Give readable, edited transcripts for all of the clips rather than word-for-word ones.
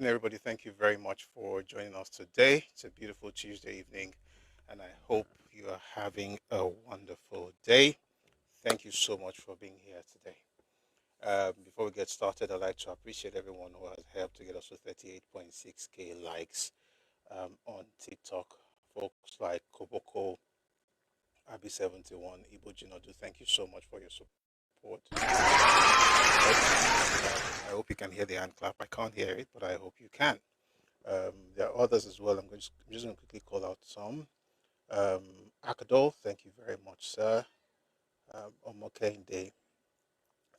evening, everybody. Thank you very much for joining us today. It's a beautiful Tuesday evening, and I hope you are having a wonderful day. Thank you so much for being here today. Before we get started, I'd like to appreciate everyone who has helped to get us to 38.6K likes on TikTok. Folks like Koboko, Abi71, Ibo Jinodu, thank you so much for your support. I hope you can hear the hand clap. I can't hear it, but I hope you can. There are others as well. I'm just going to quickly call out some. Akadol, thank you very much, sir. Omokende,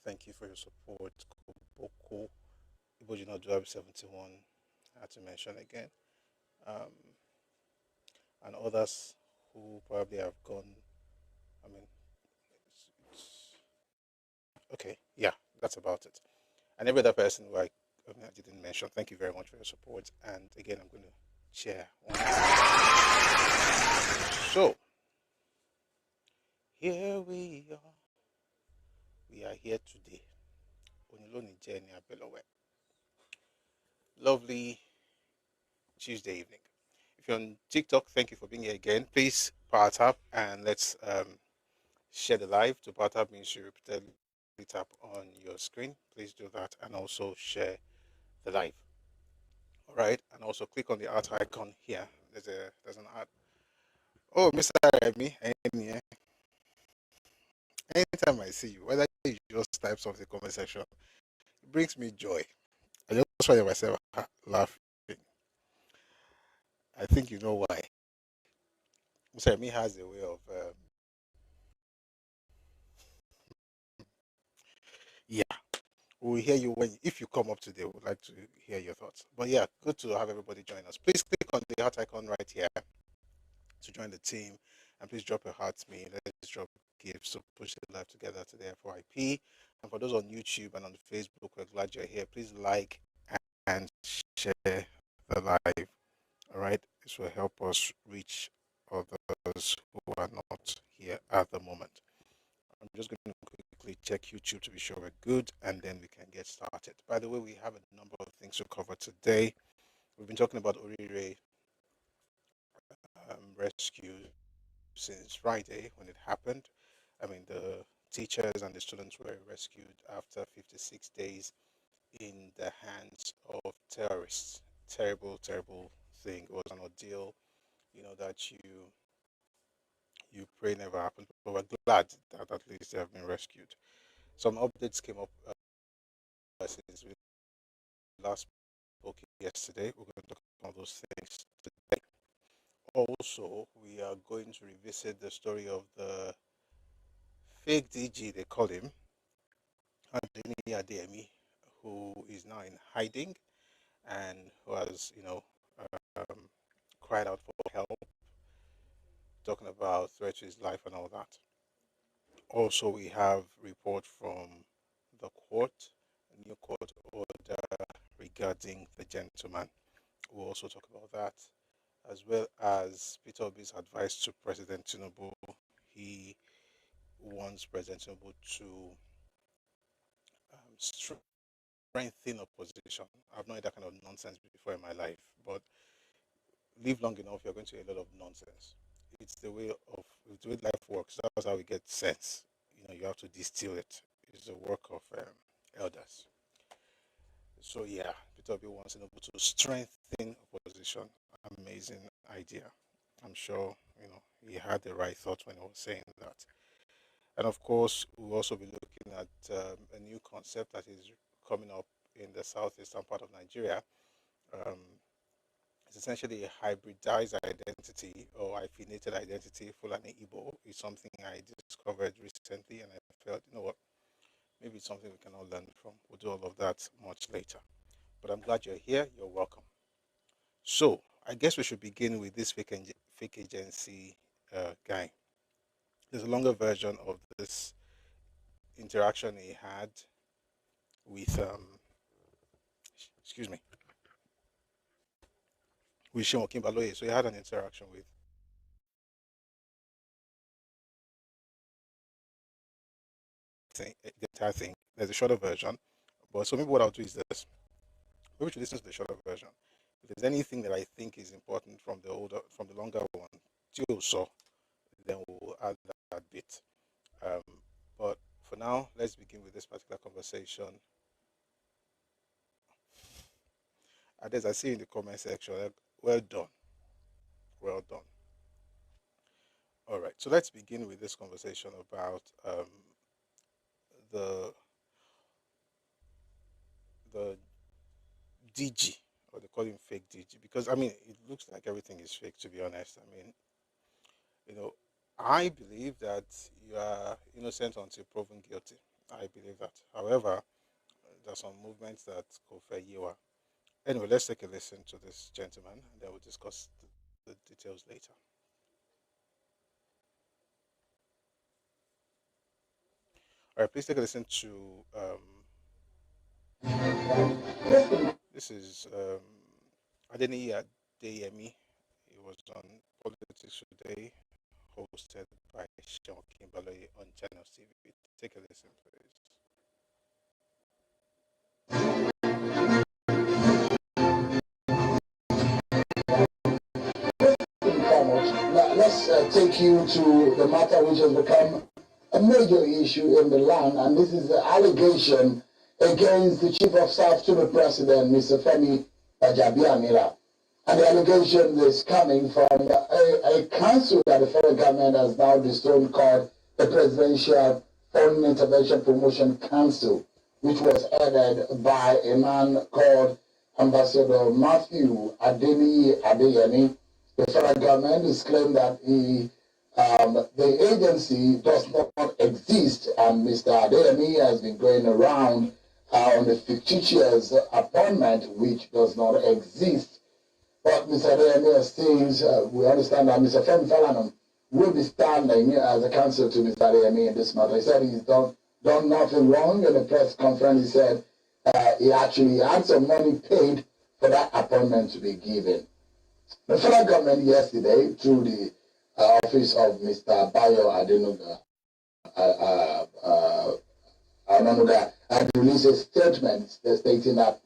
thank you for your support. Koboko, Ibojino Duab 71, I had to mention again. Um, and others who probably have gone. I mean, okay, yeah, that's about it. And every other person who I didn't mention, thank you very much for your support. And again, I'm going to share one. So, here we are. We are here today. Oniloni Jenny Abelowe. Lovely Tuesday evening. If you're on TikTok, thank you for being here again. Please power tap and let's share the live. To power tap means you repeatedly tap on your screen. Please do that and also share the live. All right, and also click on the art icon here. There's an art. Oh, Mr. Remy, anytime I see you, whether you just type something in the comment section, it brings me joy. I just find myself laughing. I think you know why. Mr. Remy has a way of, yeah, we'll hear you if you come up today. We'd like to hear your thoughts. But yeah, good to have everybody join us. Please click on the heart icon right here to join the team, and please drop a heart to me. Let's drop gifts to push the live together to the FYP. And for those on YouTube and on Facebook, we're glad you're here. Please like and share the live. All right, this will help us reach others who are not here at the moment. I'm just going to quickly check YouTube to be sure we're good, and then we can get started. By the way, we have a number of things to cover today. We've been talking about Oriire rescue since Friday when it happened. I mean, the teachers and the students were rescued after 56 days in the hands of terrorists. Terrible, terrible thing. It was an ordeal, that you pray never happened. But we're glad that at least they have been rescued. Some updates came up since we last spoke yesterday. We're going to talk about those things today. Also, we are going to revisit the story of the fake DG, they call him, Anthony Ademi, who is now in hiding and who has, um, cried out for help, talking about threat to his life and all that. Also, we have report from the court, a new court order regarding the gentleman. We'll also talk about that, as well as Peter Obi's advice to President Tinubu. He wants President Tinubu to strengthen opposition. I've not heard that kind of nonsense before in my life, but live long enough, you're going to hear a lot of nonsense. It's the way life works. That's how we get sense. You have to distill it. It's the work of elders. So yeah, Peter Obi wants to strengthen opposition. Amazing idea. I'm sure he had the right thought when he was saying that. And of course, we'll also be looking at a new concept that is coming up in the southeastern part of Nigeria. Um, it's essentially a hybridized identity or hyphenated identity. Fulani-Ibo is something I discovered recently, and I felt, maybe it's something we can all learn from. We'll do all of that much later. But I'm glad you're here. You're welcome. So I guess we should begin with this fake agency guy. There's a longer version of this interaction he had with excuse me, with Shimo Kimbaloye. So he had an interaction with the entire thing. There's a shorter version, but so maybe what I'll do is this: maybe we should listen to the shorter version. If there's anything that I think is important from the longer one, still so, then we'll add that bit. Um, but for now, let's begin with this particular conversation. As I see in the comment section, well done, well done. All right, so let's begin with this conversation about the the DG, or they call him fake DG, because I mean it looks like everything is fake. To be honest, I mean, you know, I believe that you are innocent until proven guilty. I believe that. However, there's some movements that confer you are. Anyway, let's take a listen to this gentleman, and then we'll discuss the details later. All right, please take a listen to this is Adeni Adeyemi. He was on Politics Today, hosted by Sean Kimberley on Channel TV. Take a listen, please. Let's take you to the matter which has become a major issue in the land, and this is the allegation against the Chief of Staff to the President, Mr. Femi Bajabiamila. And the allegation is coming from a council that the federal government has now dethroned called the Presidential Foreign Intervention Promotion Council, which was headed by a man called Ambassador Matthew Adeyemi. The federal government has claimed that the agency does not exist, and Mr. Adeyemi has been going around on the fictitious appointment which does not exist. But Mr. Adeyemi says, we understand that Mr. Femi Falana will be standing as a counsel to Mr. Adeyemi in this matter. He said he's done nothing wrong. In the press conference, he said he actually had some money paid for that appointment to be given. The federal government yesterday, through the office of Mr. Bayo Ananuga, had released a statement stating that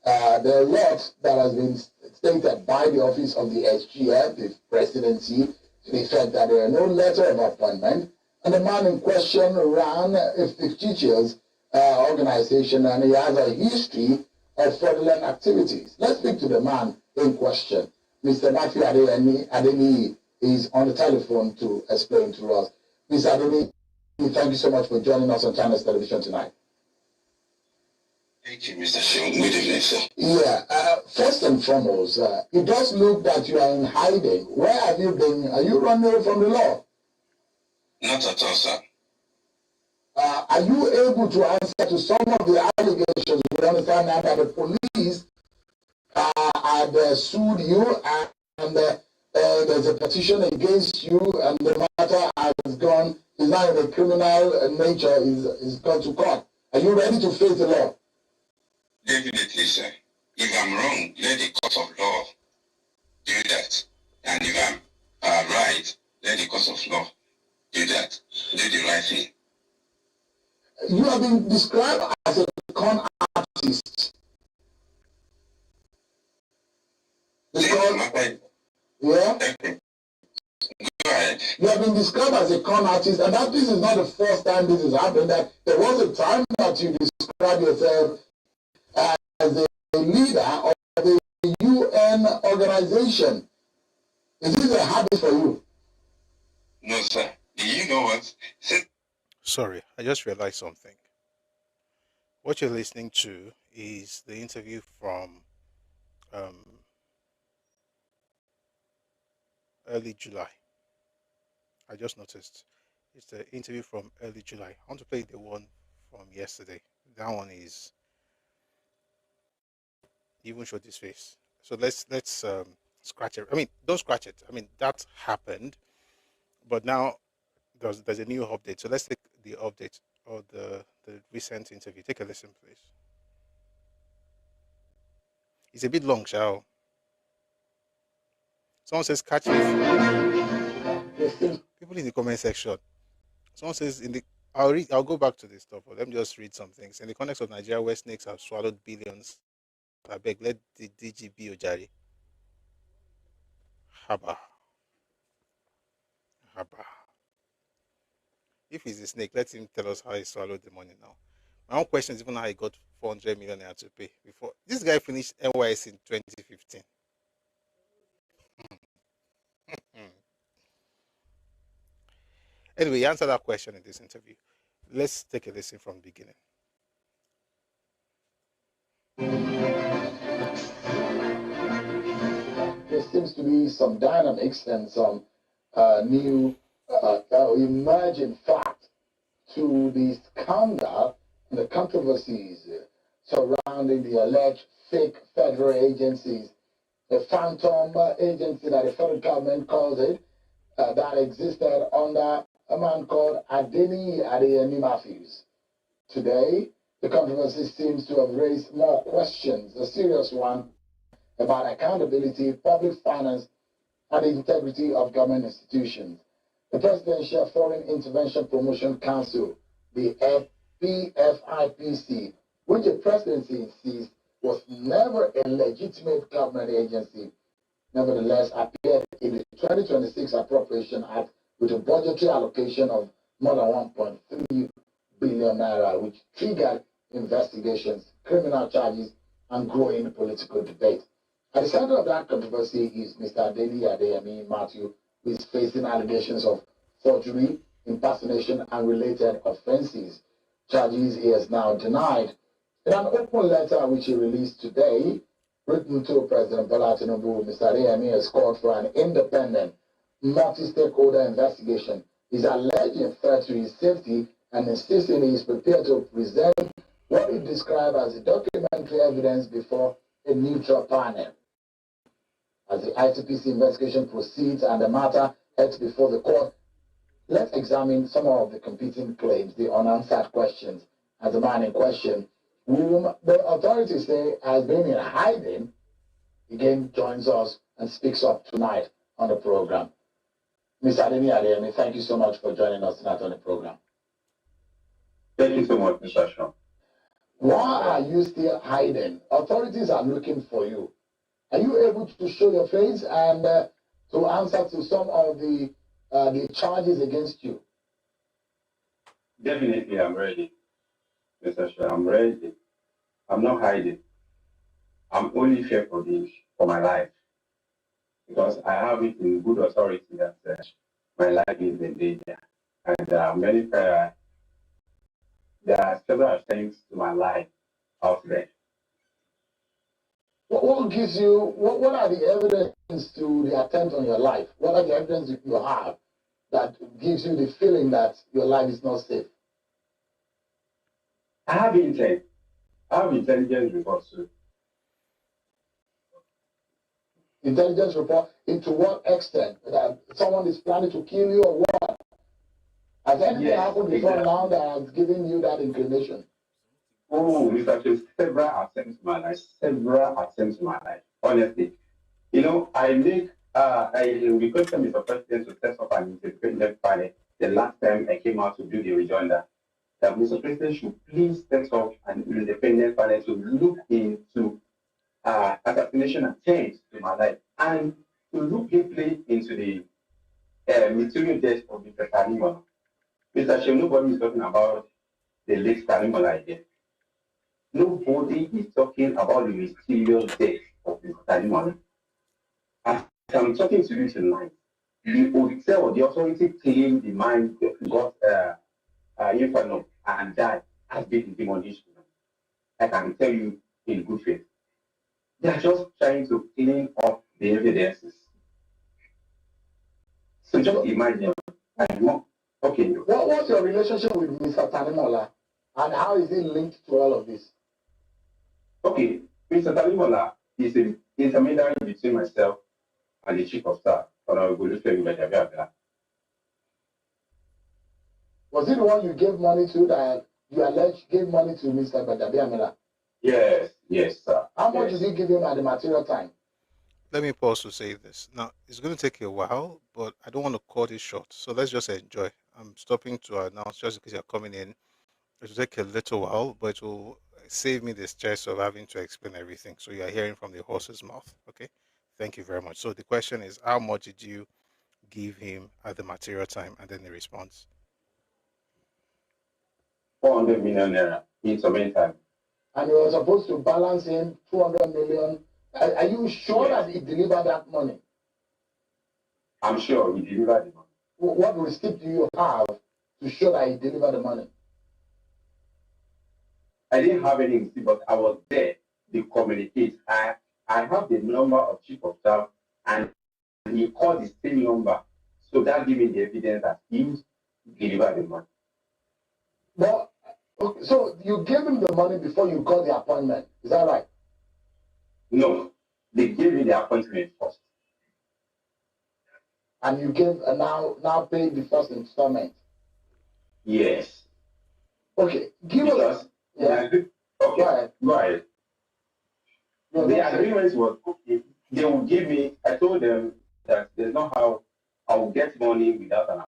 there are a lot that has been stated by the office of the SGF, the presidency, to the effect that there are no letter of appointment, and the man in question ran a fictitious organization, and he has a history of fraudulent activities. Let's speak to the man in question. Mr. Matthew Adeni is on the telephone to explain to us. Mr. Adeni, thank you so much for joining us on Channels Television tonight. Thank you, Mr. Sean. Good evening, sir. Yeah, first and foremost, it does look that you are in hiding. Where have you been? Are you running away from the law? Not at all, sir. Are you able to answer to some of the allegations? We understand now that the police had sued you, and there's a petition against you, and the matter has gone, is now in a criminal nature, is gone to court. Are you ready to face the law? Definitely, sir. If I'm wrong, let the court of law do that. And if I'm right, let the court of law do that. Do the right thing. You have been described as a con artist. Yeah? Go ahead. You have been described as a con artist, and that this is not the first time this has happened. That there was a time that you described yourself as a leader of the UN organization. Is this a habit for you? No, sir. Do you know what? Sorry, I just realized something. What you're listening to is the interview from early July. I just noticed. It's the interview from early July. I want to play the one from yesterday. That one is even showed his face. So let's scratch it. I mean, don't scratch it. I mean, that happened, but now there's a new update. So let's take the update or the recent interview. Take a listen, please. It's a bit long, shall. Someone says catch me. People in the comment section. Someone says in the I'll go back to this stuff, but let me just read some things. In the context of Nigeria, where snakes have swallowed billions I beg, let the DG be Ojari. Haba, haba. If he's a snake, let him tell us how he swallowed the money now. My own question is even how he got 400 million naira to pay before. This guy finished NYS in 2015. Hmm. Anyway, he answered that question in this interview. Let's take a listen from the beginning. There seems to be some dynamics and some new emerging fact to the scandal and the controversies surrounding the alleged fake federal agencies, the phantom agency that the federal government calls it, that existed under a man called Adeni Matthews. Today, the controversy seems to have raised more questions, a serious one, about accountability, public finance, and the integrity of government institutions. The Presidential Foreign Intervention Promotion Council, the PFIPC, which the presidency insists was never a legitimate government agency, nevertheless appeared in the 2026 Appropriation Act with a budgetary allocation of more than 1.3 billion naira, which triggered investigations, criminal charges, and growing political debate. At the center of that controversy is Mr. Adeyemi Matthew, who is facing allegations of forgery, impersonation, and related offenses, charges he has now denied. In an open letter which he released today, written to President Bola Tinubu, Mr. Adeyemi has called for an independent, multi-stakeholder investigation. He's alleging threat to his safety and insisting he is prepared to present what he described as documentary evidence before a neutral panel. As the ICPC investigation proceeds and the matter heads before the court, let's examine some of the competing claims, the unanswered questions, as the man in question, whom the authorities say has been in hiding, again joins us and speaks up tonight on the program. Ms. Adeyemi, thank you so much for joining us tonight on the program. Thank you so much, Mr. Shaw. Why are you still hiding? Authorities are looking for you. Are you able to show your face and to answer to some of the charges against you? Definitely, I'm ready, Mr. Shaw. I'm ready. I'm not hiding. I'm only here for my life because I have it in good authority that my life is in danger, and there are several things to my life out there. What gives you, what are the evidence to the attempt on your life? What are the evidence you have that gives you the feeling that your life is not safe? I have intent. I have intelligence reports too. Intelligence report, into what extent? That someone is planning to kill you or what? Has anything happened before now that has given you that inclination? Oh, Mr. Chief, several attempts in my life. Honestly, you know, I requested Mr. President to set up an independent panel the last time I came out to do the rejoinder. That Mr. President should please set up an independent panel to look into assassination attempts in my life and to look deeply into the material death of Mr. Kanimola. Mr. Chief, nobody is talking about the late Kanimola again. Nobody is talking about the mysterious death of Mr. Kanimola. As I'm talking to you tonight, the hotel, the authority claimed the man got inferno and died has been demolished. I can tell you in good faith. They are just trying to clean up the evidences. So just imagine, okay. What's your relationship with Mr. Tanimola and how is it linked to all of this? Okay, Mr. Tanimola is an intermediary between myself and the chief of staff. Was it the one you gave money to that you alleged gave money to Mr. Badabiamila? Yes, sir. How much did he give him at the material time? Let me pause to say this. Now, it's going to take a while, but I don't want to cut it short. So let's just enjoy. I'm stopping to announce just in case you're coming in. It will take a little while, but save me the stress of having to explain everything. So you are hearing from the horse's mouth. Okay. Thank you very much. So the question is, how much did you give him at the material time? And then the response. 400 million naira in some time. And you were supposed to balance him 200 million. Are you sure that he delivered that money? I'm sure he delivered the money. What receipt do you have to show that he delivered the money? I didn't have any receipt, but I was there. They communicate. I have the number of chief of staff, and he called the same number. So that gave me the evidence that he delivered the money. But okay, so you gave him the money before you got the appointment. Is that right? No, they gave me the appointment first. And you gave now paid the first installment. Yes. Okay, give us. Yeah. Okay. Go ahead. No, the agreement was okay. They will give me. I told them that there's not how I will get money without an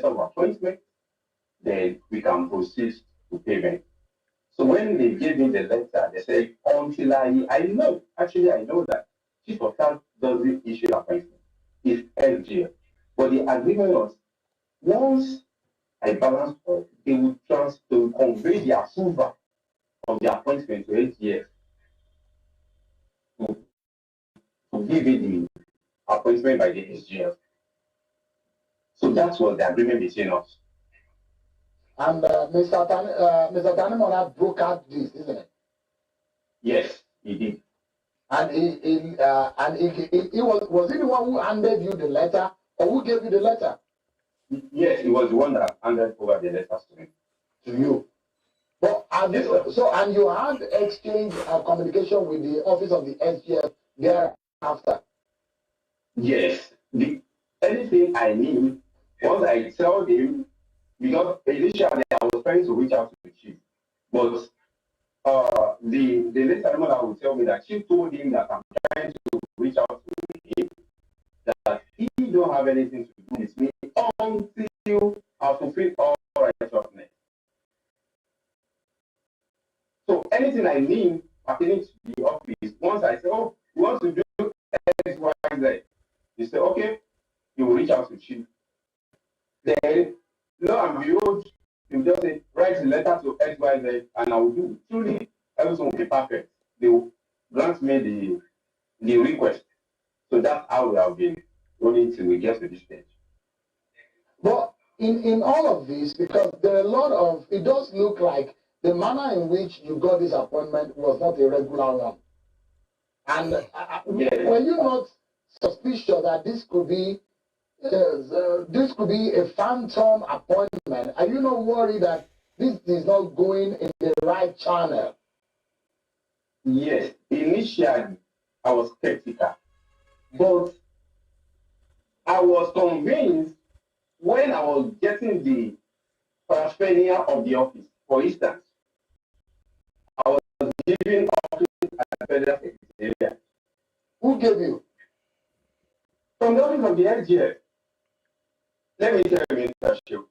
appointment. Then we can proceed to payment. So when they gave me the letter, they said until I know that chief of staff doesn't issue appointment. It's LGF. But the agreement was once I balance off, they will convey the approval of the appointment to LGF to give it the appointment by the SGF. So that was the agreement between us. And Mr. Tanimona broke out this, isn't it? Yes, he did. And he was he the one who handed you the letter, or who gave you the letter? Yes, he was the one that handed over the letters to me. To you. But and you had exchange communication with the office of the SGF thereafter. Yes. Anything I need, once I tell him, because initially I was trying to reach out to the chief, but the next time I will tell me that chief told him that I'm trying to reach out to him, that he don't have anything to do with me until I fulfill all righteousness. So anything I need pertaining to the office, once I say, oh, we want to do X, Y, Z, you say, okay, you will reach out to chief. Then, lo and behold, you just say, write a letter to X, Y, Z, and I will do. Truly, everything will be perfect. They will grant me the request. So that's how we have been running till we get to this stage. But in all of this, because there are a lot of, it does look like the manner in which you got this appointment was not a regular one. And were you not suspicious that this could be a phantom appointment? Are you not worried that this is not going in the right channel? Yes, initially I was skeptical, but I was convinced when I was getting the paraphernalia of the office. For instance, I was given office at the federal secretariat. Who gave you? From the office of the SGF. Let me tell you, Mr. Show.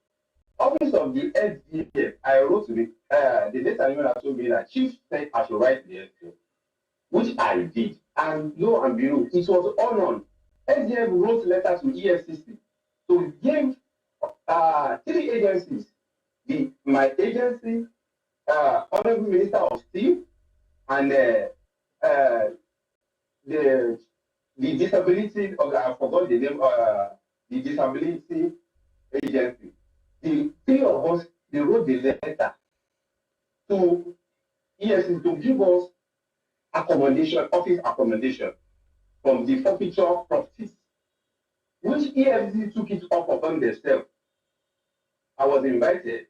Office of the SGF, I wrote to the data email told me that chief said I should write the SGF, which I did. And lo and behold, it was honored. SGF wrote letters to EFCC to give 3 agencies, my agency, Honorable Minister of Steel, and the disability, I forgot the name, the disability agency. The 3 of us, they wrote the letter to EFCC to give us accommodation, office accommodation from the forfeiture properties, which EFCC took it up upon themselves. I was invited.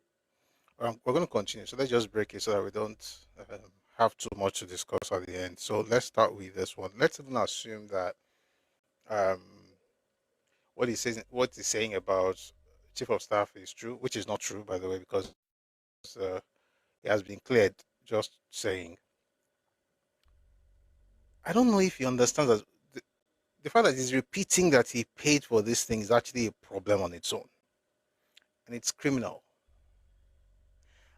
We're going to continue, so let's just break it so that we don't have too much to discuss at the end. So let's start with this one. Let's even assume that what he's saying about chief of staff is true, which is not true, by the way, because it has been cleared. Just saying. I don't know if he understands that the fact that he's repeating that he paid for this thing is actually a problem on its own, and it's criminal.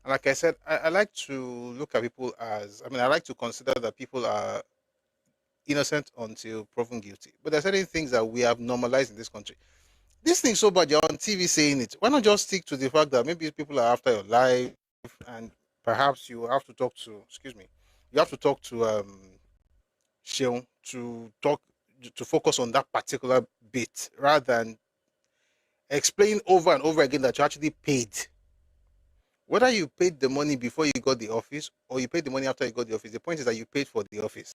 And like I said, I like to look at people as, I mean, I like to consider that people are innocent until proven guilty. But there are certain things that we have normalized in this country. This thing so bad, you're on TV saying it. Why not just stick to the fact that maybe people are after your life, and perhaps you have to talk to, excuse me, you have to talk to Sheon to focus on that particular bit rather than explain over and over again that you actually paid. Whether you paid the money before you got the office or you paid the money after you got the office, the point is that you paid for the office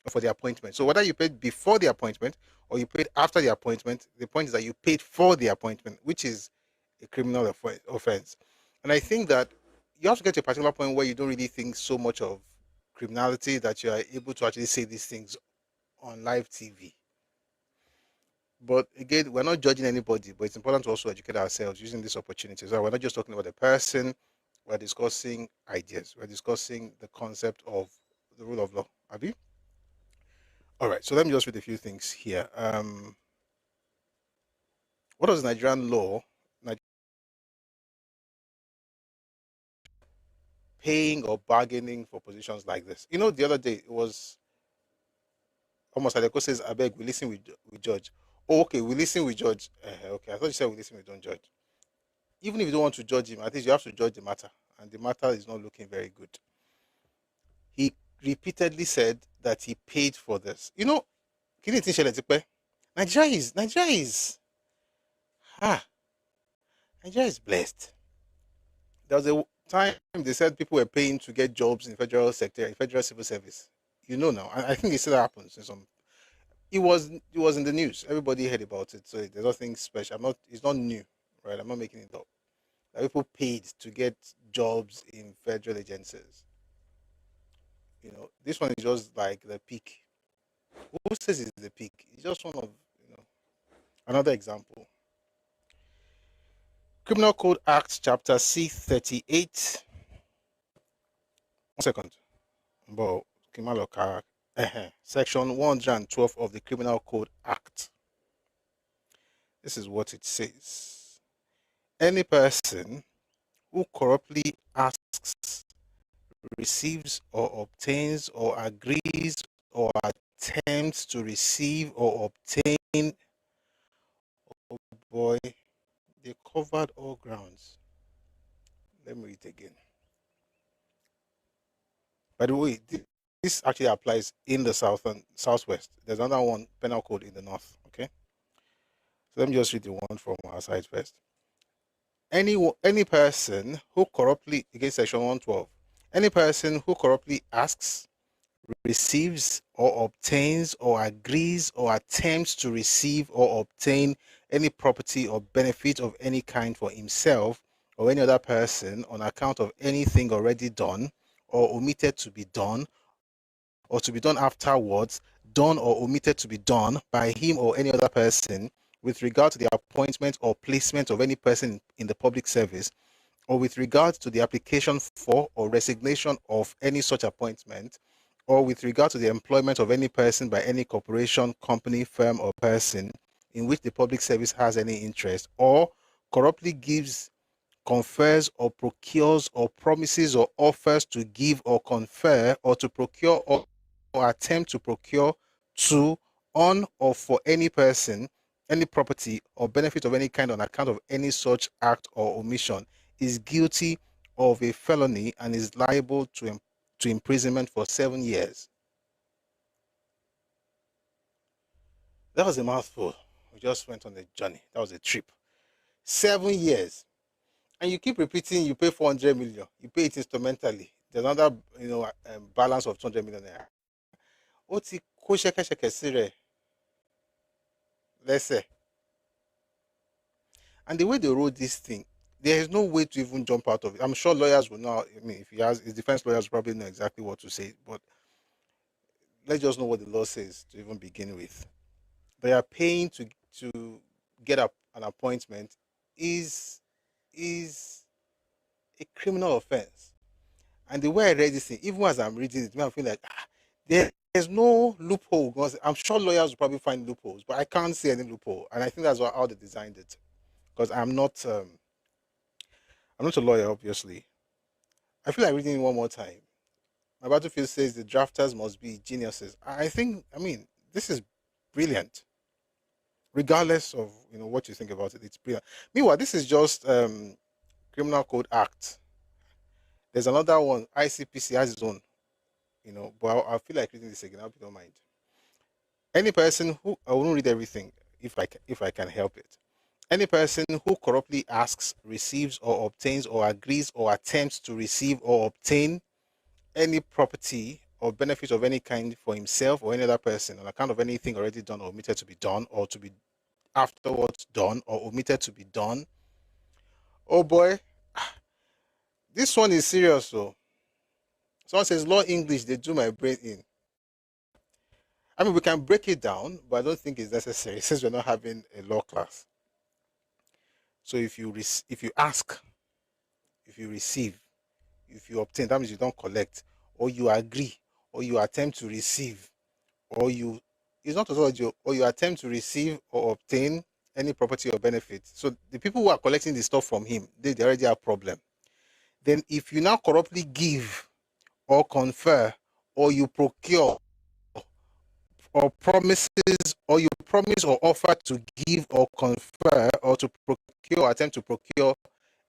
or for the appointment. So whether you paid before the appointment or you paid after the appointment, the point is that you paid for the appointment, which is a criminal offense. And I think that you have to get to a particular point where you don't really think so much of criminality that you are able to actually say these things on live TV. But again, we're not judging anybody, but it's important to also educate ourselves using this opportunity. So we're not just talking about the person, we're discussing ideas, we're discussing the concept of the rule of law. Abi? All right, so let me just read a few things here. What does Nigerian law, paying or bargaining for positions like this? You know, the other day it was almost like the says, I beg, we listen, we judge. Oh, okay, we listen, we judge. Okay, I thought you said we listen, we don't judge. Even if you don't want to judge him, at least you have to judge the matter. And the matter is not looking very good. He repeatedly said that he paid for this. You know, Nigeria is, ah, Nigeria is blessed. There was a time they said people were paying to get jobs in federal sector, in federal civil service. You know now, I think it still happens in some. It was in the news. Everybody heard about it, so there's nothing special. I'm not. It's not new, right? I'm not making it up. That people paid to get jobs in federal agencies. You know, this one is just like the peak. Who says it's the peak? It's just one of another example. Criminal Code Act, Chapter C38. 1 second. Section 112 of the Criminal Code Act. This is what it says. Any person who corruptly asks, receives, or obtains, or agrees, or attempts to receive or obtain, oh boy, they covered all grounds. Let me read it again. By the way, this actually applies in the south and southwest. There's another one, penal code in the north. Okay, so let me just read the one from our side first. Any person who corruptly, against section 112, any person who corruptly asks, receives, or obtains, or agrees, or attempts to receive or obtain any property or benefit of any kind for himself or any other person on account of anything already done or omitted to be done or to be done afterwards, done or omitted to be done by him or any other person with regard to the appointment or placement of any person in the public service, or with regard to the application for or resignation of any such appointment, or with regard to the employment of any person by any corporation, company, firm, or person in which the public service has any interest, or corruptly gives, confers, or procures, or promises, or offers to give, or confer, or to procure, or attempt to procure to, on, or for any person, any property, or benefit of any kind on account of any such act or omission, is guilty of a felony and is liable to imprisonment for 7 years. That was a mouthful. We just went on a journey. That was a trip. 7 years. And you keep repeating you pay 400 million. You pay it instrumentally. There's another balance of 200 million naira. What's it? Let's say. And the way they wrote this thing, there is no way to even jump out of it. I'm sure lawyers will know. I mean, if he has his defense lawyers probably know exactly what to say, but let's just know what the law says to even begin with. They are paying to get an appointment is a criminal offense. And the way I read this thing, even as I'm reading it, I feel like there's no loophole. Because I'm sure lawyers will probably find loopholes, but I can't see any loophole. And I think that's how they designed it. Because I'm not a lawyer, obviously. I feel like reading it one more time. My battlefield says the drafters must be geniuses. I think, I mean, this is brilliant, regardless of what you think about it. It's brilliant. Meanwhile, this is just Criminal Code Act. There's another one. ICPC has its own. But I feel like reading this again. I hope you don't mind. Any person who I won't read everything if I can help it. Any person who corruptly asks, receives, or obtains, or agrees, or attempts to receive or obtain any property or benefit of any kind for himself or any other person on account of anything already done or omitted to be done, or to be afterwards done or omitted to be done. Oh boy, this one is serious. So someone says law English, they do my brain in. I mean, we can break it down, but I don't think it's necessary since we're not having a law class. So if you ask, if you receive, if you obtain, that means you don't collect, or you agree, or you attempt to receive, or you it's not authority, or you attempt to receive or obtain any property or benefit. So the people who are collecting the stuff from him, they already have problem. Then if you now corruptly give or confer, or you procure or promises, or you promise or offer to give or confer or to procure or attempt to procure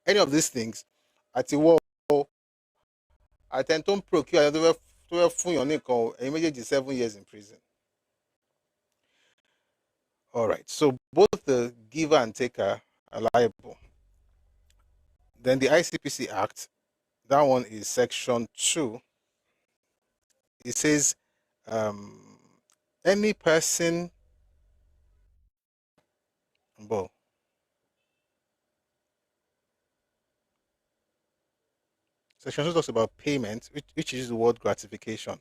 any of these things at the wall, attempt to procure tó fẹ́ fún yàn nìkan, ẹ̀yin méjèèjì 7 years in prison. All right, so both the giver and taker are liable. Then the ICPC Act, that one is section 2. It says any person, well, section 2 talks about payment, which is the word gratification.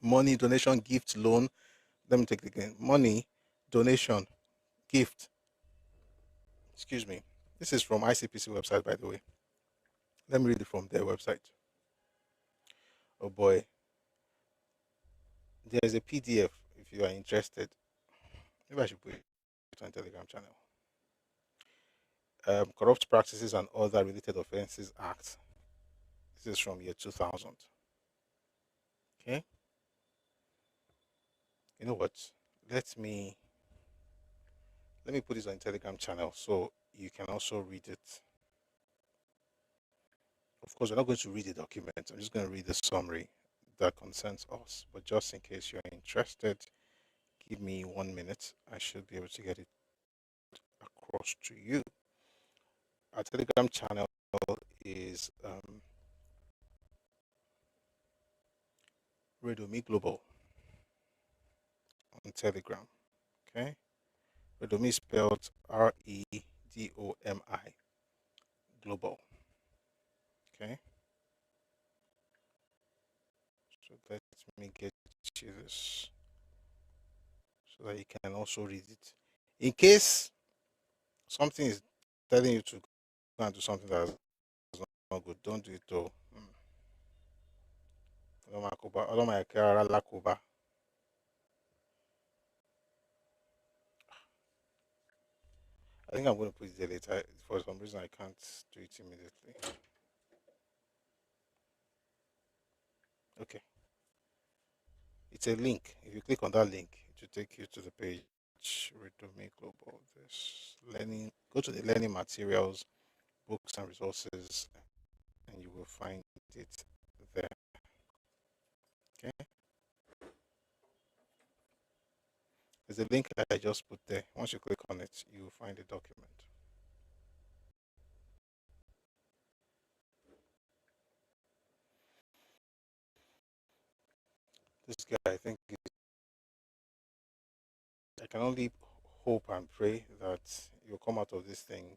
Money, donation, gift, loan. Let me take it again. Money, donation, gift. Excuse me. This is from ICPC website, by the way. Let me read it from their website. Oh boy. There's a PDF if you are interested. Maybe I should put it on Telegram channel. Corrupt Practices and Other Related Offences Act. This is from year 2000. Okay. You know what? Let me put this on Telegram channel so you can also read it. Of course, we're not going to read the document. I'm just going to read the summary that concerns us. But just in case you're interested, give me 1 minute. I should be able to get it across to you. Our Telegram channel is Redomi Global on Telegram. Okay, Redomi spelled REDOMI Global. Okay, so let me get you this so that you can also read it. In case something is telling you to go and do something that is not good, don't do it though. I don't mind. I think I'm going to put it there later. For some reason, I can't do it immediately. Okay. It's a link. If you click on that link, it will take you to the page. Redomi Global. This learning. Go to the learning materials, books and resources, and you will find it there. Okay. There's a link that I just put there. Once you click on it, you will find the document. This guy, I think, I can only hope and pray that you'll come out of this thing,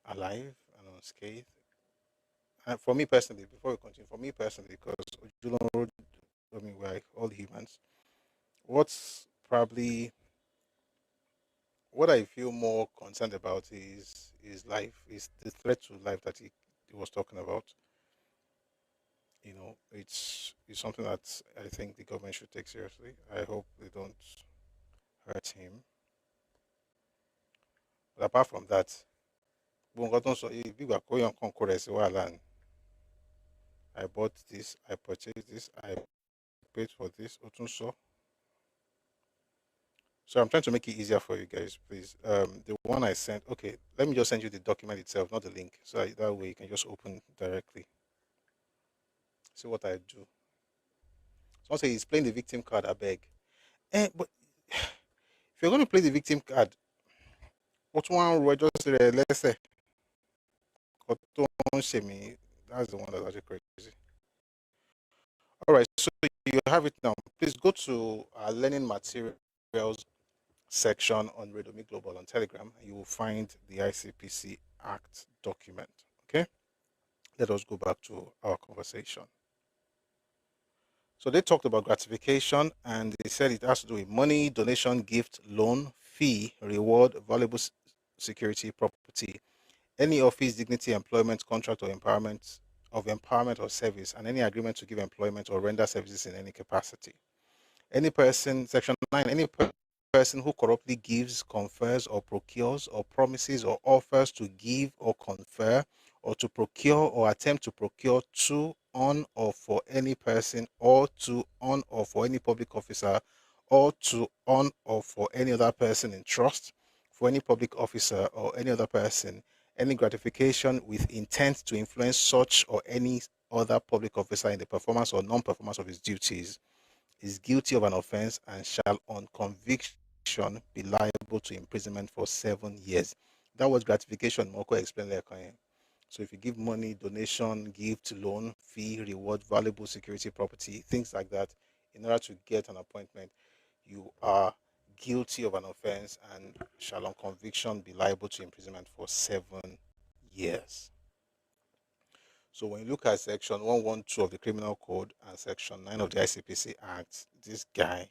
alive and unscathed. And for me personally, before we continue, for me personally, because I mean, we're all humans. What's probably what I feel more concerned about is life, is the threat to life that he was talking about. It's something that I think the government should take seriously. I hope they don't hurt him. But apart from that, gbogbo nǹkan tó ń sọ yìí bí ìgbà kó yàn kàn kó rẹ̀ sí wàhálà ni. I bought this, I purchased this, I paid for this, ó tún sọ. So I'm trying to make it easier for you guys, please. The one I sent, okay, let me just send you the document itself, not the link. So that way you can just open directly. See what I do. Someone say he's playing the victim card, I beg. But if you're going to play the victim card, what one we just say, let's say, that's the one that's actually crazy. All right, so you have it now. Please go to our learning materials section on Redomi Global on Telegram. You will find the ICPC Act document. Okay, let us go back to our conversation. So they talked about gratification, and they said it has to do with money, donation, gift, loan, fee, reward, valuable security, property, any office, dignity, employment, contract, or empowerment or service, and any agreement to give employment or render services in any capacity. Any person, Section 9, any person who corruptly gives, confers, or procures, or promises, or offers to give or confer, or to procure or attempt to procure to, on, or for any person, or to, on, or for any public officer, or to, on, or for any other person in trust, for any public officer or any other person, any gratification with intent to influence such or any other public officer in the performance or non-performance of his duties, is guilty of an offense and shall on conviction be liable to imprisonment for 7 years. That was gratification. Moko explained there. So if you give money, donation, gift, loan, fee, reward, valuable security, property, things like that, in order to get an appointment, you are guilty of an offense and shall on conviction be liable to imprisonment for 7 years. So when you look at section 112 of the Criminal Code and section 9 of the ICPC Act, this guy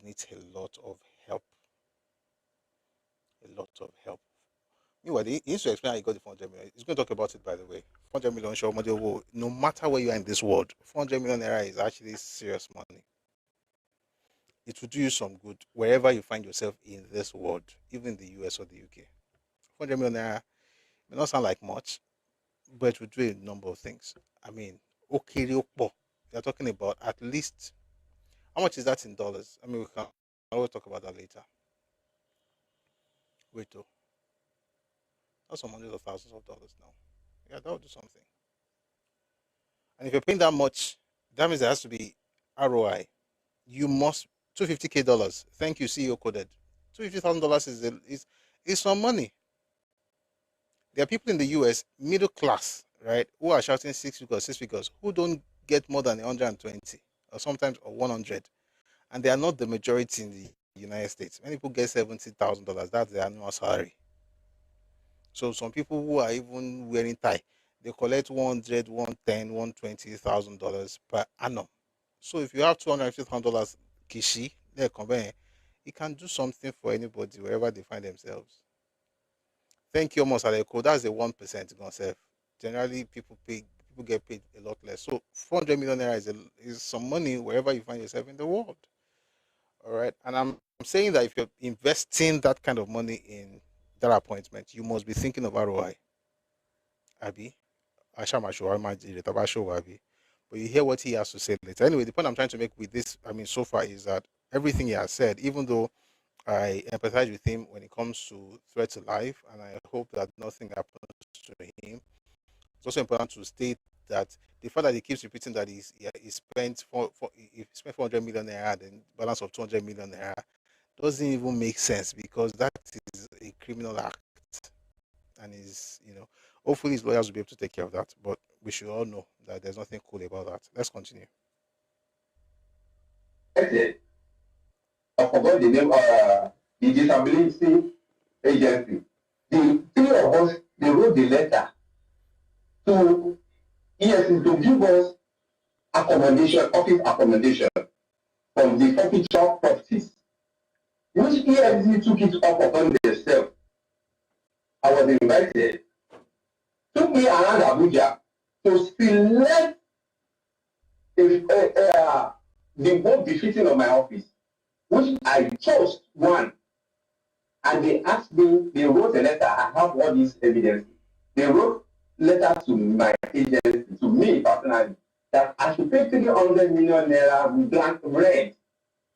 needs a lot of help. A lot of help. Meanwhile, he needs to explain how he got the 400 million. He's going to talk about it, by the way. 400 million, sure, no matter where you are in this world, 400 million naira is actually serious money. It will do you some good wherever you find yourself in this world, even the US or the UK. 400 million naira may not sound like much, but it will do a number of things. I mean, okay, you're talking about at least, how much is that in dollars? I mean, we can always talk about that later. Wait, though. That's some hundreds of thousands of dollars now. Yeah, that will do something. And if you're paying that much, that means there has to be ROI. You must $250K dollars. Thank you, CEO coded. $250,000 is some money. There are people in the US, middle class, right, who are shouting six figures, who don't get more than 120 or sometimes or 100, and they are not the majority in the United States. Many people get $70,000. That's their annual salary. So some people who are even wearing tie, they collect $100, $110, $120,000 per annum. So if you have $250,000 kishi, it can do something for anybody wherever they find themselves. Thank you, almost Aleko. That's the 1% gonna save. Generally, people get paid a lot less. So 400 million naira is some money wherever you find yourself in the world. All right, and I'm saying that if you're investing that kind of money in that appointment, you must be thinking of ROI. Abi, but you hear what he has to say later. Anyway, the point I'm trying to make with this, I mean, so far is that everything he has said, even though I empathize with him when it comes to threat to life, and I hope that nothing happens to him. It's also important to state that the fact that he keeps repeating that he spent 400 million naira, the balance of 200 million naira, doesn't even make sense because that is a criminal act, and hopefully his lawyers will be able to take care of that. But we should all know that there's nothing cool about that. Let's continue. I forgot the name of the disability agency. The three of us, they wrote the letter to ESC to give us office accommodation from the forfeiture properties, which ESC took it up upon themselves. I was invited, took me around Abuja to select the most befitting of my office, which I chose one. And they asked me, they wrote a letter, I have all these evidence. They wrote letter to my agency, to me personally, that I should pay 300 million naira blank red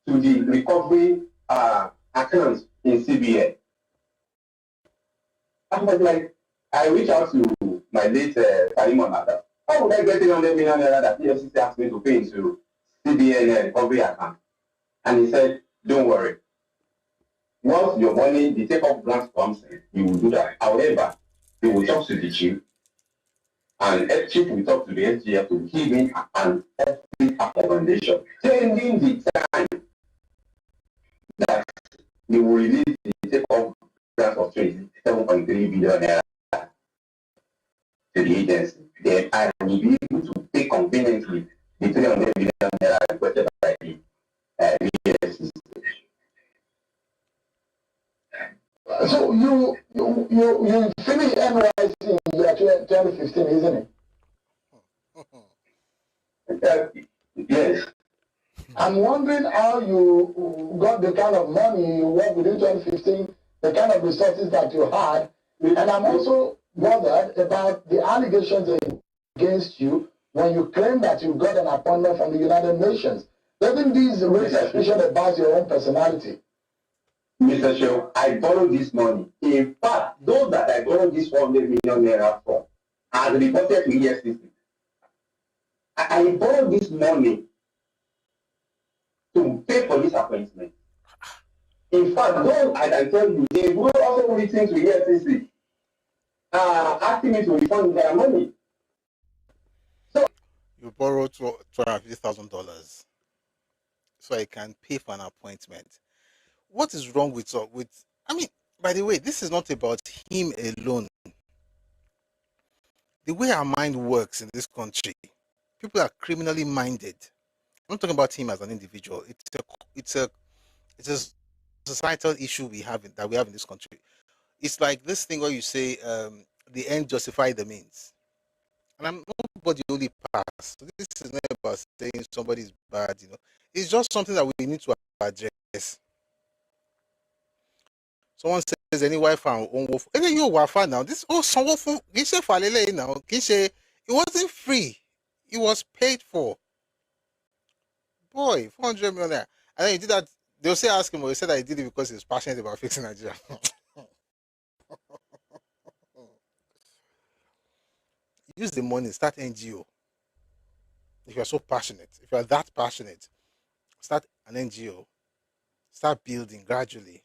to the recovery account in CBN. I was like, I reached out to my late Salima Mata. How would I get 300 million naira that EFCC asked me to pay into CBN recovery account? And he said, don't worry. Once your money, the take-off grant comes in, you will do that. However, they will talk to the chief, and the chief will talk to the SGF to give him an exit accommodation, changing the time that they will release the take-off grant of 27.3 billion naira to the agency. Then I will be able to pay conveniently the 300 billion naira requested by the EFCC. So you finished NYC in year 2015, isn't it? Yes. I'm wondering how you got the kind of money you worked within 2015, the kind of resources that you had, and I'm also bothered about the allegations against you when you claim that you got an appointment from the United Nations. Doesn't these raise suspicion about your own personality? Mr. Shew, I borrowed this money. In fact, those that I borrowed this 400 million naira from are reported to EFCC. I borrowed this money to pay for this appointment. In fact, those I can tell you, they will also written to EFCC asking me to refund their money. So you borrowed $250,000 so I can pay for an appointment. What is wrong with? I mean, by the way, this is not about him alone. The way our mind works in this country, people are criminally minded. I'm not talking about him as an individual. It's a societal issue that we have in this country. It's like this thing where you say the end justify the means, and I'm nobody only pass. So this is not about saying somebody's bad. It's just something that we need to address. Someone says any wife and own wolf. Any you wife now. This some wolf. Now. It wasn't free. It was paid for. Boy, 400 million there. And then he did that. They'll say ask him, but he said that he did it because he was passionate about fixing Nigeria. Use the money, start NGO. If you're so passionate, if you're that passionate, start an NGO. Start building gradually.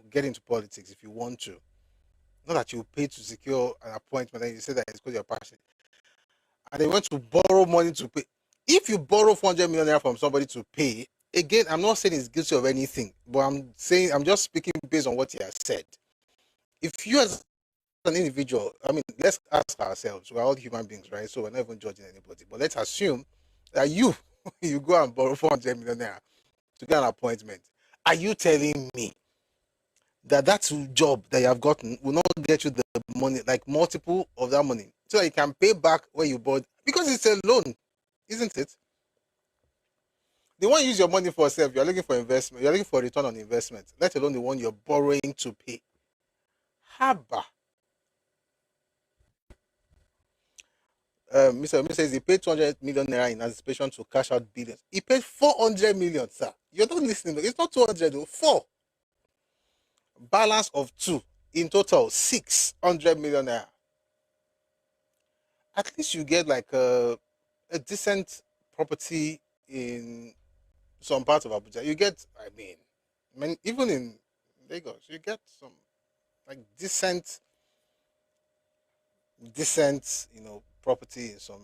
Get into politics if you want to. Not that you pay to secure an appointment and you say that it's because you're passionate. And they want to borrow money to pay. If you borrow 400 million naira from somebody to pay, again, I'm not saying it's guilty of anything, but I'm just speaking based on what he has said. If you as an individual, I mean, let's ask ourselves, we're all human beings, right? So we're not even judging anybody, but let's assume that you go and borrow 400 million naira to get an appointment. Are you telling me that job that you have gotten will not get you the money, like multiple of that money, so that you can pay back where you bought? Because it's a loan, isn't it? They won't use your money for yourself. You're looking for investment. You're looking for return on investment, let alone the one you're borrowing to pay. Haba. Mr. says he paid 200 million naira in anticipation to cash out billions. He paid 400 million, sir. You're not listening. It's not 200, 4. Balance of 2. In total, 600 million naira. At least you get like a decent property in some parts of Abuja. You get, I mean, even in Lagos, you get some like decent, property in some,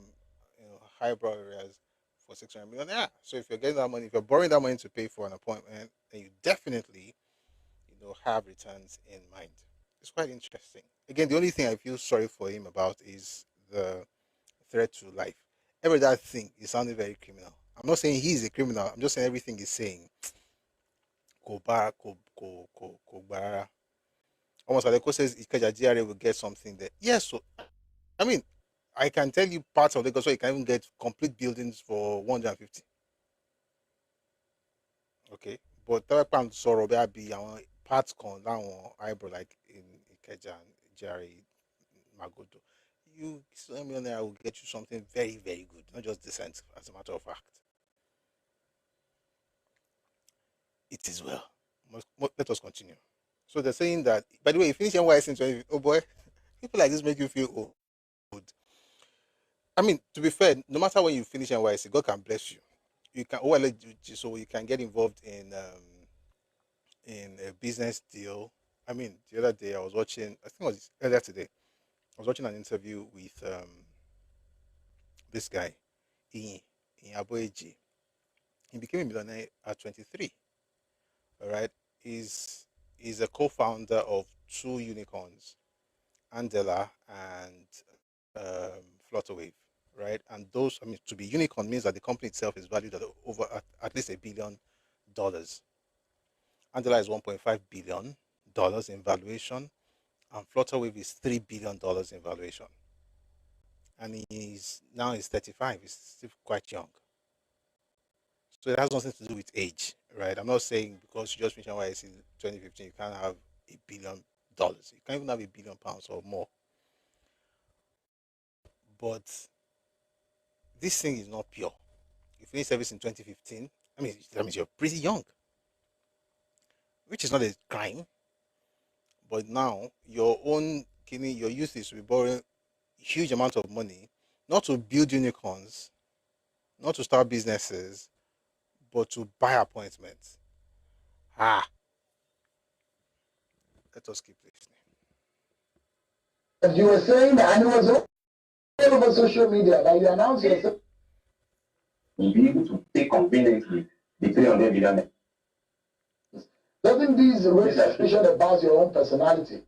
highbrow areas for 600 million. Yeah. So if you're getting that money, if you're borrowing that money to pay for an appointment, then you definitely, have returns in mind. It's quite interesting. Again, the only thing I feel sorry for him about is the threat to life. Every that thing is sounding very criminal. I'm not saying he's a criminal. I'm just saying everything he's saying. Go back, go barara. Almost like says Ikeja GRA will get something there. Yes, so I mean, I can tell you parts of Lagos where you can even get complete buildings for 150. Okay, but that plan sorrow be parts con down eyebrow like in Ikeja and Jerry Magodo, you 7 million naira will get you something very, very good, not just decent, as a matter of fact. It is well. Let us continue. So they're saying that, by the way, you finish NYS in 20, oh boy, people like this make you feel old. I mean, to be fair, no matter when you finish NYC, God can bless you. You can so you can get involved in a business deal. I mean, the other day I was watching, I think it was earlier today, I was watching an interview with this guy, in Aboeji. He became a millionaire at 23. All right, he's a co-founder of two unicorns, Andela and Flutterwave, right? And those, I mean, to be unicorn means that the company itself is valued at over at least $1 billion. Andela is $1.5 billion in valuation, and Flutterwave is $3 billion in valuation. And he's 35. He's still quite young. So it has nothing to do with age, right? I'm not saying because you just finished NYSC in 2015, you can't have $1 billion. You can't even have £1 billion or more. But this thing is not pure. You finished service in 2015. I mean, that means you're pretty young, which is not a crime. But now your youth is to be borrowing huge amount of money, not to build unicorns, not to start businesses, but to buy appointments. Let us keep listening. As you were saying, and it was all over social media that you announced yourself. You'll be able to pay conveniently the 300 million. Doesn't this raise suspicion about your own personality?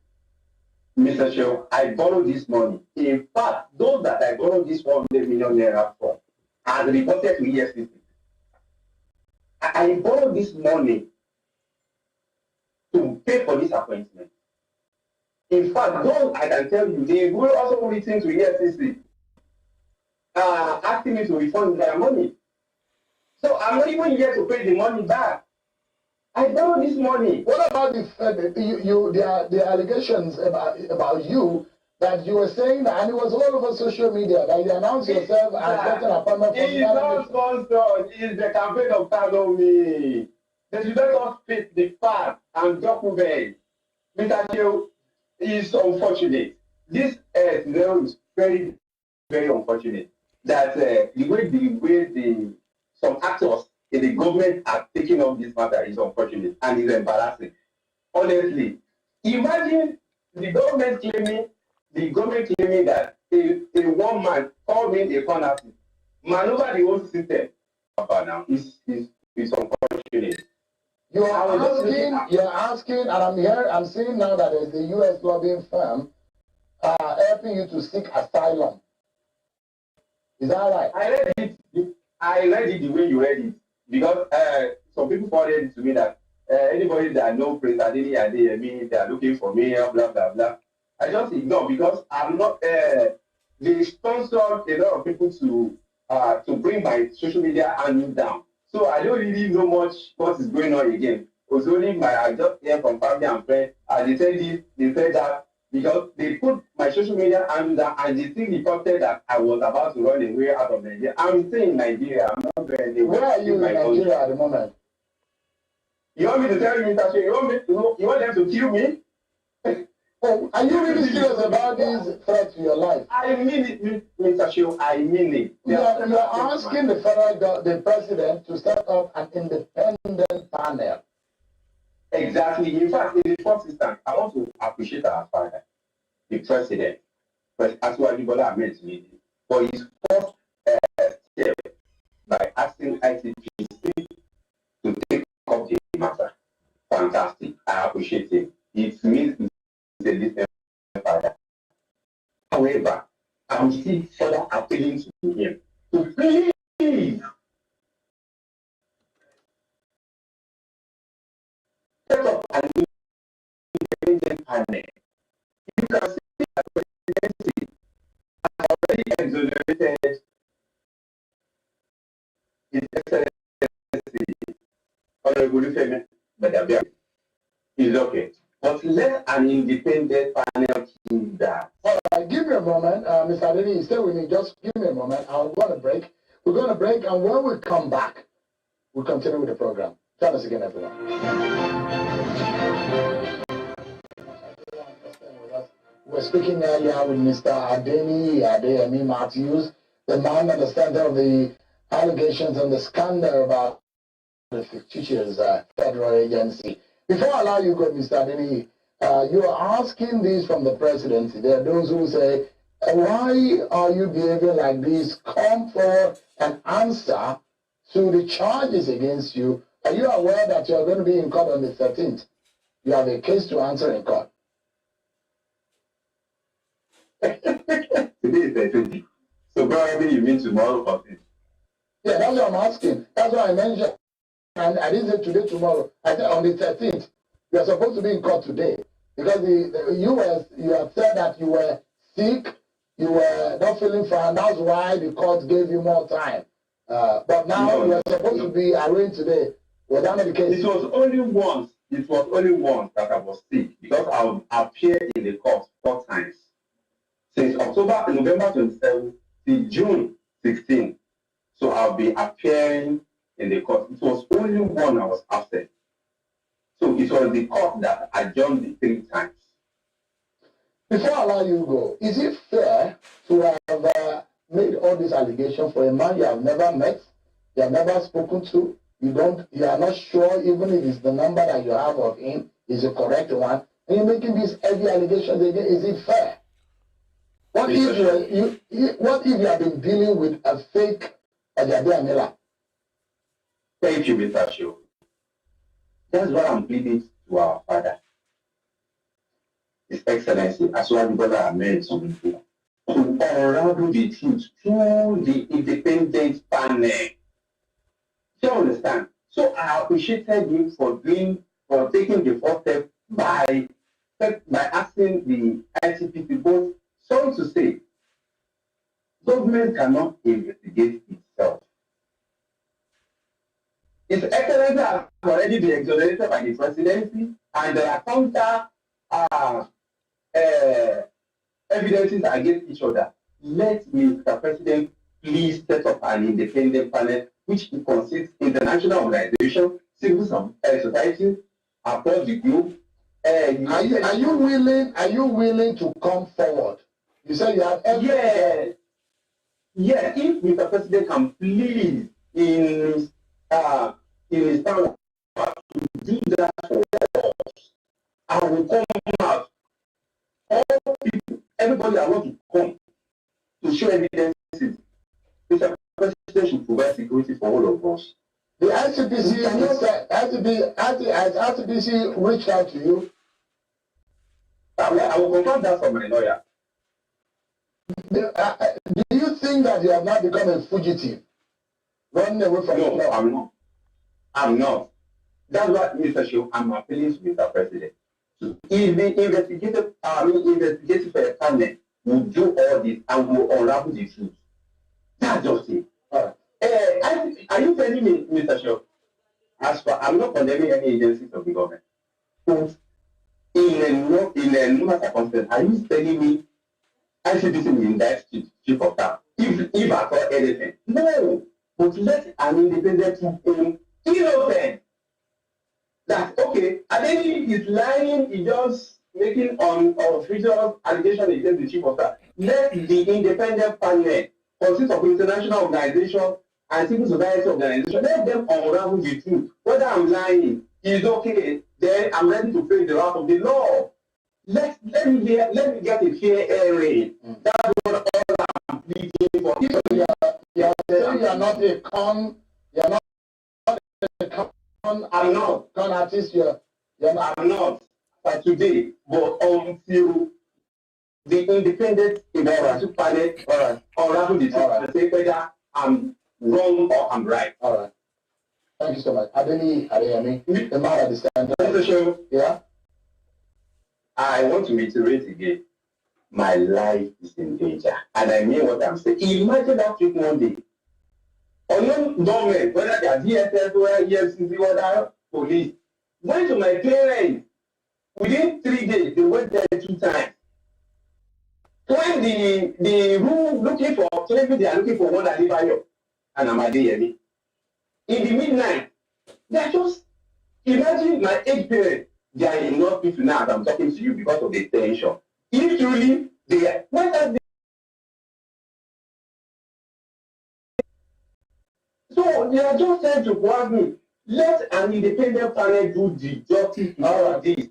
Mr. Show, I borrowed this money. In fact, those that I borrowed this 100 million naira from are reported to EFCC. I borrowed this money to pay for this appointment. In fact, those I can tell you, they will also written to EFCC asking me to refund their money. So I'm not even here to pay the money back. I borrowed this money. What about the allegations about you that you were saying that, and it was all over social media, that you announced yourself as getting an appointment for It's not sponsored. It's the campaign of Kagome. They should let us fit the fact and document. Mr. Chiu is unfortunate. This is very, very unfortunate that the way some actors in the government are taking up this matter is unfortunate and is embarrassing. Honestly, imagine the government claiming that a one man called in a corner maneuver the whole system. Now it's unfortunate. You're asking, and I'm seeing now that there's a U.S. lobbying firm helping you to seek asylum. Is that right? I read it the way you read it because some people forwarded it to me that anybody that knows President Adeyemi, they are looking for me, blah blah blah. I just ignore because I'm not. They sponsored a lot of people to bring my social media handle down. So I don't really know much what is going on again. It was only I just hear from family and friends. They said this, they said that. Because they put my social media handle down and they still reported that I was about to run away out of Nigeria. I'm still in Nigeria. I'm not going anywhere. Where are you in Nigeria at the moment? You want me to tell you, Mr. Shea, you want them to kill me? Oh, are you really serious about this threat to your life? I mean it, Mr. Shea, I mean it. You're asking the president to set up an independent panel. Exactly. In fact, in the first instance, I want to appreciate our father, the president, Asiwaju Bola Ahmed Tinubu, for his first step by asking ICPC to take up the matter. Fantastic. I appreciate him. It means he's a decent father. However, I'm still further appealing to him to please set up an independent panel. You can see that the presidency has already exonerated His Excellency Honorable Femi Badabia. It's okay. But let an independent panel do that. All right, give me a moment. Mr. Adeni, stay with me. Just give me a moment. I'm going to break. We're going to break, and when we come back, we'll continue with the program. Join us again, everyone. We're speaking earlier with Mr. Adeyemi Matthews, the man at the center of the allegations and the scandal about the fictitious federal agency. Before I allow you to go, Mr. Adeyemi, you are asking this from the presidency. There are those who say, why are you behaving like this? Come forward and answer to the charges against you. Are you aware that you are going to be in court on the 13th? You have a case to answer in court. Today is the 20th. So probably you mean tomorrow 14th. Yeah, that's what I'm asking. That's what I mentioned. And I didn't say today, tomorrow. I said on the 13th. You are supposed to be in court today. Because you have said that you were sick, you were not feeling fine. That's why the court gave you more time. But now you are supposed to be arraigned today. Was that not the case? It was only once that I was sick because I appeared in the court 4 times. Since November 27th till June 16th. So I'll be appearing in the court. It was only one I was absent. So it was the court that adjourned the 3 times. Before I allow you to go, is it fair to have made all these allegations for a man you have never met, you have never spoken to, you are not sure even if it's the number that you have of him is the correct one, and you're making these heavy allegations again? Is it fair? What if you have been dealing with a fake Ajadi Amila? Thank you, Mr. Show. That's what I'm pleading to our father, His Excellency, as well as Brother Ahmed, some people, to unravel the truth through the independent panel. Do you understand? So I appreciated you for taking the first step by asking the ICPC. But sorry to say, government cannot investigate itself. His Excellency has already been exonerated by the presidency, and there are counter evidences against each other. Let Mr. President please set up an independent panel which consists international organizations, civil society across the globe. Are you willing to come forward? You said you have evidence. Yeah. If Mr. President can please in his power to do that for us, I will come out. All people, everybody that want to come to show evidences, Mr. President should provide security for all of us. The ICPC reached out to you. I will confirm that from my lawyer. Do you think that you have now become a fugitive? Running away from the law? No, I'm not. I'm not. That's what Mr. Show, I'm appealing to Mr. President. If the investigative panel will do all this and will unravel the truth, that's just it. All right. Are you telling me, Mr. Shaw, as far I'm not condemning any agencies of the government, but in a normal circumstance, are you telling me ICPC will indict chief of staff if I saw anything? No, but let an independent truth innocent. That okay, and then he is lying, he just making official allegations against the chief of staff. Let the independent panel consist of international organizations and civil society organizations. Let them unravel the truth. Whether I'm lying is okay, then I'm ready to face the wrath of the law. Let me get a fair hearing. That's what all I'm pleading for. You are not a con. You are not a con. I'm not. Con artist. You're not. I'm not. For today, but until the independent evaluation panel unravel the truth and say whether I'm wrong or I'm right. All right. Thank you so much. Adeyemi, the man at the center. Mr. Show. Yeah. I want to reiterate again. My life is in danger, and I mean what I'm saying. Imagine that trip one day. Unknown government, whether they are DSS or EFCC or police, went to my parents Within 3 days, they went there 2 times. When the room looking for, maybe they are looking for one Adebayo and Amadeyemi. In the midnight, they are just, imagine my 8 parents, they are enough people now as I'm talking to you because of the tension. If truly they are, what are they? So they are just trying to warn me. Let an independent panel do the justice to all this.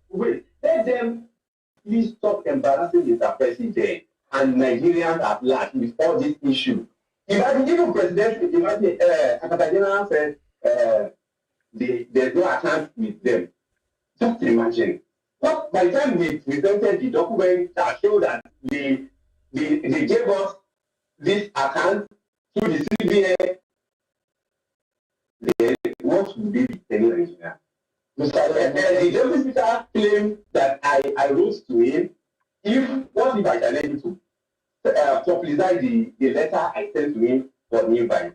Wait, let them please stop embarrassing Mr. President and Nigerians at large with all these issues. Imagine even president, imagine Secretary General said there's no account with them. Just imagine. But by the time we presented the document that showed that they gave us this account through the CBN, what would they be telling Nigeria? The deputy speaker claimed that I wrote to him. What if I challenge to publicize the letter I sent to him for invite?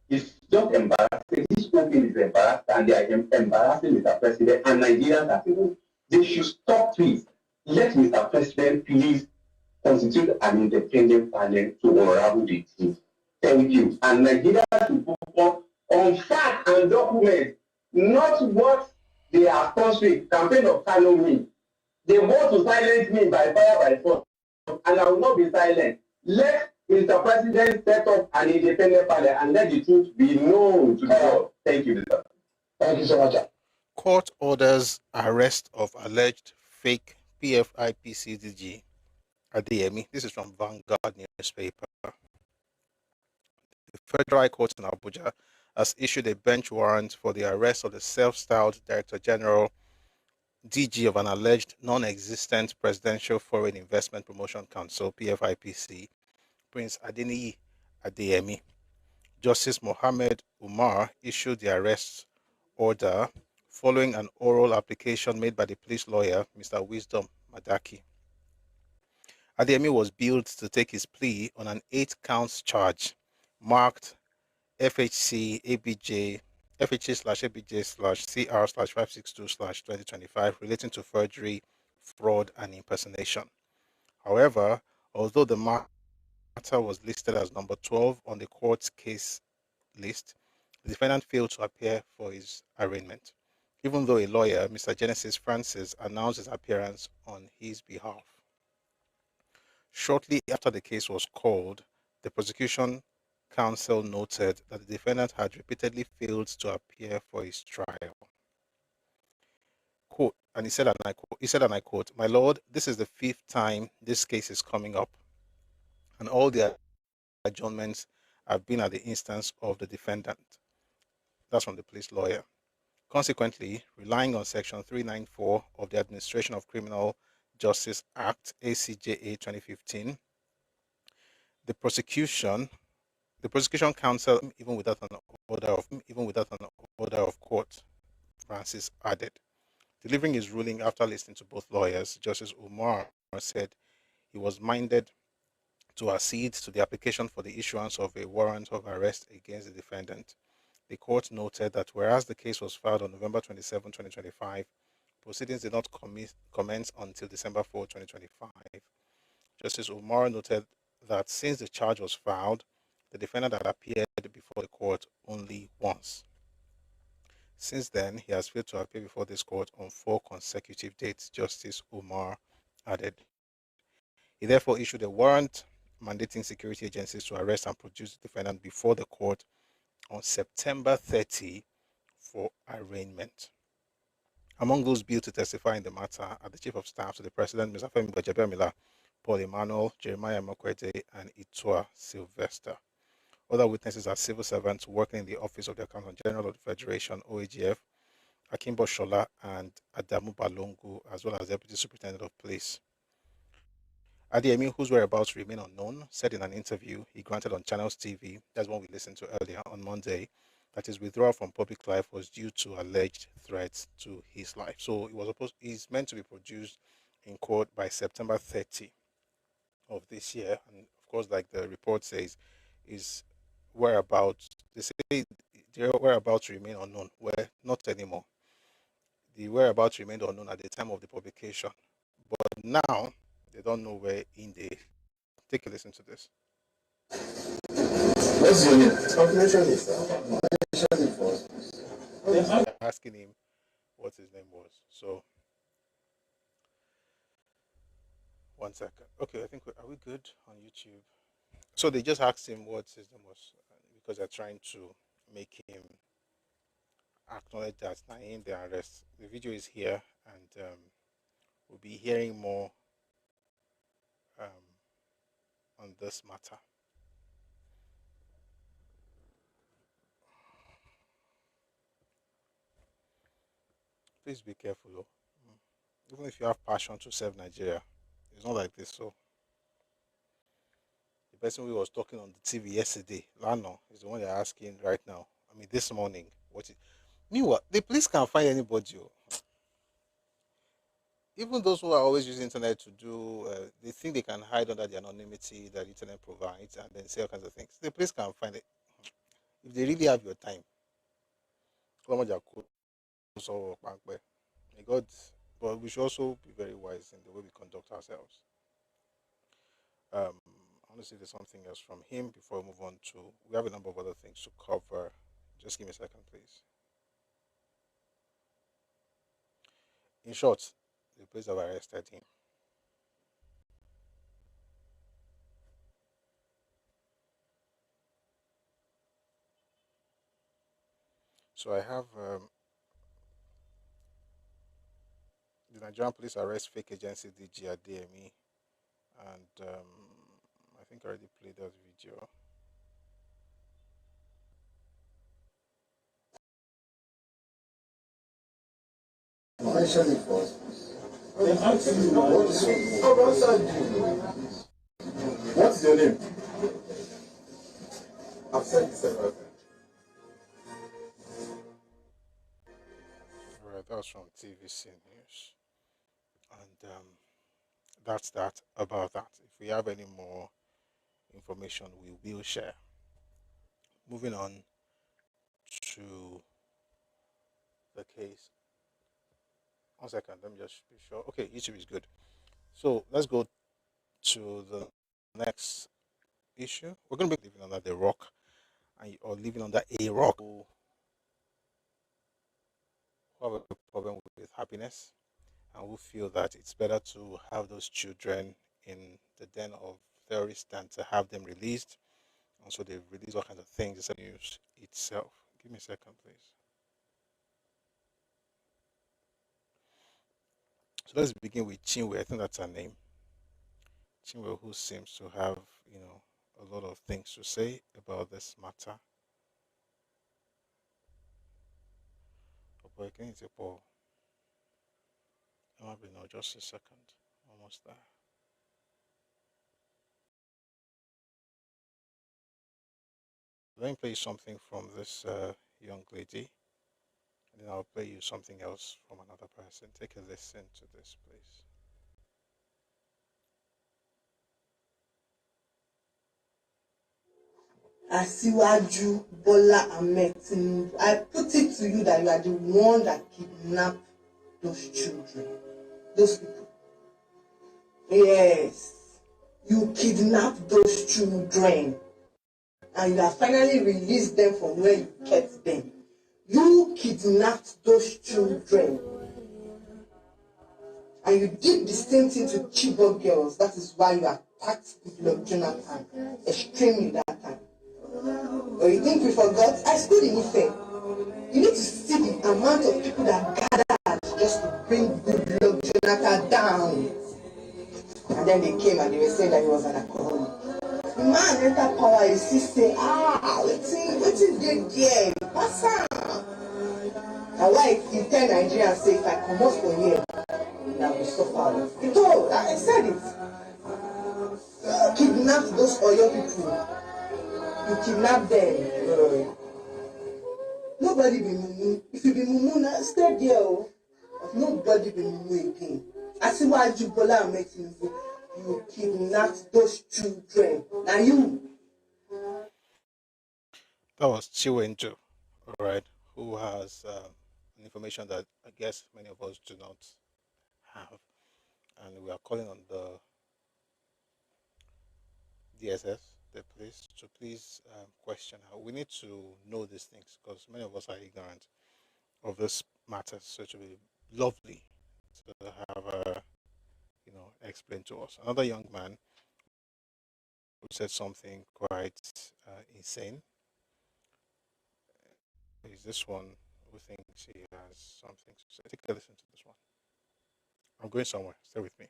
It's just embarrassing. This whole thing is embarrassing, and they are embarrassing Mr. President and Nigerians as a whole. They should stop, please. Let Mr. President please constitute an independent panel to unravel the truth. Thank you. And Nigeria should focus on fact and document, not what they are sponsoring. Campaign of calumny. They want to silence me by fire by force, and I will not be silent. Let Mr. President set up an independent panel and let the truth be known to the world. Thank you, Mr. Thank you so much. Court orders arrest of alleged fake PFIPCDG Adeyemi. This is from Vanguard newspaper. The Federal High Court in Abuja has issued a bench warrant for the arrest of the self-styled Director General DG of an alleged non-existent Presidential Foreign Investment Promotion Council (PFIPC), Prince Adeniyi Adeyemi. Justice Mohammed Umar issued the arrest order following an oral application made by the police lawyer, Mr. Wisdom Madaki. Adeyemi was billed to take his plea on an 8-count charge marked FHC ABJ FHC/ABJ/CR/562/2025 relating to forgery, fraud, and impersonation. However, although the matter was listed as number 12 on the court's case list, the defendant failed to appear for his arraignment, even though a lawyer, Mr. Genesis Francis, announced his appearance on his behalf. Shortly after the case was called, the prosecution counsel noted that the defendant had repeatedly failed to appear for his trial. Quote, and he said, and I quote, "My lord, this is the 5th time this case is coming up, and all the adjournments have been at the instance of the defendant." That's from the police lawyer. Consequently, relying on Section 394 of the Administration of Criminal Justice Act, ACJA 2015, the prosecution counsel, even without an order of court, Francis added. Delivering his ruling after listening to both lawyers, Justice Umar said he was minded to accede to the application for the issuance of a warrant of arrest against the defendant. The court noted that whereas the case was filed on November 27, 2025, proceedings did not commence until December 4, 2025. Justice Umar noted that since the charge was filed, the defendant had appeared before the court only once. Since then, he has failed to appear before this court on 4 consecutive dates, Justice Umar added. He therefore issued a warrant mandating security agencies to arrest and produce the defendant before the court on September 30 for arraignment. Among those billed to testify in the matter are the Chief of Staff to the President, Mr. Femi Gbajabiamila, Paul Emmanuel, Jeremiah Mokwete, and Itua Sylvester. Other witnesses are civil servants working in the Office of the Accountant General of the Federation, OAGF, Akimbo Shola and Adamu Balongu, as well as Deputy Superintendent of Police. Adeyemi, whose whereabouts remain unknown, said in an interview he granted on Channels TV, that's one we listened to earlier on Monday, that his withdrawal from public life was due to alleged threats to his life. So he's meant to be produced in court by September 30 of this year. And of course, like the report says, his whereabouts, they say their whereabouts remain unknown. Well, not anymore. the whereabouts remained unknown at the time of the publication. But now they don't know where in they. Take a listen to this. What's your name? Calculation is Asking him what his name was. So 1 second. Okay, I think are we good on YouTube? So they just asked him what his name was because they're trying to make him acknowledge that now in the arrest. The video is here, and we'll be hearing more on this matter. Please be careful, though. Even if you have passion to serve Nigeria, it's not like this. So the person who was talking on the TV yesterday, Lano, is the one they're asking right now. I mean, this morning, what is? Meanwhile, the police can't find anybody. Even those who are always using internet to do, they think they can hide under the anonymity that internet provides and then say all kinds of things. The police can't find it. If they really have your time, may God, but we should also be very wise in the way we conduct ourselves. I want to see if there's something else from him before we move on to. We have a number of other things to cover. Just give me a second, please. In short, the police have arrested him. So I have the Nigerian police arrest fake agency DG at DME, and I think I already played that video. Mention it first. What's your name? I've said it several times. All right, that was from TVC News, and that's that about that. If we have any more information, we will share. Moving on to the case. 1 second, let me just be sure. Okay, YouTube is good. So let's go to the next issue. We're going to be living under the rock, or living under a rock, who have a problem with happiness and who feel that it's better to have those children in the den of terrorists than to have them released. And so they've released all kinds of things. It's the news itself. Give me a second, please. So let's begin with Chinwe. I think that's her name. Chinwe, who seems to have, a lot of things to say about this matter. Oh boy, can you take Paul? It might be now, just a second. Almost there. Let me play you something from this young lady, and then I'll play you something else from another person. Take a listen to this, please. Asiwaju Bola Ahmed Tinubu, I put it to you that you are the one that kidnapped those children, those people. Yes, you kidnapped those children, and you have finally released them from where you kept them. You kidnapped those children, and you did the same thing to Chibok girls. That is why you attacked Goodluck Jonathan extremely that time. Or you think we forgot? I stood in Ife. You need to see the amount of people that gathered just to bring Goodluck Jonathan down. And then they came and they were saying that he was an alcoholic. The man entered power, you see, say, waiting there, what's up? And why you tell Nigerians, say, if I come out for here, I will suffer. He told, I said it. You kidnapped those Oyo people. You kidnap them. Nobody be mumu. If you be mumu, now stay there. Nobody be mumu again. I see why you Bola Ahmed Tinubu. You kidnapped those children. Now you. That was Chiwenju, all right, who has information that I guess many of us do not have. And we are calling on the DSS, the police, to please question how we need to know these things because many of us are ignorant of this matter. So it would be lovely to have explained to us. Another young man who said something quite insane is this one who thinks he has something to say. Take a listen to this one. I'm going somewhere. Stay with me.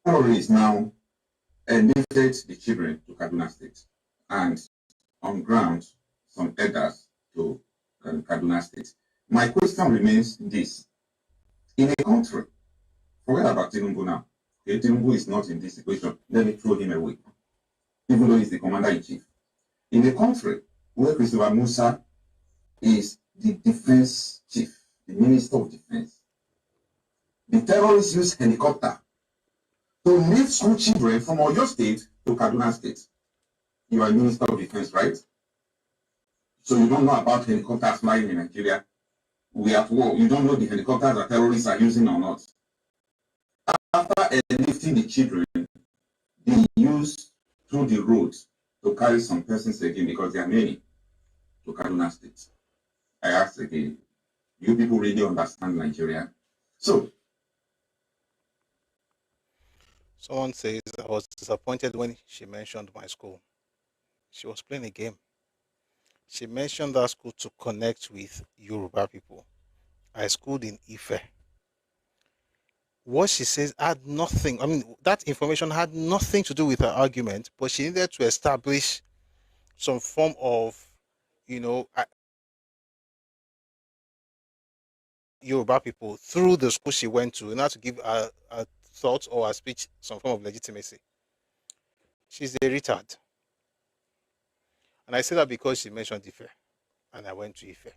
Terrorists now lifted the children to Kaduna State and on ground some elders to Kaduna State. My question remains this. In a country, forget about Tinubu now. Okay, Tinubu is not in this situation. Let me throw him away, even though he's the commander-in-chief. In a country where Christopher Musa is the defense chief, the minister of defense, the terrorists use helicopter to lift school children from Oyo State to Kaduna State. You are minister of defense, right? So you don't know about helicopters flying in Nigeria. We are at war. You don't know the helicopters that terrorists are using or not. After lifting the children, they use through the roads to carry some persons again because there are many to Kaduna State. I ask again, you people really understand Nigeria? So, someone says, I was disappointed when she mentioned my school. She was playing a game. She mentioned that school to connect with Yoruba people. I schooled in Ife. What she says had nothing, I mean, that information had nothing to do with her argument, but she needed to establish some form of, Yoruba people through the school she went to in order to give her thoughts or her speech some form of legitimacy. She's a retard. And I say that because she mentioned Ife and I went to Ife.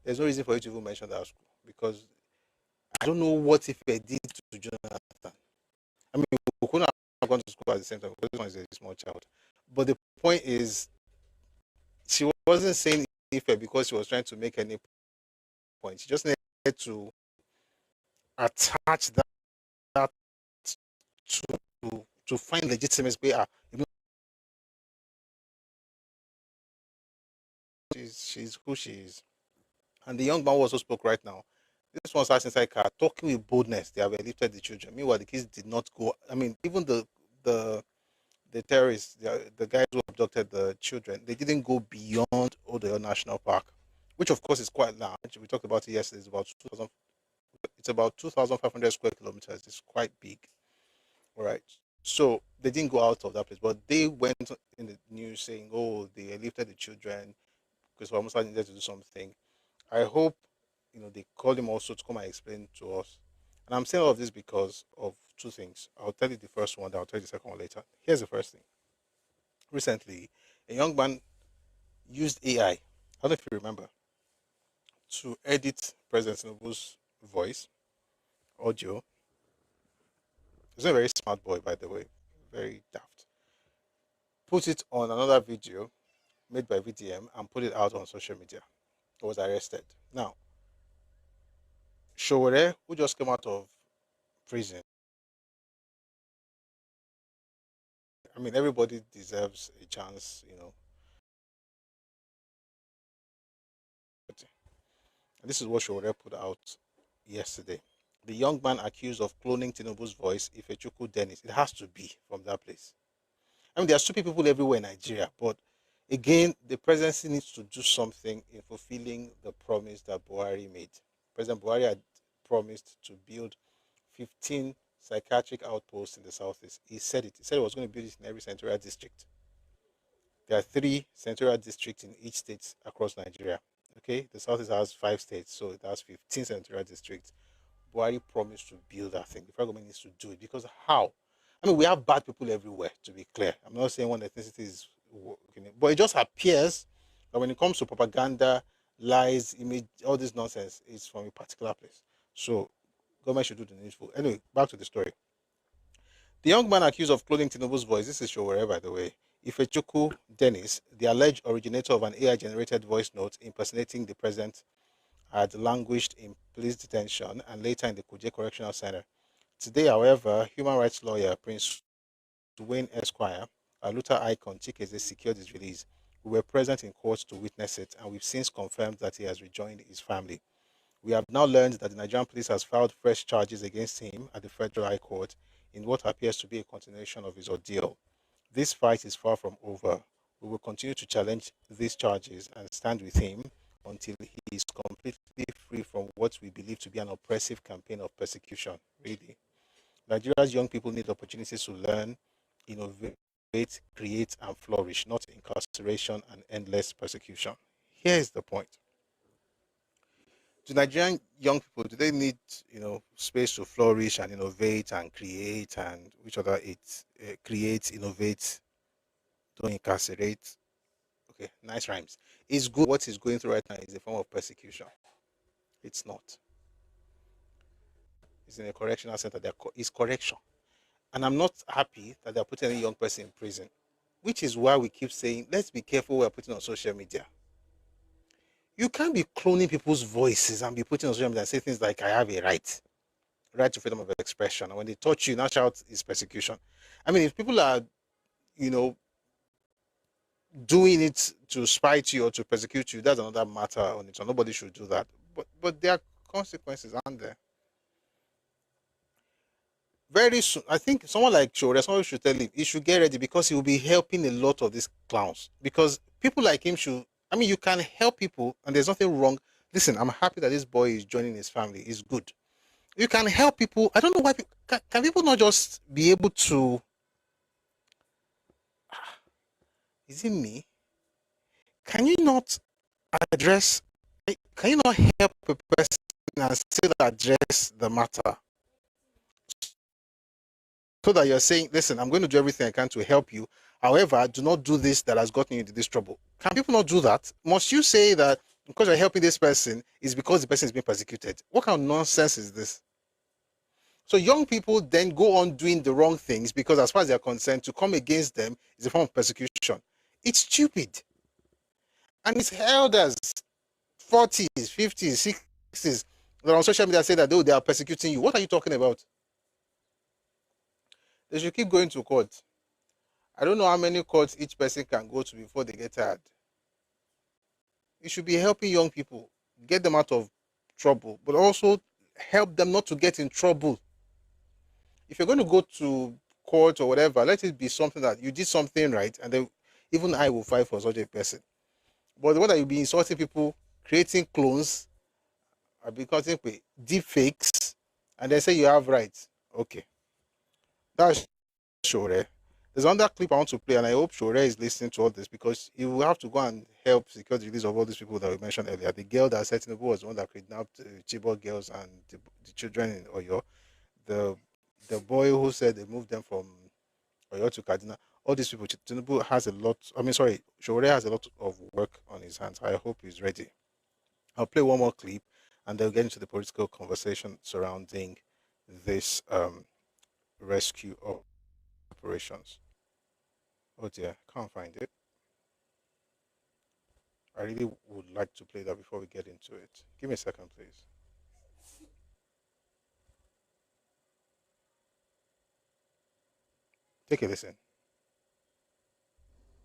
There's no reason for you to even mention that school because I don't know what Ife did to Jonathan. I mean, we couldn't have gone to school at the same time because this one is a small child. But the point is, she wasn't saying Ife because she was trying to make any point. She just needed to attach that to find legitimacy. She's who she is. And the young man who also spoke right now, this one starts inside car talking with boldness. They have lifted the children. Meanwhile, the kids did not go. I mean, even the terrorists, the guys who abducted the children, they didn't go beyond Odeyo National Park, which of course is quite large. We talked about it yesterday. It's about 2,500 square kilometers. It's quite big. All right. So they didn't go out of that place, but they went in the news saying, "Oh, they lifted the children because we almost needed to do something." I hope they called him also to come and explain to us. And I'm saying all of this because of two things. I'll tell you the first one, then I'll tell you the second one later. Here's the first thing. Recently, a young man used AI, I don't know if you remember, to edit President Tinubu's voice, audio. He's a very smart boy, by the way, very daft. Put it on another video made by VDM and put it out on social media. He was arrested. Now, Showore, who just came out of prison, I mean, everybody deserves a chance, And this is what Showore put out yesterday. The young man accused of cloning Tinubu's voice, Ifechukwu Dennis. It has to be from that place. I mean, there are stupid people everywhere in Nigeria, but again, the presidency needs to do something in fulfilling the promise that Buhari made. President Buhari had promised to build 15 psychiatric outposts in the southeast. He said it. He said he was going to build it in every senatorial district. There are 3 senatorial districts in each state across Nigeria. Okay, the southeast has 5 states, so it has 15 senatorial districts. Buhari promised to build that thing. The federal government needs to do it because how? I mean, we have bad people everywhere, to be clear. I'm not saying one ethnicity is working, but it just appears that when it comes to propaganda, lies, image, all this nonsense, it's from a particular place. So, government should do the needful. Anyway, back to the story. The young man accused of cloning Tinubu's voice, this is Showore, by the way, Ifechukwu Dennis, the alleged originator of an AI-generated voice note impersonating the president had languished in police detention and later in the Kuje Correctional Center. Today, however, human rights lawyer Prince Wayne Esquire, a Luther icon Chikeze, secured his release. We were present in court to witness it, and we've since confirmed that he has rejoined his family. We have now learned that the Nigerian police has filed fresh charges against him at the Federal High Court in what appears to be a continuation of his ordeal. This fight is far from over. We will continue to challenge these charges and stand with him until he is completely free from what we believe to be an oppressive campaign of persecution. Really. Nigeria's young people need opportunities to learn, innovate, create, and flourish, not incarceration and endless persecution. Here is the point. Do Nigerian young people, do they need, space to flourish and innovate and create, and which other create, innovate, don't incarcerate? Okay, nice rhymes. It's good. What is going through right now is a form of persecution. It's not. It's in a correctional center. It's correction. And I'm not happy that they're putting any young person in prison, which is why we keep saying, let's be careful what we're putting on social media. You can't be cloning people's voices and be putting on social media and say things like, I have a right to freedom of expression. And when they touch you, now shout is persecution. I mean, if people are, doing it to spite you or to persecute you, that's another matter on its own. Nobody should do that. But there are consequences, aren't there? Very soon, I think someone like Shore, someone should tell him he should get ready because he will be helping a lot of these clowns. Because people like him you can help people and there's nothing wrong. Listen, I'm happy that this boy is joining his family. It's good. You can help people. I don't know why can people not just be able to. Is it me? Can you not address? Can you not help a person and still address the matter? So that you're saying, listen, I'm going to do everything I can to help you. However, do not do this that has gotten you into this trouble. Can people not do that? Must you say that because you're helping this person is because the person is being persecuted? What kind of nonsense is this? So young people then go on doing the wrong things because as far as they're concerned, to come against them is a form of persecution. It's stupid. And it's elders, 40s, 50s, 60s, that are on social media say that, oh, they are persecuting you. What are you talking about? They should keep going to court. I don't know how many courts each person can go to before they get tired. You should be helping young people, get them out of trouble, but also help them not to get in trouble. If you're going to go to court or whatever, let it be something that you did something right, and then even I will fight for such a person. But what are you be insulting people, creating clones, or because deep fakes, and they say you have rights? Okay, that's Shore. There's another clip I want to play, and I hope Shore is listening to all this because he will have to go and help secure the release of all these people that we mentioned earlier. The girl that said Tinubu was the one that kidnapped Chibok girls and the children in Oyo. The boy who said they moved them from Oyo to Kaduna. All these people, Tinubu has a lot. Shore has a lot of work on his hands. I hope he's ready. I'll play one more clip, and then we'll get into the political conversation surrounding this rescue operations. Oh dear, can't find it. I really would like to play that before we get into it. Give me a second, please. Take a listen.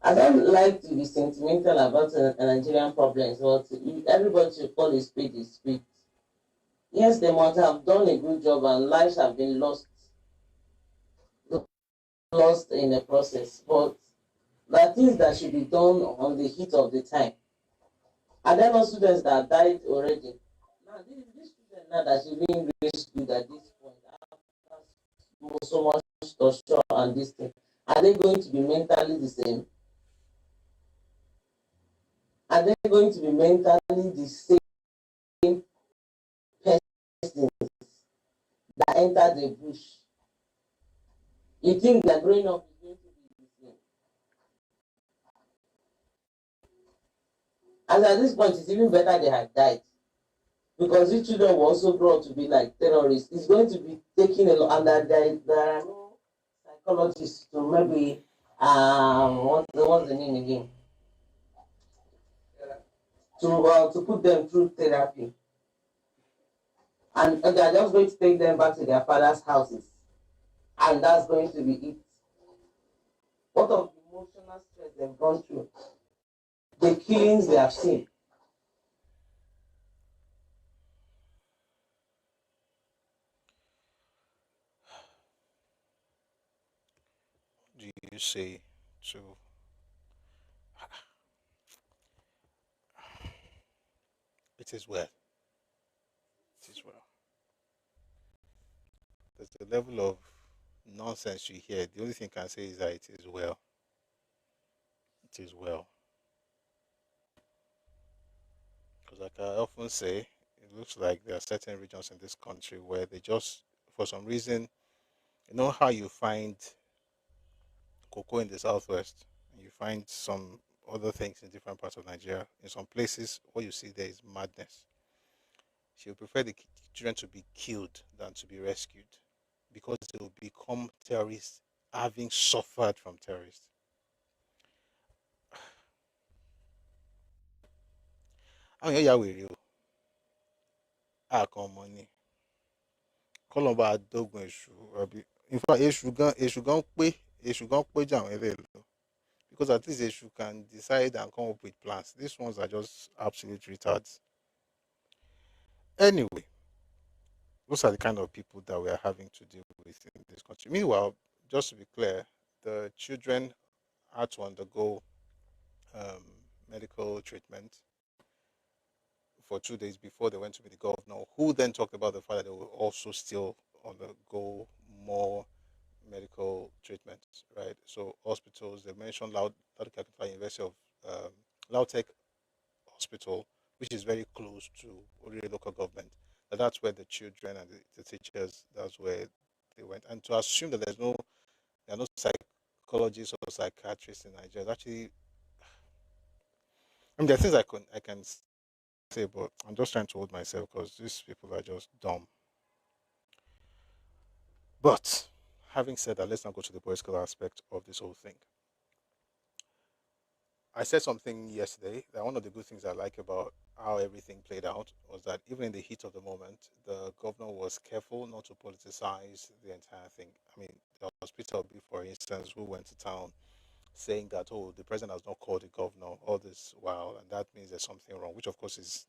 I don't like to be sentimental about Nigerian problems, but everybody should call a spade a spade. Yes, they must have done a good job and lives have been lost in the process, but there are things that should be done on the heat of the time. And then also students that died already. Now, this student now that should be in rescued at this point, after so much torture and this thing, are they going to be mentally the same? Are they going to be mentally the same persons that entered the bush? You think that growing up is going to be the same? And at this point, it's even better they had died. Because these children were also brought to be like terrorists. It's going to be taking a lot, and there are no psychologists to maybe, what's the name again? To put them through therapy. and they are just going to take them back to their father's houses, and that's going to be it. What of the emotional stress they've gone through, the killings they have seen? Do you say to it is well? It is well. There's the level of nonsense you hear. The only thing I can say is that it is well. It is well. Because like I often say, it looks like there are certain regions in this country where they just, for some reason, you know how you find cocoa in the southwest, and you find some other things in different parts of Nigeria. In some places, what you see there is madness. She would prefer the children to be killed than to be rescued because they will become terrorists having suffered from terrorists. Àwọn èèyàn ya wèrè o, àkàn ọmọ ni, kọ́lọ́n bá dógun èṣù àbí. In fact, èṣù gan pé jù àwọn eléyìí lọ. Because at least èṣù can decide and come up with plans. These ones are just absolute retards. Anyway, those are the kind of people that we are having to deal with in this country. Meanwhile, just to be clear, the children had to undergo um, medical treatment for 2 days before they went to be the governor, who then talked about the fact that they will also still undergo more medical treatments, right? So hospitals, they mentioned Lautech University of Lautech Hospital, which is very close to Oriire local government. That's where the children and the teachers, that's where they went. And to assume that there are no psychologists or psychiatrists in Nigeria, actually, I mean, there are things I can say, but I'm just trying to hold myself because these people are just dumb. But having said that, let's not go to the political aspect of this whole thing. I said something yesterday that one of the good things I like about how everything played out was that even in the heat of the moment, the governor was careful not to politicize the entire thing. I mean, there was Peter Obi, for instance, who went to town saying that, oh, the president has not called the governor all this while, and that means there's something wrong, which of course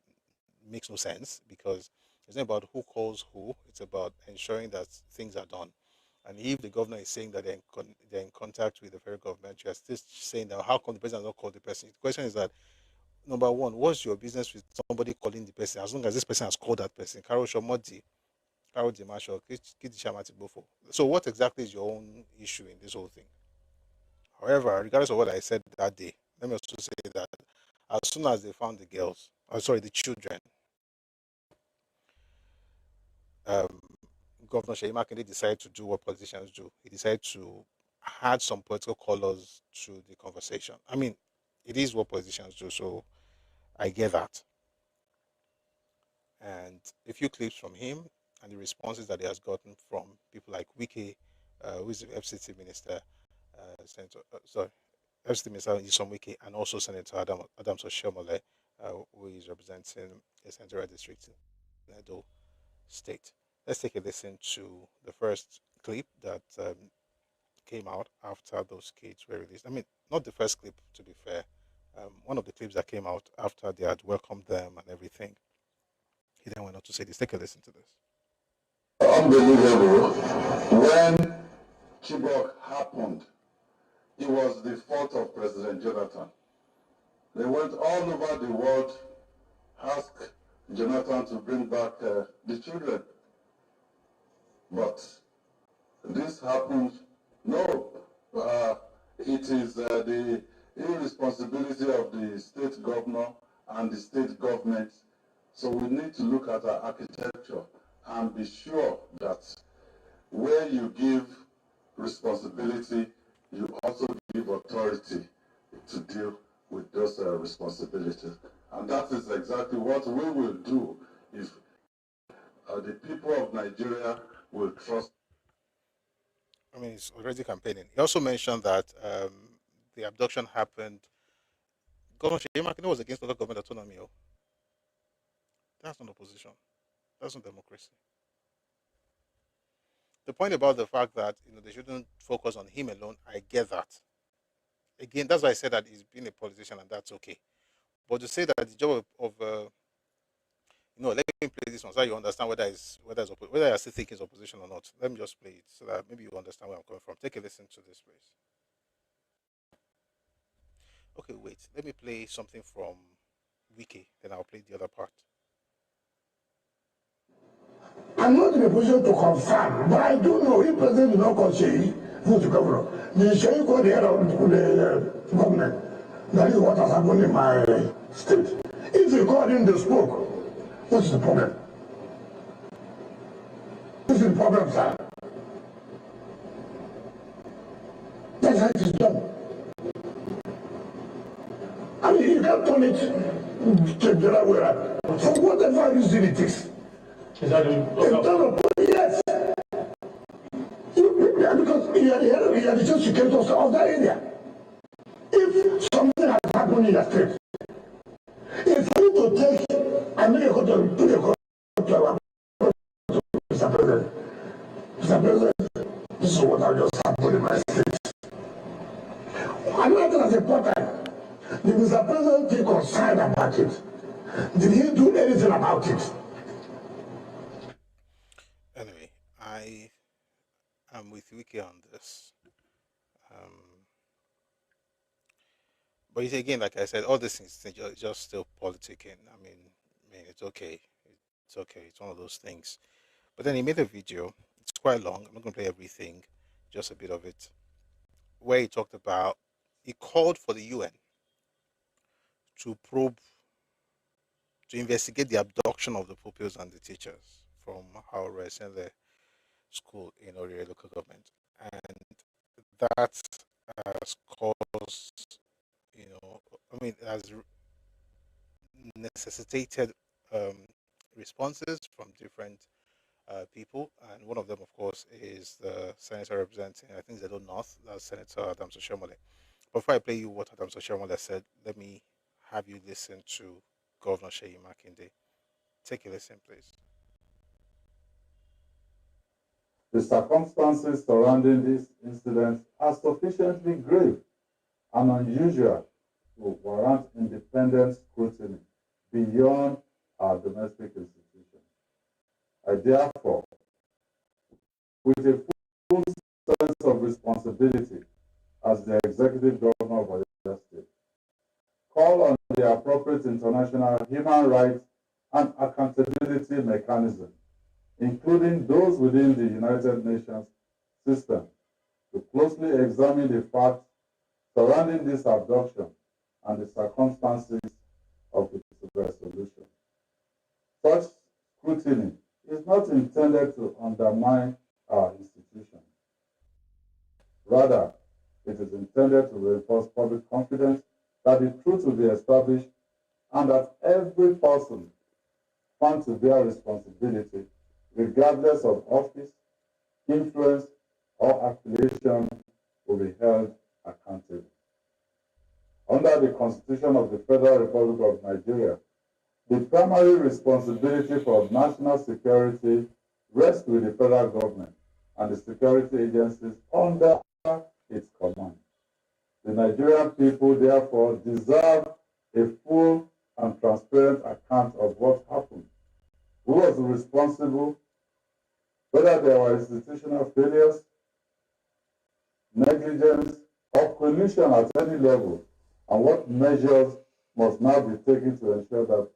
makes no sense because it's not about who calls who, it's about ensuring that things are done. And if the governor is saying that they're in contact with the federal government, you are still saying that how come the president has not called the person? The question is that, number one, what's your business with somebody calling the person as long as this person has called that person? Carol Shomodi, Carol Dimasho, Kiti Shamati Bofo. So what exactly is your own issue in this whole thing? However, regardless of what I said that day, let me also say that as soon as they found the girls, the children, um, Governor Sheyi Makinde decided to do what politicians do. He decided to add some political colors to the conversation. I mean, it is what politicians do, so I get that. And a few clips from him and the responses that he has gotten from people like Wiki, who is the FCT minister, Senator, FCT minister Yisom Wiki, and also Senator Adams Oshomole, who is representing a senatorial district in Edo State. Let's take a listen to the first clip that came out after those kids were released. I mean, not the first clip, to be fair. One of the clips that came out after they had welcomed them and everything. He then went on to say this. Take a listen to this. Unbelievable. When Chibok happened, it was the fault of President Jonathan. They went all over the world, asked Jonathan to bring back the children. But this happened. No, it is the irresponsibility of the state governor and the state government. So we need to look at our architecture and be sure that where you give responsibility, you also give authority to deal with those responsibilities. And that is exactly what we will do if the people of Nigeria will trust. I mean, he's already campaigning. He also mentioned that the abduction happened. Governor Sheyi Makinde was against local government autonomy. Oh. That's not opposition. That's not democracy. The point about the fact that they shouldn't focus on him alone, I get that. Again, that's why I said that he's been a politician and that's okay. But to say that the job let me play this one so that you understand whether you're still thinking it's opposition or not. Let me just play it so that maybe you understand where I'm coming from. Take a listen to this, please. Okay, wait. Let me play something from Wiki, then I'll play the other part. I'm not in a position to confirm, but I do know if President did not call Sheyi, who's the governor, the Sheyi called the head of the government. That is what has happened in my state. If he called him, they spoke. What's the problem? What's the problem, sir? That's how it is done. I mean, you can't turn it to the other way around. For whatever reason it is. Is that yes. Because you are the chief security of that area. If something has happened in your state, it's for you to take and make a call to our Mr. President. Mr. President, this is what has just happened in my state. Another thing that's important, did Mr. President take concern about it? Did he do anything about it? Anyway, I am with Wiki on this. But again, like I said, all these things just still politicking. I mean, it's okay. It's okay. It's one of those things. But then he made a video. It's quite long. I'm not going to play everything, just a bit of it, where he called for the UN to to investigate the abduction of the pupils and the teachers from our recently school in Oriire local government. And that has caused, has necessitated um, responses from different people. And one of them, of course, is the senator representing, I think, Zedo North, that's Senator Adams Oshomole. Before I play you what Adams Oshomole said, let me have you listen to Governor Sheyi Makinde. Take a listen, please. The circumstances surrounding this incident are sufficiently grave and unusual to warrant independent scrutiny beyond our domestic institutions. I therefore, with a full sense of responsibility as the executive governor of Oriire State, call on the appropriate international human rights and accountability mechanism, including those within the United Nations system, to closely examine the facts surrounding this abduction and the circumstances of its resolution. Such scrutiny is not intended to undermine our institutions. Rather, it is intended to reinforce public confidence that the truth will be established and that every person found to bear responsibility, regardless of office, influence, or affiliation, will be held accountable. Under the Constitution of the Federal Republic of Nigeria, the primary responsibility for national security rests with the federal government and the security agencies under its command. The Nigerian people, therefore, deserve a full and transparent account of what happened, who was responsible, whether there were institutional failures, negligence, or collusion at any level, and what measures must now be taken to ensure that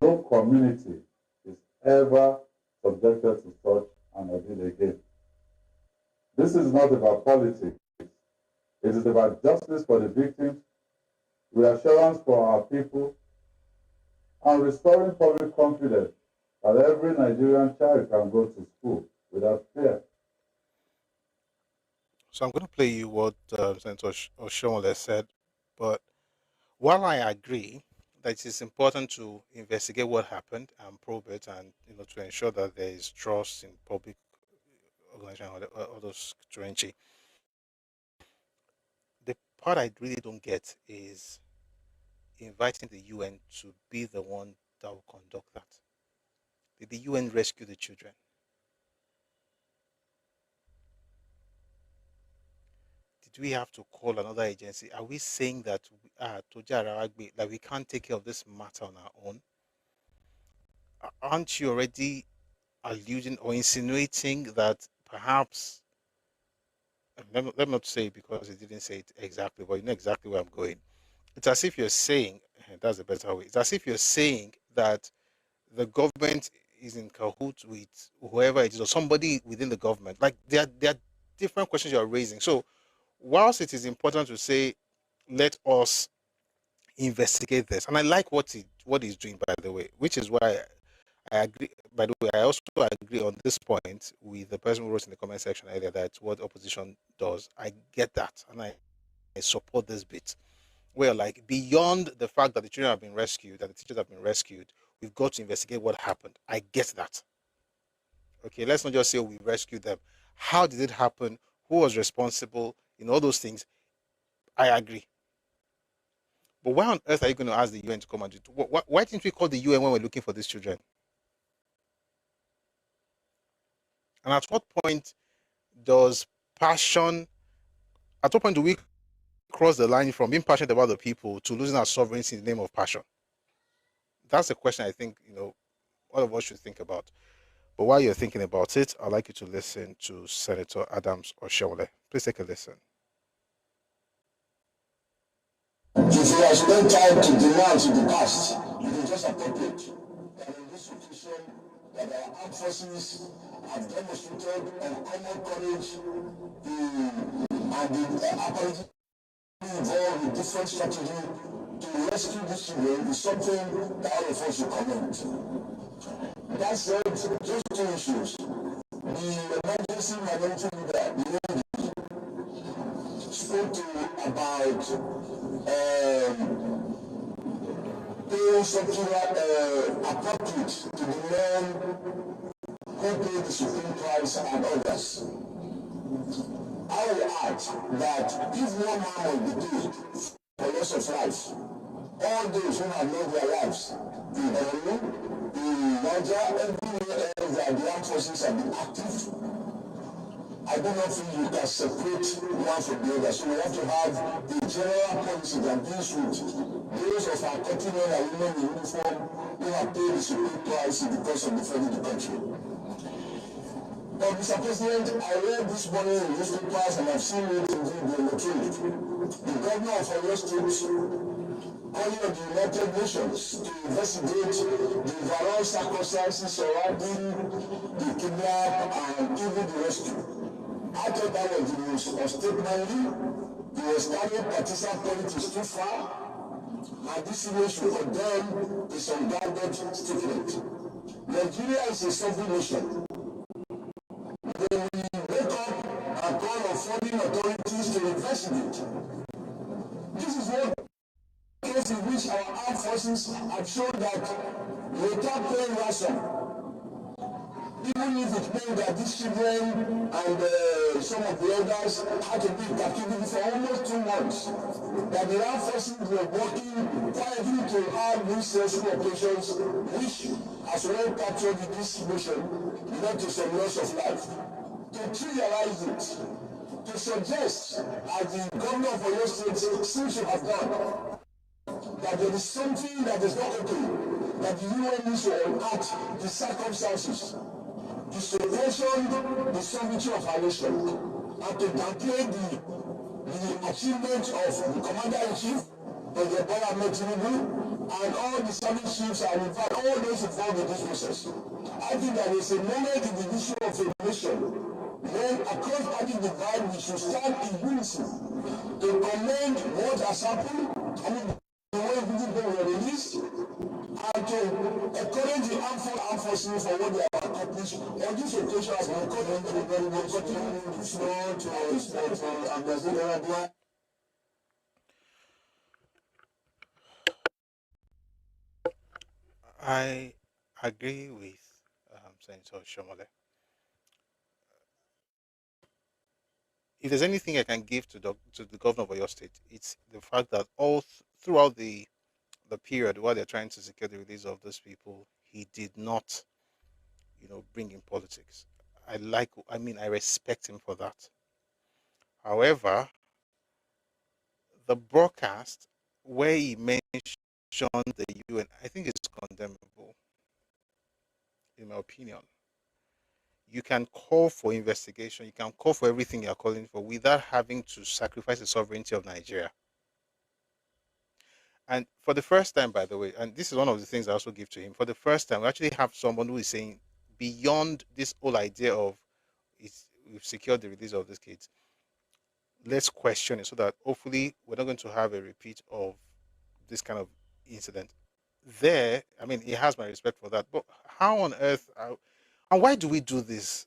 no community is ever subjected to such an ordeal again. This is not about politics. It is about justice for the victims, reassurance for our people, and restoring public confidence that every Nigerian child can go to school without fear. So I'm going to play you what Senator Oshomole said, but while I agree that it is important to investigate what happened and probe it, and to ensure that there is trust in public organization or those trenching, the part I really don't get is inviting the UN to be the one that will conduct that. Did the UN rescue the children? Did we have to call another agency? Are we saying that we can't take care of this matter on our own? Aren't you already alluding or insinuating that perhaps, let me not say it because it didn't say it exactly, but you know exactly where I'm going. It's as if you're saying, that's a better way, it's as if you're saying that the government is in cahoots with whoever it is or somebody within the government. Like there are different questions you're raising. So whilst it is important to say, let us investigate this, and I like what he's doing, by the way, which is why I agree. By the way, I also agree on this point with the person who wrote in the comment section earlier that what opposition does. I get that, and I support this bit. Where, like, beyond the fact that the children have been rescued and the teachers have been rescued, we've got to investigate what happened. I get that. Okay, let's not just say we rescued them. How did it happen? Who was responsible? All those things. I agree. But why on earth are you going to ask the UN to come and do it? Why didn't we call the UN when we're looking for these children? And at what point does passion, at what point do we cross the line from being passionate about the people to losing our sovereignty in the name of passion? That's the question I think, all of us should think about. But while you're thinking about it, I'd like you to listen to Senator Adams Oshiomhole. Please take a listen. If you have spent time to denounce in the past, it is just appropriate that in this situation that our armed forces have demonstrated uncommon courage and apparently involved in different strategy to rescue these children is something that all of us should commend. That said, just two issues. The emergency minority leader, the lady, spoke to about paying something appropriate to the men who pay the supreme price and others. I will add that if one man will be paid for loss of life, all those who have lost their lives in Borno, in Niger, everywhere else that the armed forces have been active, I do not think you can separate one from the other. So we have to have a general policy that deals with those of our countrymen and women in uniform who have paid the supreme price in the course of defending the country. But Mr. President, I read this morning in newspapers and I've seen it in the electronic. The governor of Oyo State calling on the United Nations to investigate the overall circumstances surrounding the kidnap and even the rescue. I thought that was the most unstatemently, the was carrying partisan politics too far, and this image should condemn this unguarded statement. Nigeria is a sovereign nation. When we wake up and call on foreign authorities to investigate, this is one case in which our armed forces have shown that without paying ransom, even if it meant that these children and some of the others had to be in captivity for almost 2 months, that the armed forces were working quietly to have these rescue operations, which, as well captured in this mission, led to some loss of life. To trivialize it, to suggest, as the governor of Oyo State seems to have done, that there is something that is not okay, that the UN needs to unearth the circumstances, the situation, the sovereignty of our nation, and to downplay the achievement of the commander-in-chief, President Tinubu, and all the service chiefs and in fact all those involved in this process. I think that there is a moment in the issue of a nation when across party divide we should stand in unison to commend what has happened, the way people were released, and to encourage the armed forces for what they have accomplished. On this occasion, as we continue to flow to Ambassador. I agree with Senator Oshiomhole. If there's anything I can give to the governor of Oyo State, it's the fact that throughout the period while they're trying to secure the release of those people, he did not bring in politics. I respect him for that. However, the broadcast where he mentioned the UN, I think it's condemnable, in my opinion. You can call for investigation, you can call for everything you're calling for without having to sacrifice the sovereignty of Nigeria. And for the first time, by the way, and this is one of the things I also give to him, for the first time, we actually have someone who is saying, beyond this whole idea of we've secured the release of these kids, let's question it so that hopefully we're not going to have a repeat of this kind of incident. There, I mean, he has my respect for that. But how on earth, and why do we do this?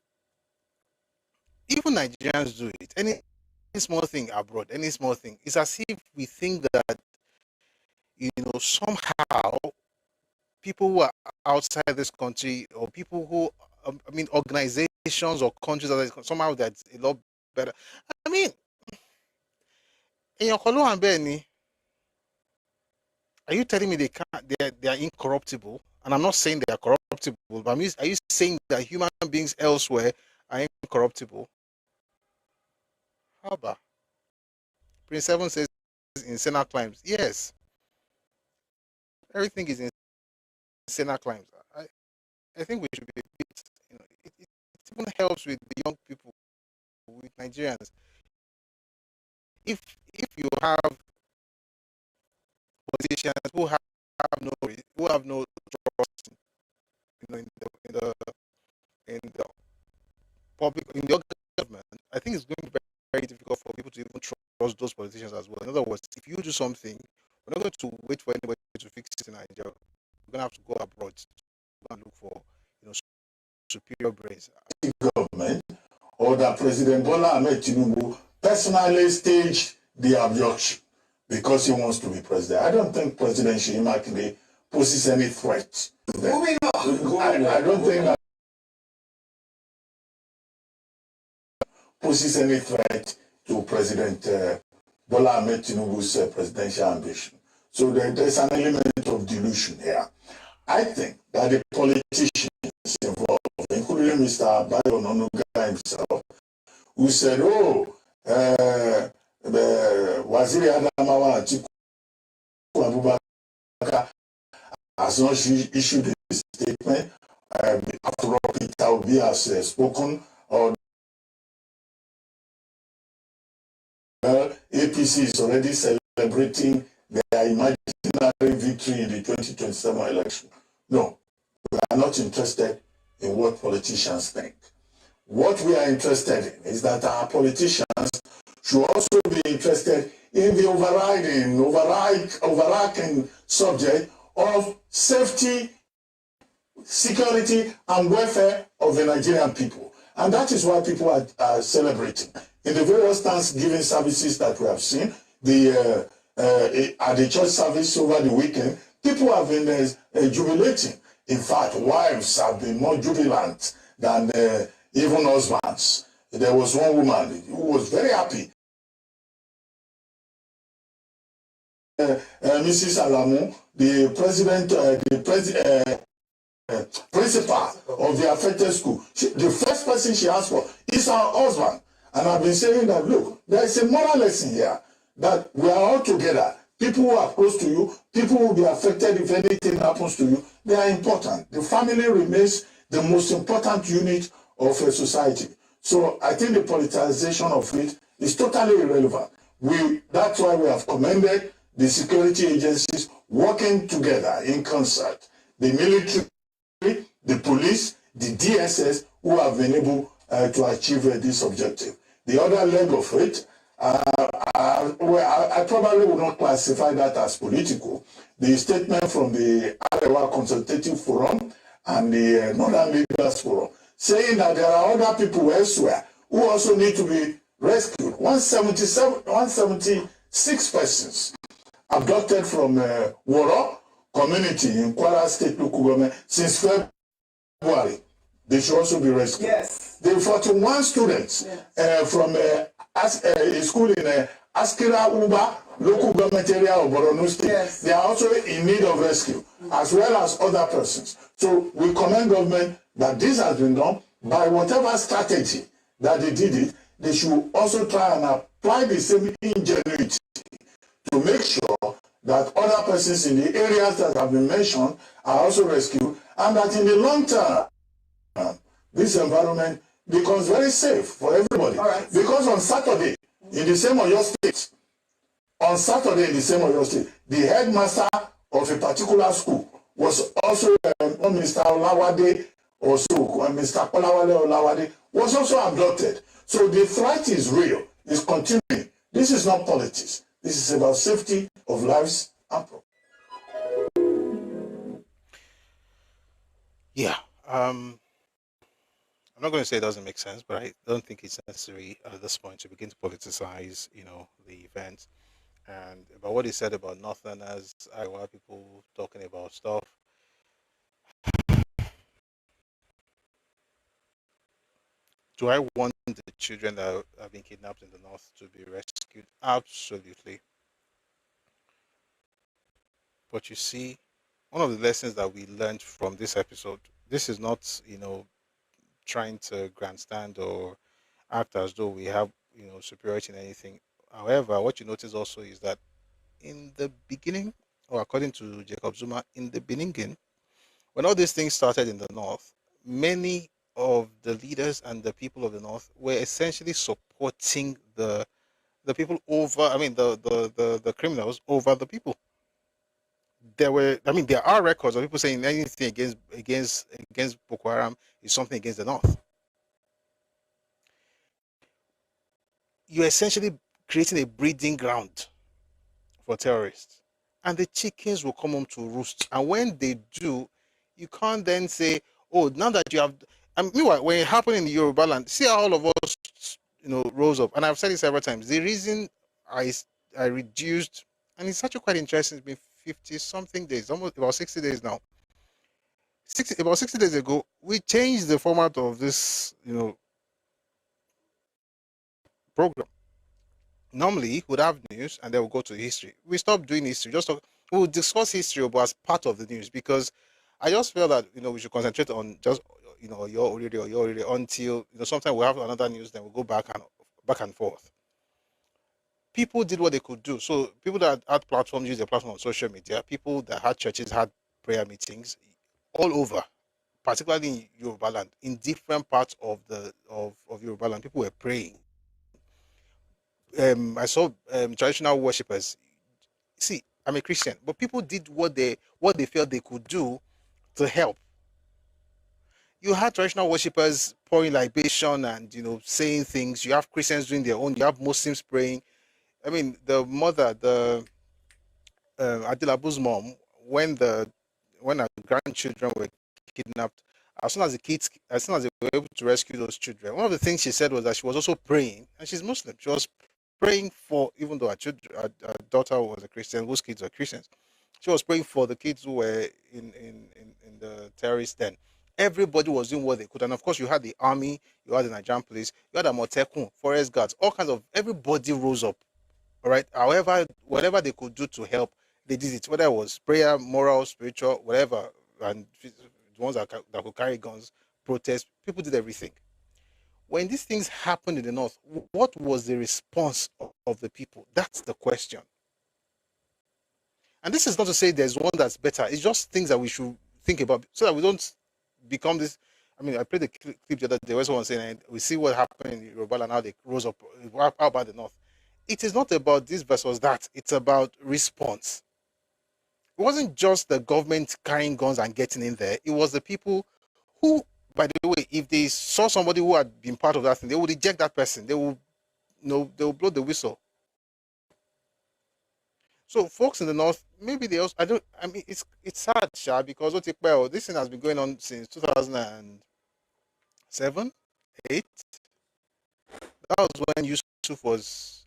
Even Nigerians do it. Any small thing abroad, any small thing, it's as if we think that, somehow people who are outside this country, or people who, organizations or countries that somehow that's a lot better. I mean, in your and Benny, are you telling me they are incorruptible? And I'm not saying they are corruptible, but are you saying that human beings elsewhere are incorruptible? How about Prince 7 says in Senna climbs? Yes, everything is in Senna climbs. I think we should be a bit, it even helps with the young people, with Nigerians. If you have politicians who have no trust, in the public, in the government, I think it's going to be very difficult for people to even trust those politicians as well. In other words, if you do something, we're not going to wait for anybody to fix it in Nigeria. We're going to have to go abroad and look for superior brains. Government, or that President Bola Ahmed Tinubu personally staged the abduction because he wants to be president. I don't think President Sheyi Makinde poses any threat to them. I don't think that poses any threat to President Bola Ahmed Tinubu's presidential ambition. So there's an element of delusion here. I think that the politicians involved, including Mr. Bayo Onanuga himself, who said, Waziri Adamawa Atiku Abubakar has not issued a statement. After all, Peter Obi has spoken, or APC is already celebrating their imaginary victory in the 2027 election. No, we are not interested in what politicians think. What we are interested in is that our politicians should also be interested in the overarching subject of safety, security, and welfare of the Nigerian people. And that is why people are celebrating. In the various Thanksgiving services that we have seen, at the church service over the weekend, people have been jubilating. In fact, wives have been more jubilant than even husbands. There was one woman who was very happy. Mrs. Alamu, the principal of the affected school, the first person she asked for is her husband. And I've been saying that, look, there is a moral lesson here, that we are all together. People who are close to you, people who will be affected if anything happens to you, they are important. The family remains the most important unit of a society. So I think the politicization of it is totally irrelevant. That's why we have commended the security agencies working together in concert. The military, the police, the DSS, who have been able to achieve this objective. The other leg of it, I probably would not classify that as political. The statement from the Arewa Consultative Forum and the Northern Leaders Forum, saying that there are other people elsewhere who also need to be rescued. 176 persons abducted from Woro community in Kwara State local government since February. They should also be rescued. Yes. The 41 students from a school in Askira Uba local government area of Borno State, they are also in need of rescue, as well as other persons. So we commend government that this has been done by whatever strategy that they did it. They should also try and apply the same ingenuity to make sure that other persons in the areas that have been mentioned are also rescued, and that in the long term, this environment becomes very safe for everybody. Right. Because on Saturday, in the same Oyo State, the headmaster of a particular school was also Mr. Olawade, Mr. Kolawale Olawade, was also abducted. So the threat is real, it's continuing. This is not politics. This is about safety of lives and property. Yeah. I'm not going to say it doesn't make sense, but I don't think it's necessary at this point to begin to politicize, the event. And about what he said about Northerners, I want people talking about stuff. Do I want the children that have been kidnapped in the north to be rescued? Absolutely. But you see, one of the lessons that we learned from this episode, this is not, trying to grandstand or act as though we have, superiority in anything. However, what you notice also is that in the beginning, or according to Jacob Zuma, in the beginning, when all these things started in the north, many of the leaders and the people of the north were essentially supporting the people over, the criminals over the people. There are records of people saying anything against Boko Haram is something against the north. You're essentially creating a breeding ground for terrorists, and the chickens will come home to roost. And when they do, you can't then say, "Oh, now that you have." And meanwhile, when it happened in Yoruba land, see how all of us, rose up. And I've said it several times. The reason I reduced, and it's actually quite interesting. It's been 50 something days, almost about 60 days now. About 60 days ago, we changed the format of this, program. Normally, we'd have news and then we'll go to history. We stopped doing history. We'll discuss history, but as part of the news, because I just feel that we should concentrate on just your Oriire until sometimes we'll have another news, then we'll go back and forth. People did what they could do. So people that had platforms use their platform on social media. People that had churches had prayer meetings all over, particularly in Yoruba land, in different parts of Yoruba land. People were praying. I saw traditional worshippers. See, I'm a Christian, but people did what they felt they could do to help. You had traditional worshippers pouring libation and saying things. You have Christians doing their own. You have Muslims praying. I mean, the mother, the Adilabu's mom, when her grandchildren were kidnapped, as soon as they were able to rescue those children, one of the things she said was that she was also praying, and she's Muslim. She was praying for, even though her daughter was a Christian, whose kids were Christians, she was praying for the kids who were in the terrorist den. Everybody was doing what they could, and of course, you had the army, you had the Nigerian police, you had the Motekun, forest guards, all kinds of. Everybody rose up. All right. However, whatever they could do to help, they did it. Whether it was prayer, moral, spiritual, whatever, and the ones that could carry guns, protest, people did everything. When these things happened in the north, what was the response of the people? That's the question. And this is not to say there's one that's better. It's just things that we should think about so that we don't become this. I mean, I played the clip the other day where someone saying, we see what happened in Yoruba and how they rose up. How about the north? It is not about this versus that. It's about response. It wasn't just the government carrying guns and getting in there. It was the people who, by the way, if they saw somebody who had been part of that thing, they would eject that person. They will, they will blow the whistle. So folks in the north, maybe they also, I mean, it's sad, Sha, because this thing has been going on since 2007, 8. That was when Yusuf was,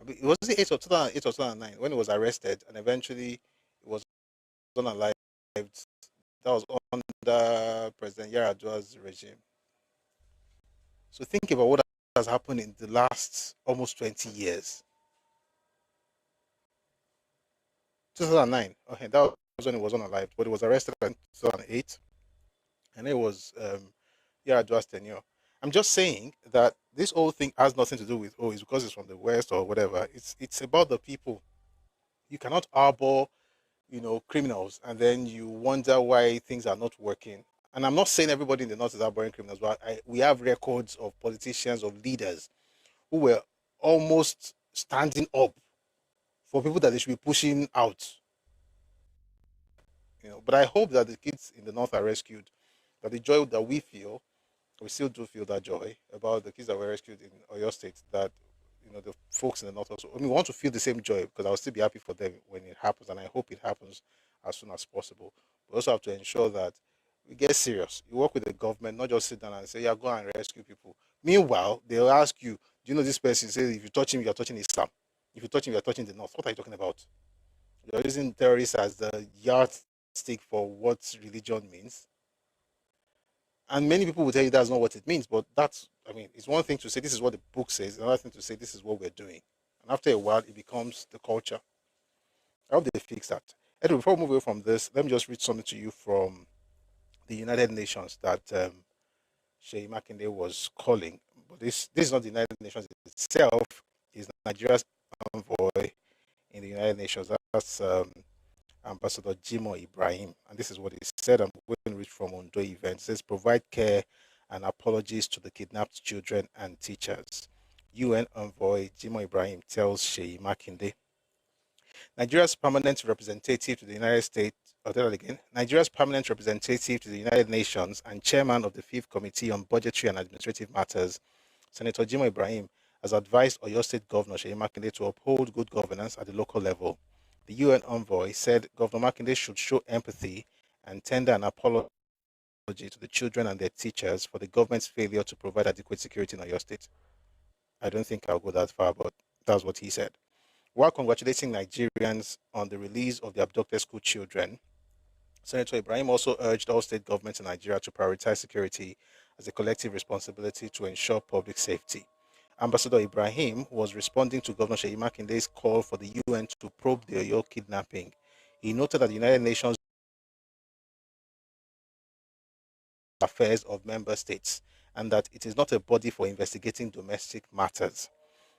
it was the 8 or 2008 or 2009 when he was arrested and eventually it was unalived. That was under President Yar'Adua's regime. So think about what has happened in the last almost 20 years. 2009, okay, that was when he was unalived, but he was arrested in 2008. and it was Yar'Adua's tenure. I'm just saying that this whole thing has nothing to do with, oh, it's because it's from the West or whatever. It's about the people. You cannot harbor, criminals, and then you wonder why things are not working. And I'm not saying everybody in the north is harboring criminals, but we have records of politicians, of leaders who were almost standing up for people that they should be pushing out. But I hope that the kids in the north are rescued. That the joy that we feel, we still do feel that joy about the kids that were rescued in Oyo State. That the folks in the north also. I mean, we want to feel the same joy because I'll still be happy for them when it happens, and I hope it happens as soon as possible. We also have to ensure that we get serious. You work with the government, not just sit down and say, "Yeah, go and rescue people." Meanwhile, they'll ask you, "Do you know this person?" Say, "If you touch him, you're touching Islam. If you touch him, you're touching the north." What are you talking about? You're using terrorists as the yardstick for what religion means. And many people will tell you that's not what it means, but I mean, it's one thing to say this is what the book says, another thing to say this is what we're doing. And after a while, it becomes the culture. I hope they fix that. Anyway, before we move away from this, let me just read something to you from the United Nations that Sheyi Makinde was calling. But this is not the United Nations itself, it's Nigeria's envoy in the United Nations. That's Ambassador Jimoh Ibrahim. And this is what he said. I'm going to read from Ondo event. It says, provide care and apologies to the kidnapped children and teachers. UN envoy Jimoh Ibrahim tells Sheyi Makinde. Nigeria's permanent representative to the United States, Nigeria's permanent representative to the United Nations and chairman of the Fifth Committee on Budgetary and Administrative Matters, Senator Jimoh Ibrahim, has advised Oyo State Governor Sheyi Makinde to uphold good governance at the local level. The UN envoy said Governor Makinde should show empathy and tender an apology to the children and their teachers for the government's failure to provide adequate security in Oyo State. I don't think I'll go that far, but that's what he said. While congratulating Nigerians on the release of the abducted school children, Senator Ibrahim also urged all state governments in Nigeria to prioritize security as a collective responsibility to ensure public safety. Ambassador Ibrahim was responding to Governor Sheyi Makinde's call for the UN to probe the Oyo kidnapping. He noted that the United Nations affairs of member states and that it is not a body for investigating domestic matters.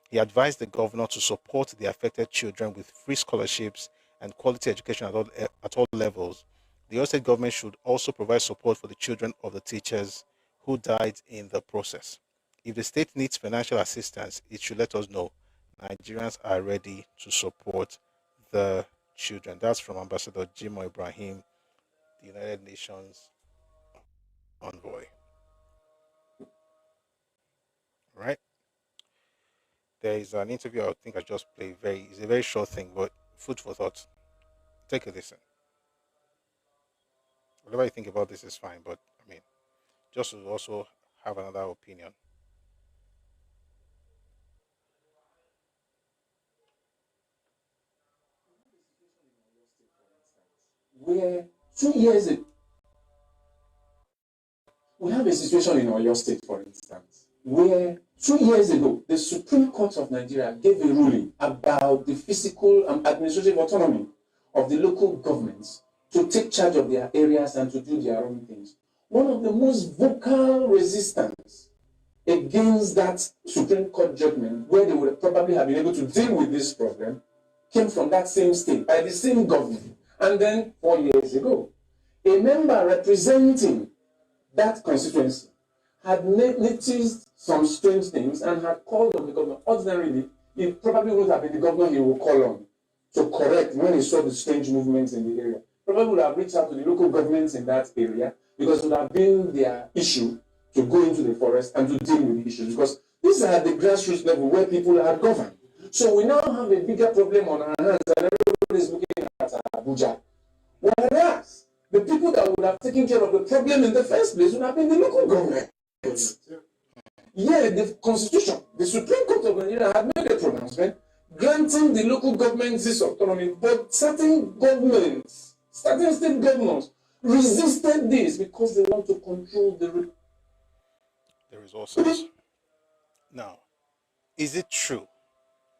He advised the governor to support the affected children with free scholarships and quality education at all levels. The Oyo State government should also provide support for the children of the teachers who died in the process. If the state needs financial assistance, it should let us know. Nigerians are ready to support the children. That's from Ambassador Jimoh Ibrahim, the United Nations envoy. Right? There is an interview I think I just played. It's a very short thing, but food for thought. Take a listen. Whatever you think about this is fine, but I mean, just to also have another opinion. Where 2 years ago, we have a situation in Oyo State, for instance, where 2 years ago, the Supreme Court of Nigeria gave a ruling about the physical and administrative autonomy of the local governments to take charge of their areas and to do their own things. One of the most vocal resistance against that Supreme Court judgment, where they would probably have been able to deal with this problem, came from that same state, by the same government. And then 4 years ago, a member representing that constituency had noticed some strange things and had called on the governor. Ordinarily, it probably would have been the governor he would call on to correct when he saw the strange movements in the area. Probably would have reached out to the local governments in that area because it would have been their issue to go into the forest and to deal with the issues, because this is at the grassroots level where people are governed. So we now have a bigger problem on our hands and everybody is looking at Abuja. Whereas the people that would have taken care of the problem in the first place would have been the local government. Yeah, the Constitution, the Supreme Court of Nigeria had made a pronouncement granting the local governments this autonomy, but certain governments, certain state governors resisted this because they want to control the resources. Now, is it true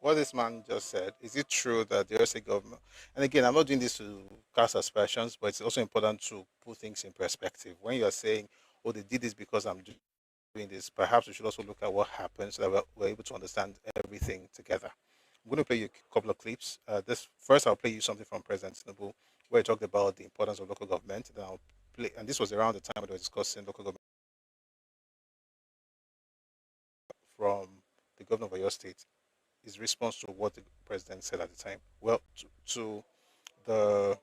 what this man just said, is it true that the USA government, and again, I'm not doing this to cast aspersions, but it's also important to put things in perspective. When you are saying, oh, they did this because I'm doing this, perhaps we should also look at what happened so that we're able to understand everything together. I'm going to play you a couple of clips. This first, I'll play you something from President Tinubu, where he talked about the importance of local government. Then I'll play, and this was around the time when they were discussing local government from the governor of your state, his response to what the president said at the time. Well, to the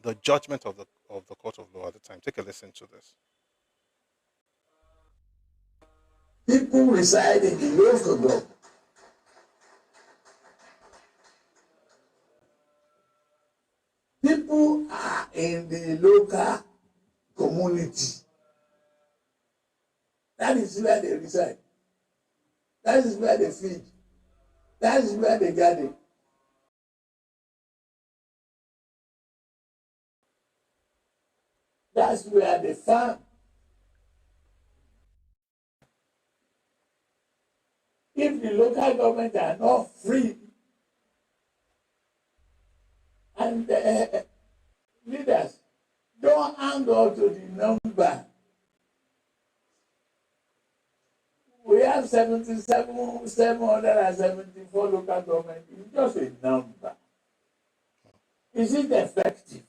the judgment of the court of law at the time. Take a listen to this. People reside in the local government. People are in the local community. That is where they reside. That is where they feed. That is where they garden. That's where they farm. If the local government are not free and leaders don't hang on to the number, we have 774 local government. It's just a number. Is it effective?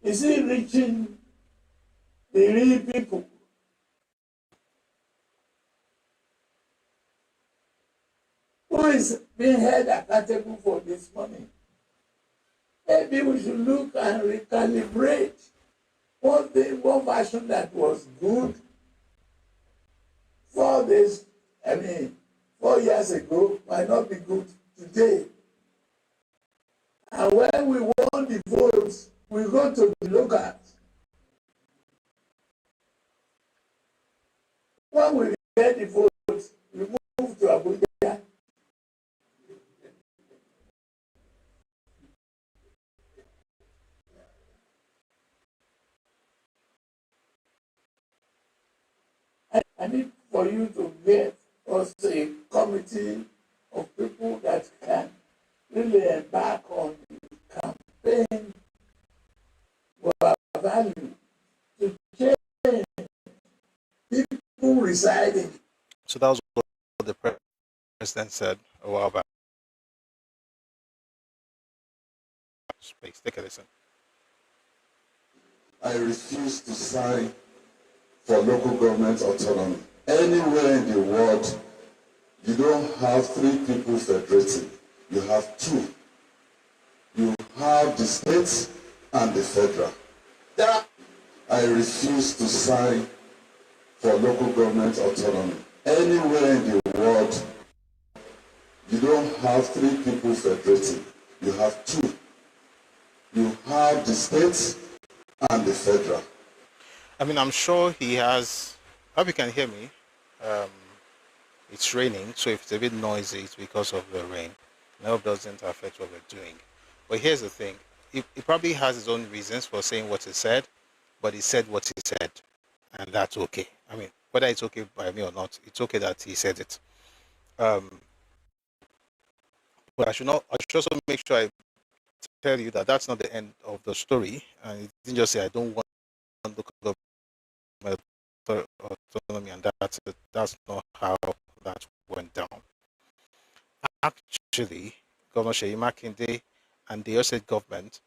Is it reaching the real people? Who is being held accountable for this money? Maybe we should look and recalibrate one version that was good 4 years ago might not be good today. And when we want the votes, we go to the locals. When we get the votes, we move to Abuja. I need for you to get us a committee of people that can really embark on the campaign for value to change people residing. So that was what the president said a while back. Space. Take a listen. I refuse to sign for local government autonomy. Anywhere in the world, you don't have 3 people federating. You have 2. You have the states and the federal. I refuse to sign for local government autonomy. Anywhere in the world, you don't have 3 people federating. You have 2. You have the states and the federal. I mean, I'm sure he has. I hope you can hear me. It's raining, so if it's a bit noisy, it's because of the rain. I hope it doesn't affect what we're doing. But here's the thing. He probably has his own reasons for saying what he said, but he said what he said, and that's okay. I mean, whether it's okay by me or not, it's okay that he said it. But I should also make sure I tell you that that's not the end of the story, and he didn't just say I don't want local government autonomy, and that's it. That's not how that went down. Actually, Governor Sheyi Makinde and the state government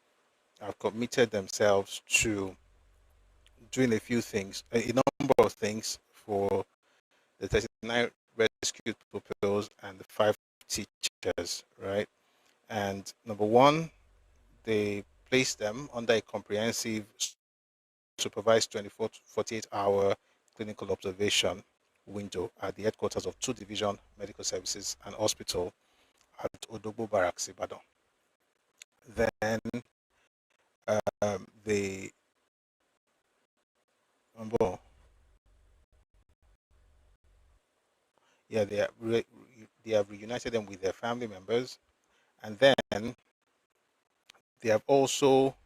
have committed themselves to doing a few things, a number of things for the 39 rescued pupils and the 5 teachers, right? And number one, they placed them under a comprehensive supervised 24 to 48-hour clinical observation window at the headquarters of 2 Division Medical Services and Hospital at Odogbo Barracks, Ibadan. Then they they have reunited them with their family members, and then they have also.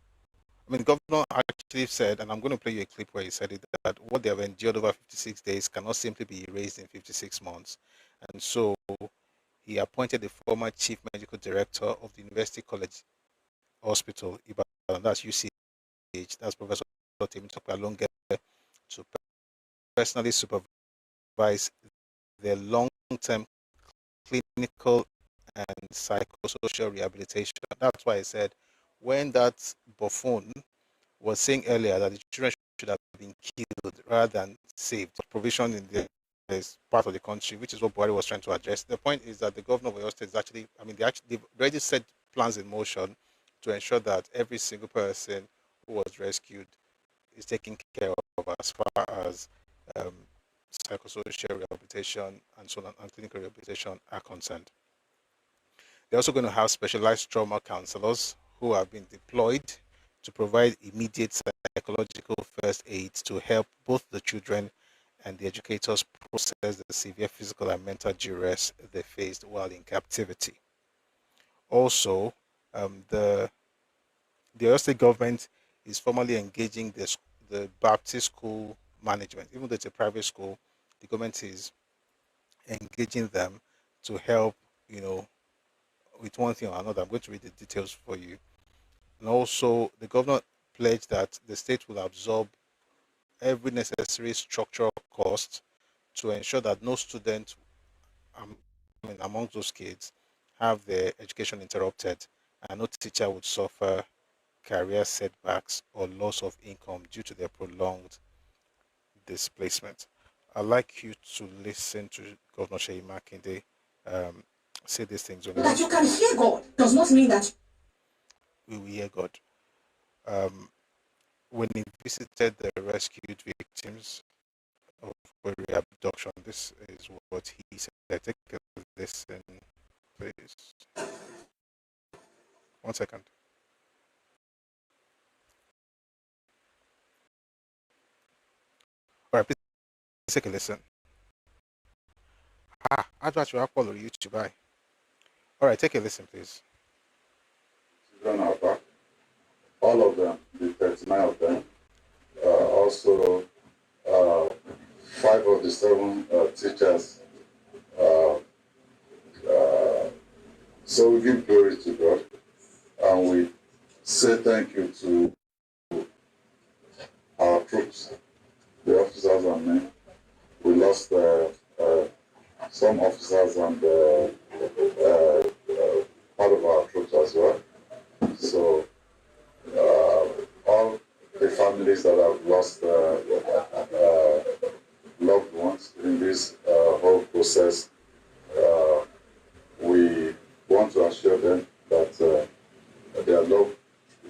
I mean, the governor actually said, and I'm going to play you a clip where he said it, that what they have endured over 56 days cannot simply be erased in 56 months. And so he appointed the former chief medical director of the University College Hospital, Ibadan, that's UCH, that's Professor Temitope Alonge, to personally supervise their long-term clinical and psychosocial rehabilitation. That's why I said when that buffoon was saying earlier that the children should have been killed rather than saved, provision in this part of the country, which is what Buhari was trying to address. The point is that the governor of Oyo State is actually, I mean, they've already set plans in motion to ensure that every single person who was rescued is taken care of as far as um, psychosocial rehabilitation and so on and clinical rehabilitation are concerned. They're also going to have specialized trauma counselors who have been deployed to provide immediate psychological first aid to help both the children and the educators process the severe physical and mental duress they faced while in captivity. Also, the Oyo State government is formally engaging the Baptist school management. Even though it's a private school, the government is engaging them to help, with one thing or another. I'm going to read the details for you. And also, the governor pledged that the state will absorb every necessary structural cost to ensure that no student among those kids have their education interrupted and no teacher would suffer career setbacks or loss of income due to their prolonged displacement. I'd like you to listen to Governor Sheyi Makinde say these things. That you can hear God does not mean that we will hear God. When he visited the rescued victims of Oriire abduction, this is what he said. Take a listen, please. 1 second. All right, please take a listen. Advert you have on YouTube. Bye. All right, take a listen, please. Children are back. All of them, the 39 of them. Also, 5 of the 7 teachers. So we give glory to God, and we say thank you to our troops, the officers and men. We lost some officers and part of our troops as well. So all the families that have lost loved ones in this whole process, we want to assure them that their loved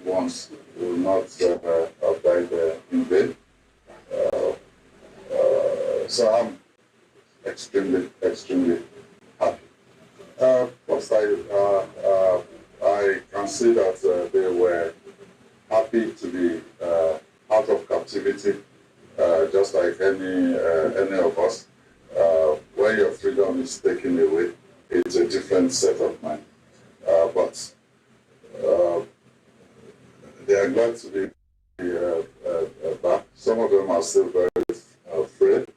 ones will not have died in vain. So I'm extremely happy. First, I can see that they were happy to be out of captivity, just like any of us. When your freedom is taken away, it's a different set of mind. But they are glad to be back. Some of them are still very afraid.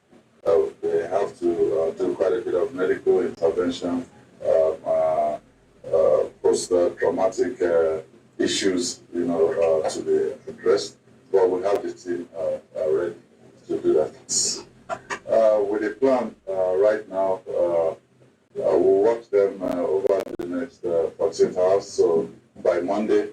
They have to do quite a bit of medical intervention, post-traumatic issues, to be addressed. But we have the team ready to do that. With the plan right now, we'll watch them over the next 48 hours. So by Monday,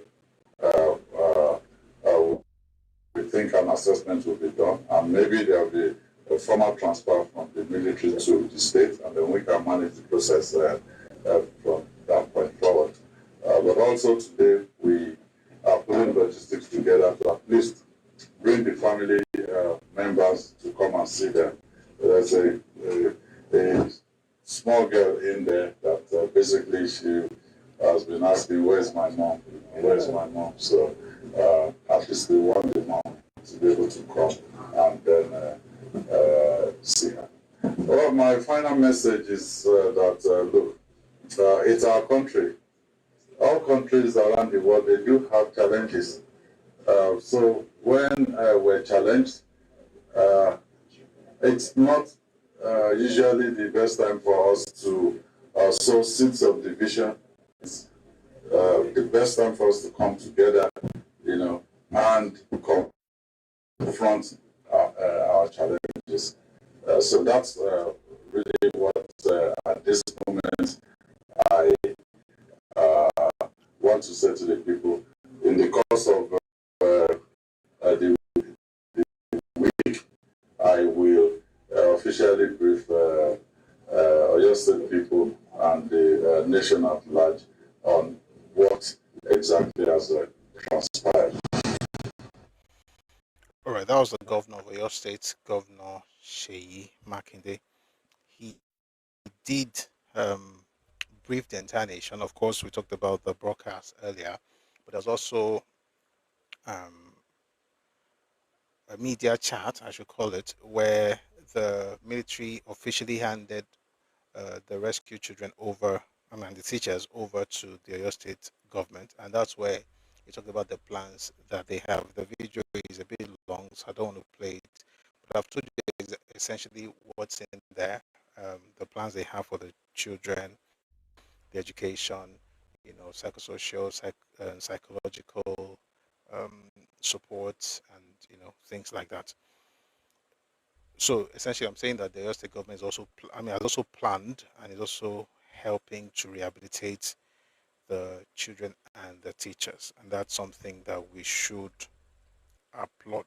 we think an assessment will be done, and maybe there will be a formal transfer from the military to the state, and then we can manage the process from that point forward. But also today, we are putting logistics together to at least bring the family members to come and see them. There's a small girl in there that basically she has been asking, where's my mom? Where's my mom? So at least we want the mom to be able to come and then see her. Well, my final message is that, look, it's our country. All countries around the world, they do have challenges. So when we're challenged, it's not usually the best time for us to sow seeds of division. It's the best time for us to come together, and confront our challenges. So that's really what, at this moment, I want to say to the people. In the course of the week, I will officially brief Oyo State people and the nation at large on what exactly has transpired. All right, that was the governor of Oyo State, Governor Sheyi Makinde. He did brief the entire nation. Of course, we talked about the broadcast earlier, but there's also um, a media chat, I should call it, where the military officially handed the rescue children over, the teachers over to the Oyo State government, and that's where he talked about the plans that they have. The video is a bit long, so I don't want to play it, but I've told you essentially what's in there, the plans they have for the children, the education, psychosocial, psychological support, and things like that. So essentially, I'm saying that the Oyo State government is also, has also planned and is also helping to rehabilitate the children and the teachers, and that's something that we should applaud.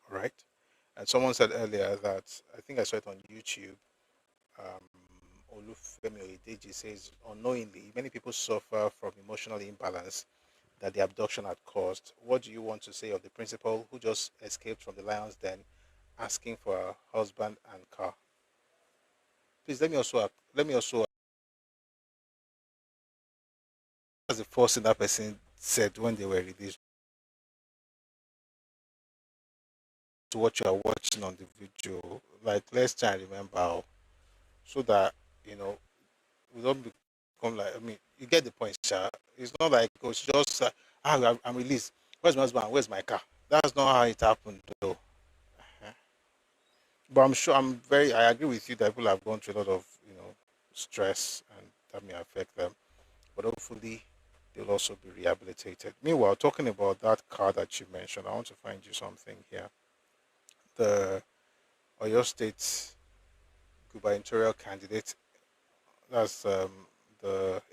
All right. And someone said earlier that, I think I saw it on YouTube. Olufemi Oyedeji says, unknowingly, many people suffer from emotional imbalance that the abduction had caused. What do you want to say of the principal who just escaped from the lion's den, asking for a husband and car? Please let me also. That's the first thing that person said when they were released. To what you are watching on the video, like, let's try and remember, so that we don't become like, you get the point, sir. It's not like, oh, it's just I'm released. Where's my husband? Where's my car? That's not how it happened, though. But I'm sure, I agree with you that people have gone through a lot of stress, and that may affect them. But hopefully, they'll also be rehabilitated. Meanwhile, talking about that car that you mentioned, I want to find you something here. The Oyo State gubernatorial candidate, that's the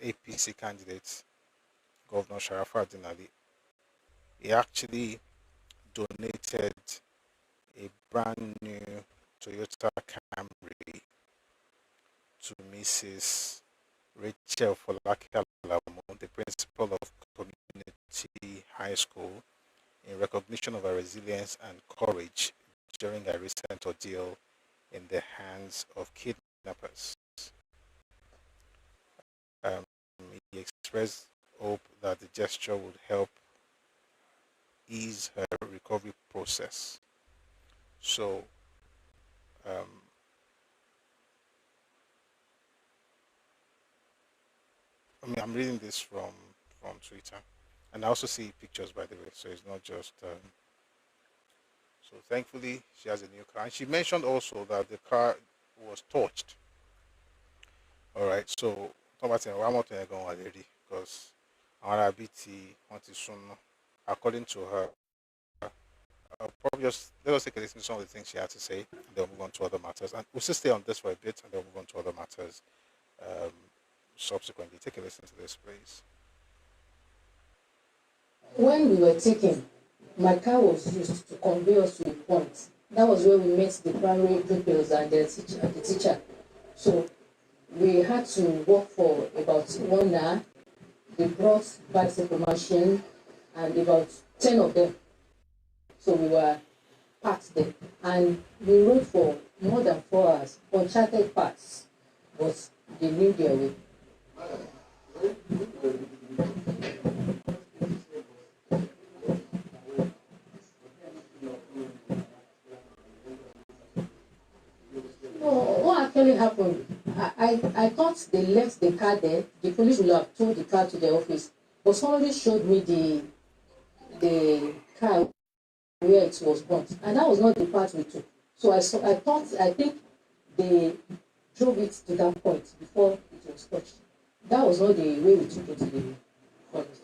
APC candidate, Governor Sharafat Ali. He actually donated a brand new Toyota Camry to Mrs. Rachel Folake Alamo, the principal of Community High School, in recognition of her resilience and courage during a recent ordeal in the hands of kidnappers. Um, he expressed hope that the gesture would help ease her recovery process. So, I'm reading this from Twitter, and I also see pictures, by the way. So it's not just. So thankfully, she has a new car, and she mentioned also that the car was torched. All right, so talk about one more thing going already, because our BT want to soon, according to her. Probably just let us take a listen to some of the things she had to say, and then we'll move on to other matters. And we'll still stay on this for a bit, and then we'll move on to other matters subsequently. Take a listen to this, please. When we were taken, my car was used to convey us to a point. That was where we met the primary pupils and the teacher. So we had to walk for about 1 hour. They brought bicycle machine and about 10 of them. So we were parked there. And we rode for more than 4 hours, uncharted paths, but they knew their way. No, what actually happened? I thought they left the car there. The police would have towed the car to the office. But somebody showed me the car where it was burnt. And that was not the part we took. So I think they drove it to that point before it was touched. That was not the way we took it to the forest.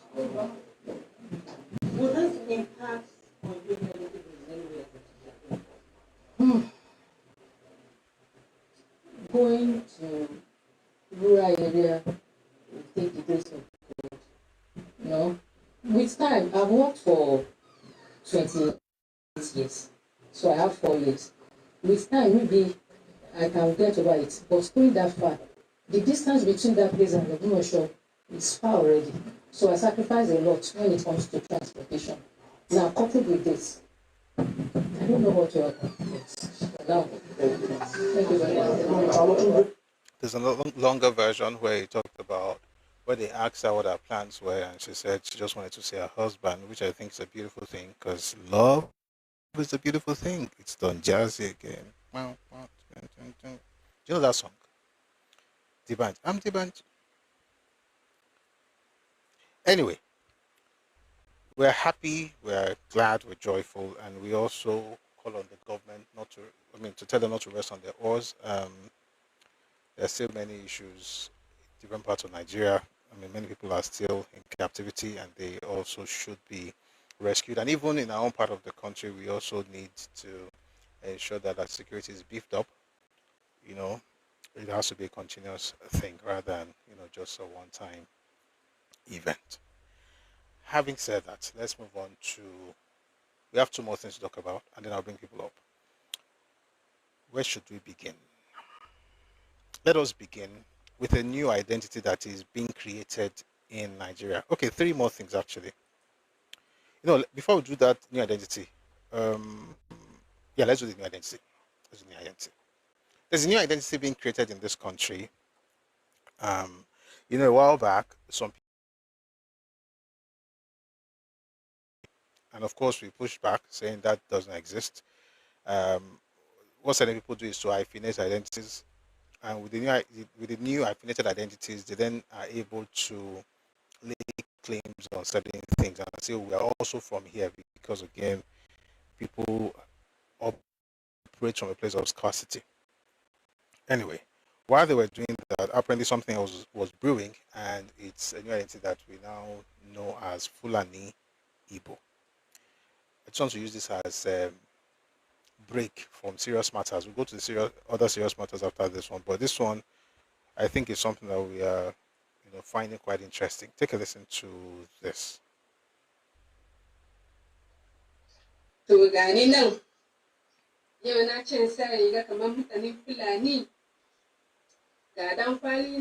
Will this impact on you negatively in any way as a teacher? Going to rural area will take the grace of God. You know, with time, I've worked for 28 years, so I have 4 years. With time, maybe I can get over it, but going that far, the distance between that place and the Igbo shop is far already. So I sacrifice a lot when it comes to transportation. Now, coupled with this, I don't know what to happen. Now, thank you very much. There's a longer version where he talked about where they asked her what her plans were, and she said she just wanted to see her husband, which I think is a beautiful thing because love is a beautiful thing. It's Don Jazzy again. Do you know that song? Debant. I'm Debant. Anyway, we're happy, we're glad, we're joyful, and we also call on the government to tell them not to rest on their oars. There are still many issues in different parts of Nigeria. Many people are still in captivity and they also should be rescued. And even in our own part of the country, we also need to ensure that our security is beefed up. It has to be a continuous thing rather than, just a one-time event. Having said that, let's move on to, we have two more things to talk about and then I'll bring people up. Where should we begin? Let us begin with a new identity that is being created in Nigeria. Okay, three more things actually. Before we do that new identity, let's do the new identity. There's a new identity being created in this country. A while back, and of course we pushed back saying that doesn't exist. What certain people do is to hyphenate identities. And with the new hyphenated identities, they then are able to lay claims on certain things and say we are also from here because again, people operate from a place of scarcity. Anyway, while they were doing that, apparently something else was brewing, and it's a new identity that we now know as Fulani-Ibo. I just want to use this as a break from serious matters. We'll go to the other serious matters after this one, but this one I think is something that we are finding quite interesting. Take a listen to this. To gani nan yau na ce sa riga kamar mutanen Fulani ga dan kwali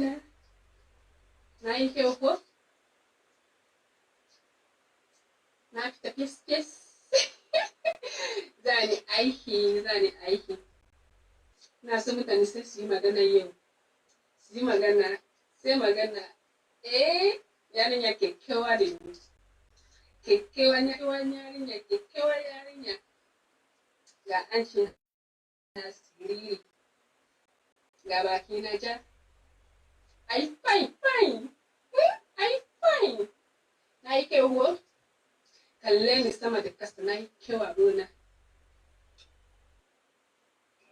na yi kyau ko na fita fes zani aiki na so mutane sai su yi magana yau su yi magana sai magana yarinya kyakkyawa da ni kyakkyawan yarinya ga an ce na siriri ga baki na ja ai fine na yi kyau kalle ni sama da kasa na yi kyau a gona.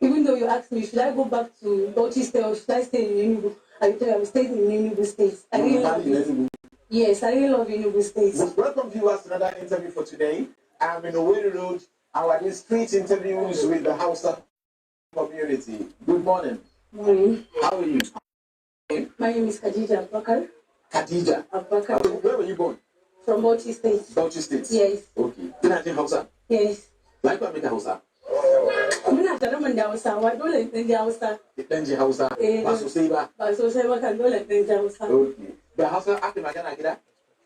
Even though you asked me, should I go back to Bauchi State or should I stay in Enugu? I tell you, I'm staying in Enugu State. I really love it. Yes, I really love Enugu State. Welcome viewers to another interview for today. I'm in Oriire Road. Our street interviews with the Hausa community. Good morning. Morning. How are you? My name is Khadija Abubakar. Khadija Abubakar. Where were you born? From Bauchi State. Bauchi State? Yes. Okay. Can I Hausa? Yes. Like what make Hausa? Muna tare mun da Hausawa dole in ji Hausa. Dan ji Hausa. Ba sosai ba. Ba sosai ba kan dole in ji Hausa. Okay. Da Hausa ake magana gida?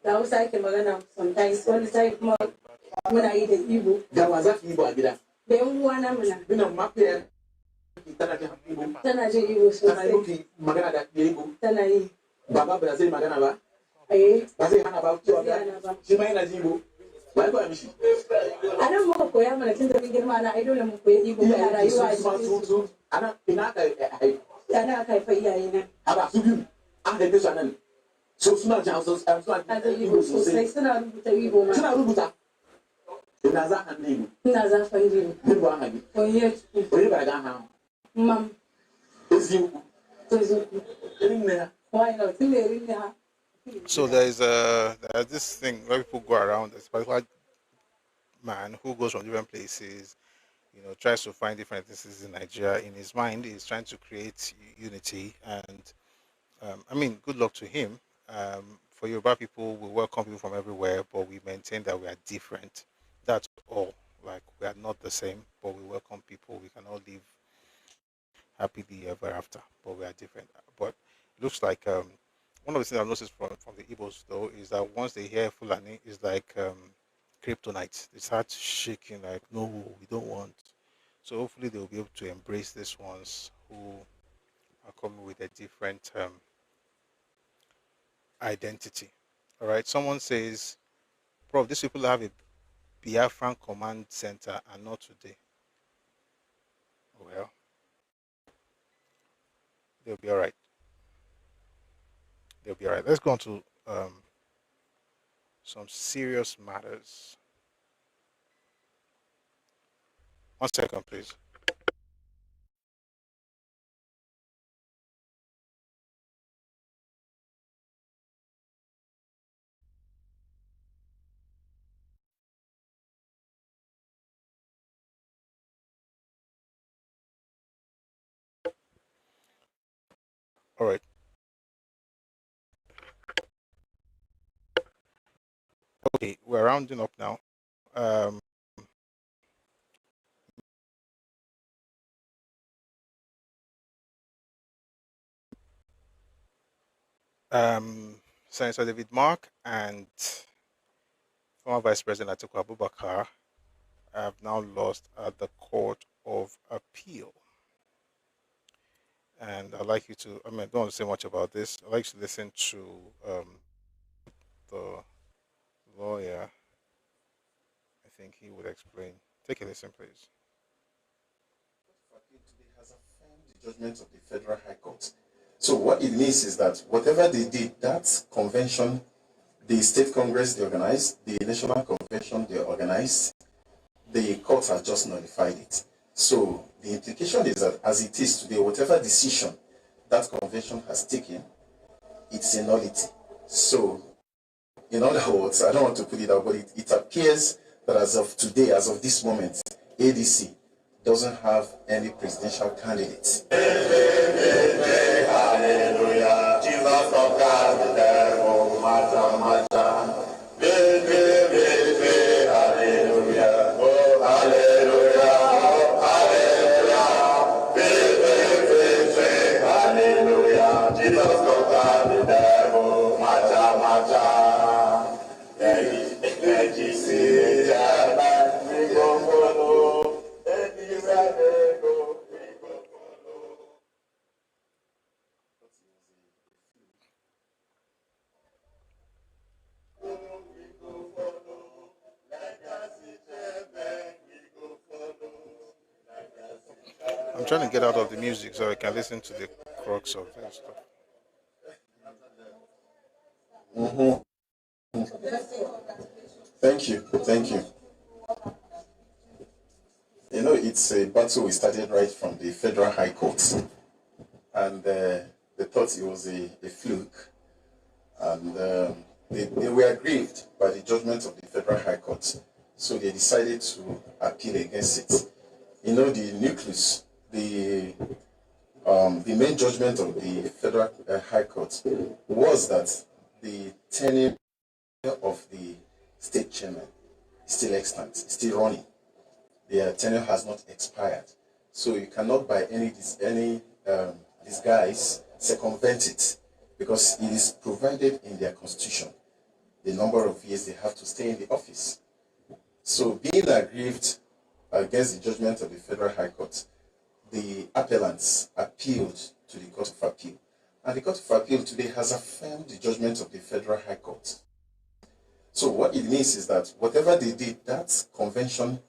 Da Hausa ake magana sometimes wani sai kuma muna yi da Igbo. Da wa za ki Igbo a gida? Da yan uwana muna. Bina mafiyar tana jin Igbo. Tana jin Igbo sosai. Tana yi magana da Igbo. Tana yi. Baba ba zai magana ba? Ba zai hana ba cewa ba. Shi ma yana ji Igbo. Wai koya mishi? A nan muka koya mana tun da girma na ai dole mu koyi Igbo a rayuwa a cikin su. Ana ina ka haifa. Ana aka haifa iyaye na. Aba su biyu an haife su a nan. So suna jin Hausa suna jin Igbo sosai. Suna rubuta Igbo ma. Suna rubuta. Ina za a Igbo. Ina za a Igbo. Igbo an habi. Onye ba ga ha. Mam. Eziokwu. So there's this thing where people go around. There's a particular man who goes from different places, tries to find different things in Nigeria. In his mind, he's trying to create unity, and I mean, good luck to him. For Yoruba people, we welcome people from everywhere, but we maintain that we are different. That's all. Like, we are not the same, but we welcome people. We can all live happily ever after, but we are different. But it looks like one of the things I've noticed from the Igbos though is that once they hear Fulani, it's like kryptonite. They start shaking like, no, we don't want. So hopefully they'll be able to embrace these ones who are coming with a different identity. All right. Someone says, Prof, these people have a Biafran command center and not today. Well, they'll be all right. They'll be all right. Let's go on to some serious matters. 1 second, please. All right. Okay, we're rounding up now. Um, Senator David Mark and former Vice President Atiku Abubakar have now lost at the Court of Appeal. And I'd like you to, I mean, I don't want to say much about this. I'd like you to listen to the lawyer. I think he would explain. Take a listen, please. Has affirmed the judgment of the Federal High Court. So what it means is that whatever they did, that convention, the state congress they organized, the national convention they organized, the court has just nullified it. So the implication is that as it is today, whatever decision that convention has taken, it's a nullity. So in other words, I don't want to put it out, but it appears that as of today, as of this moment, ADC doesn't have any presidential candidates. Hallelujah, Jesus of God, the devil, Hallelujah, oh, hallelujah, hallelujah, Jesus of God, the devil, I'm trying to get out of the music so I can listen to the crux of this stuff. Thank you, thank you. You know, it's a battle we started right from the Federal High Court, and they thought it was a fluke, and they were aggrieved by the judgment of the Federal High Court, so they decided to appeal against it. You know, the nucleus, the main judgment of the Federal High Court was that the tenure of the state chairman is still extant, still running. Their tenure has not expired, so you cannot by any disguise circumvent it, because it is provided in their constitution the number of years they have to stay in the office. So being aggrieved against the judgment of the Federal High Court, the appellants appealed to the Court of Appeal, and the Court of Appeal today has affirmed the judgment of the Federal High Court. So what it means is that whatever they did, that convention,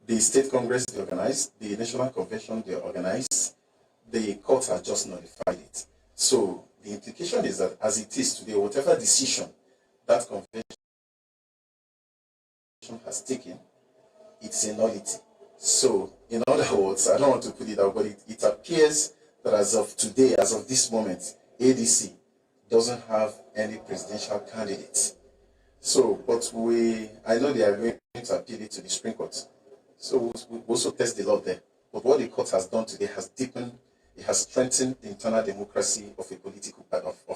the state congress they organized, the national convention they organized, the court has just nullified it. So the implication is that as it is today, whatever decision that convention has taken, it's a nullity. So in other words, I don't want to put it out, but it appears that as of today, as of this moment, ADC doesn't have any presidential candidates. So, but I know they are going to appeal it to the Supreme Court. So we also test the law there. But what the court has done today has deepened, it has strengthened the internal democracy of a political of a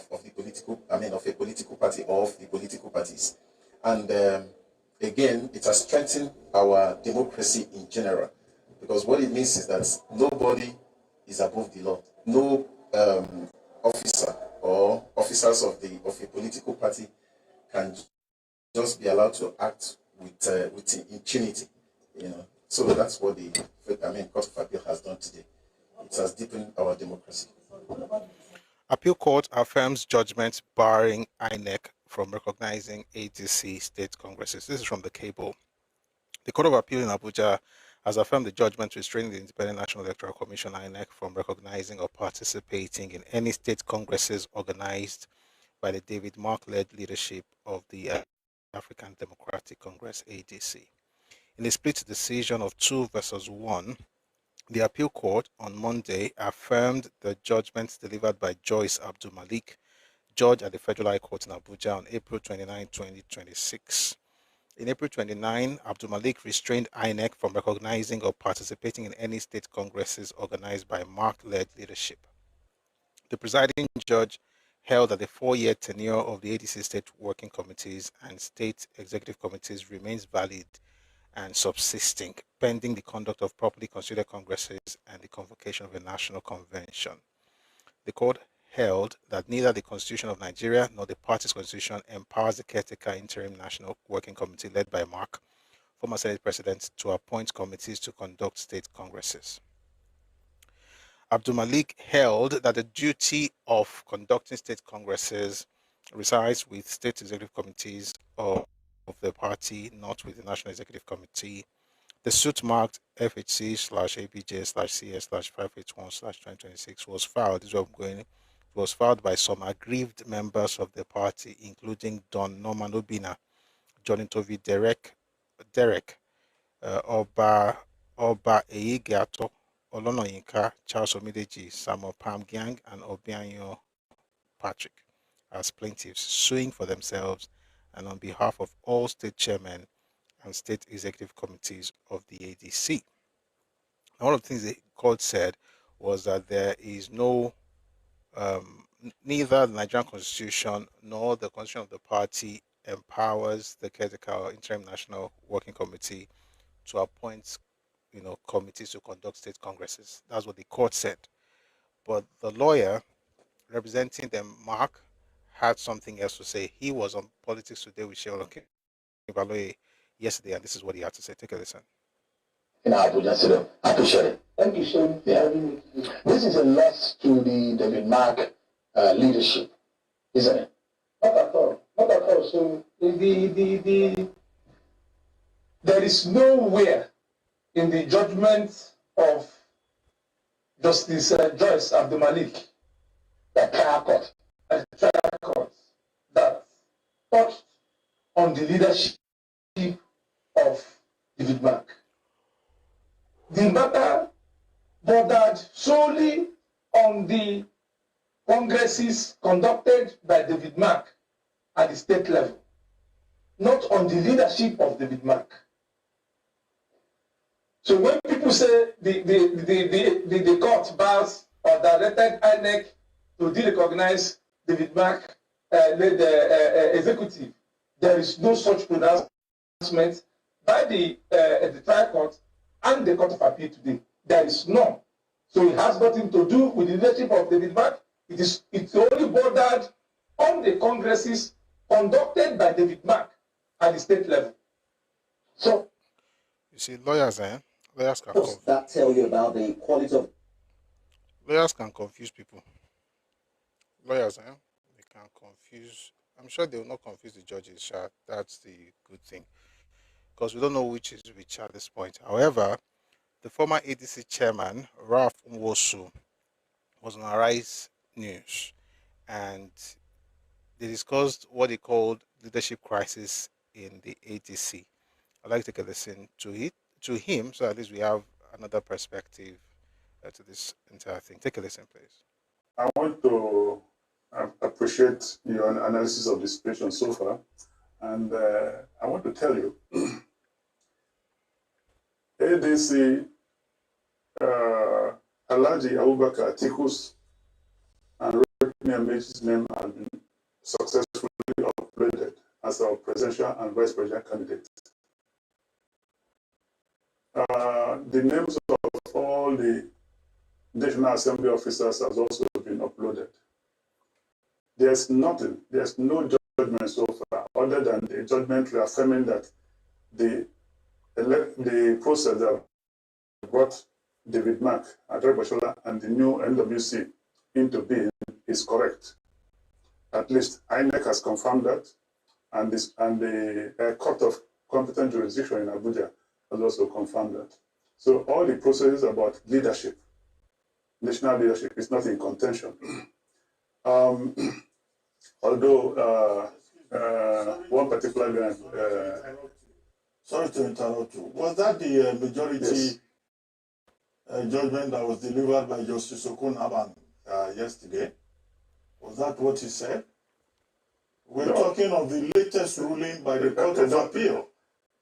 political party or of the political parties. And again, it has strengthened our democracy in general. Because what it means is that nobody is above the law. No officer or officers of a political party can just be allowed to act with impunity. So that's what the Court of Appeal has done today. It has deepened our democracy. Appeal Court affirms judgment barring INEC from recognizing ADC state congresses. This is from the cable. The Court of Appeal in Abuja has affirmed the judgment restraining the Independent National Electoral Commission INEC from recognizing or participating in any state congresses organized by the David Mark-led leadership of the African Democratic Congress ADC. In a split decision of 2-1, the appeal court on Monday affirmed the judgment delivered by Joyce Abdul Malik, judge at the Federal High Court in Abuja on April 29, 2026. In April 29, Abdul Malik restrained INEC from recognizing or participating in any state congresses organized by Mark-led leadership. The presiding judge held that the 4-year tenure of the ADC state working committees and state executive committees remains valid and subsisting, pending the conduct of properly constituted congresses and the convocation of a national convention. The court held that neither the Constitution of Nigeria nor the party's constitution empowers the caretaker interim national working committee led by Mark, former Senate President, to appoint committees to conduct state congresses. Abdul Malik held that the duty of conducting state congresses resides with state executive committees of the party, not with the National Executive Committee. The suit marked FHC/ABJ/CS/581/2026 was filed by some aggrieved members of the party, including Don Norman Obina, Johnny Tovi Derek, Oba Eyigato, Olonoyinka, Charles Omideji, Samuel Pam Gyang, and Obianyo Patrick as plaintiffs, suing for themselves and on behalf of all state chairmen and state executive committees of the ADC. And one of the things the court said was that there is no, neither the Nigerian Constitution nor the Constitution of the party empowers the caretaker or interim national working committee to appoint, committees to conduct state congresses. That's what the court said. But the lawyer representing them, Mark, had something else to say. He was on Politics Today with Sheol Okebaloye yesterday, and this is what he had to say. Take a listen. I appreciate it. Thank you, sir. Yeah. This is a loss to the David Mark leadership, isn't it? Not at all. Not at all. So there is nowhere in the judgment of Justice Joyce Abdul Malik, The trial court. that touched on the leadership of David Mark. The matter bordered solely on the congresses conducted by David Mark at the state level, not on the leadership of David Mark. So when people say the court bars or directed INEC to derecognize David Mark led executive, there is no such pronouncement by the trial court and the Court of Appeal today. There is none. So it has nothing to do with the leadership of David Mark. It's only bordered on the congresses conducted by David Mark at the state level. So you see, lawyers can does that tell you about the quality of lawyers can confuse people. Lawyers, they can confuse. I'm sure they will not confuse the judges, Sha. That's the good thing, because we don't know which is which at this point. However, the former ADC chairman, Ralph Nwosu, was on Arise News, and they discussed what he called leadership crisis in the ADC. I'd like to take a listen to him, so at least we have another perspective to this entire thing. Take a listen, please. I want to appreciate your analysis of the situation so far, and I want to tell you, ADC, Alhaji Abubakar Atikus and Rotimi Amaechi's name have been successfully uploaded as our presidential and vice presidential candidates. The names of all the National Assembly officers has also been uploaded. There's nothing, there's no judgment so far, other than the judgment reaffirming that the process that brought David Mark, Ariye Bashola, and the new NWC into being is correct. At least INEC has confirmed that, and the Court of Competent Jurisdiction in Abuja has also confirmed that. So all the processes about leadership, national leadership, is not in contention. Although one particular guy... Sorry to interrupt you. Was that the majority judgment that was delivered by Justice Okonaban yesterday? Was that what he said? We're talking of the latest ruling by the Court of Appeal.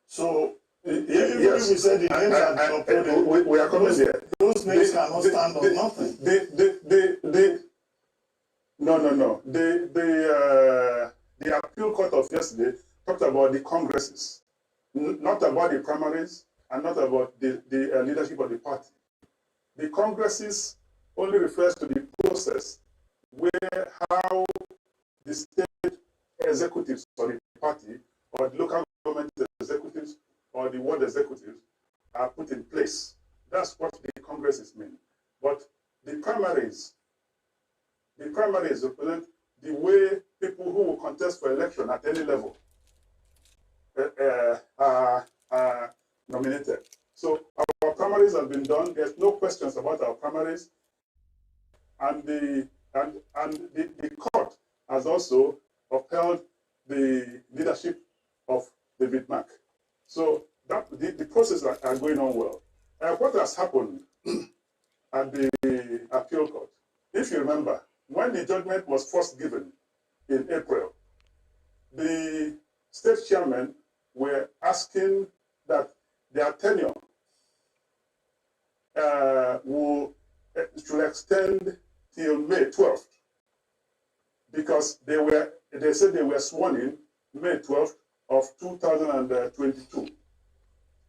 So, even if we said the names are uploaded, we are coming there. Those names cannot stand on nothing. No. The appeal court of yesterday talked about the congresses, not about the primaries and not about the leadership of the party. The congresses only refers to the process where how the state executives of the party or the local government executives or the ward executives are put in place. That's what the congresses mean. But the primaries represent the way people who will contest for election at any level are nominated. So our primaries have been done. There's no questions about our primaries, and the court has also upheld the leadership of David Mark. So that the processes are going on well. What has happened at the appeal court? If you remember, when the judgment was first given in April, the state chairmen were asking that their tenure should extend till May 12th, because they said they were sworn in May 12th of 2022.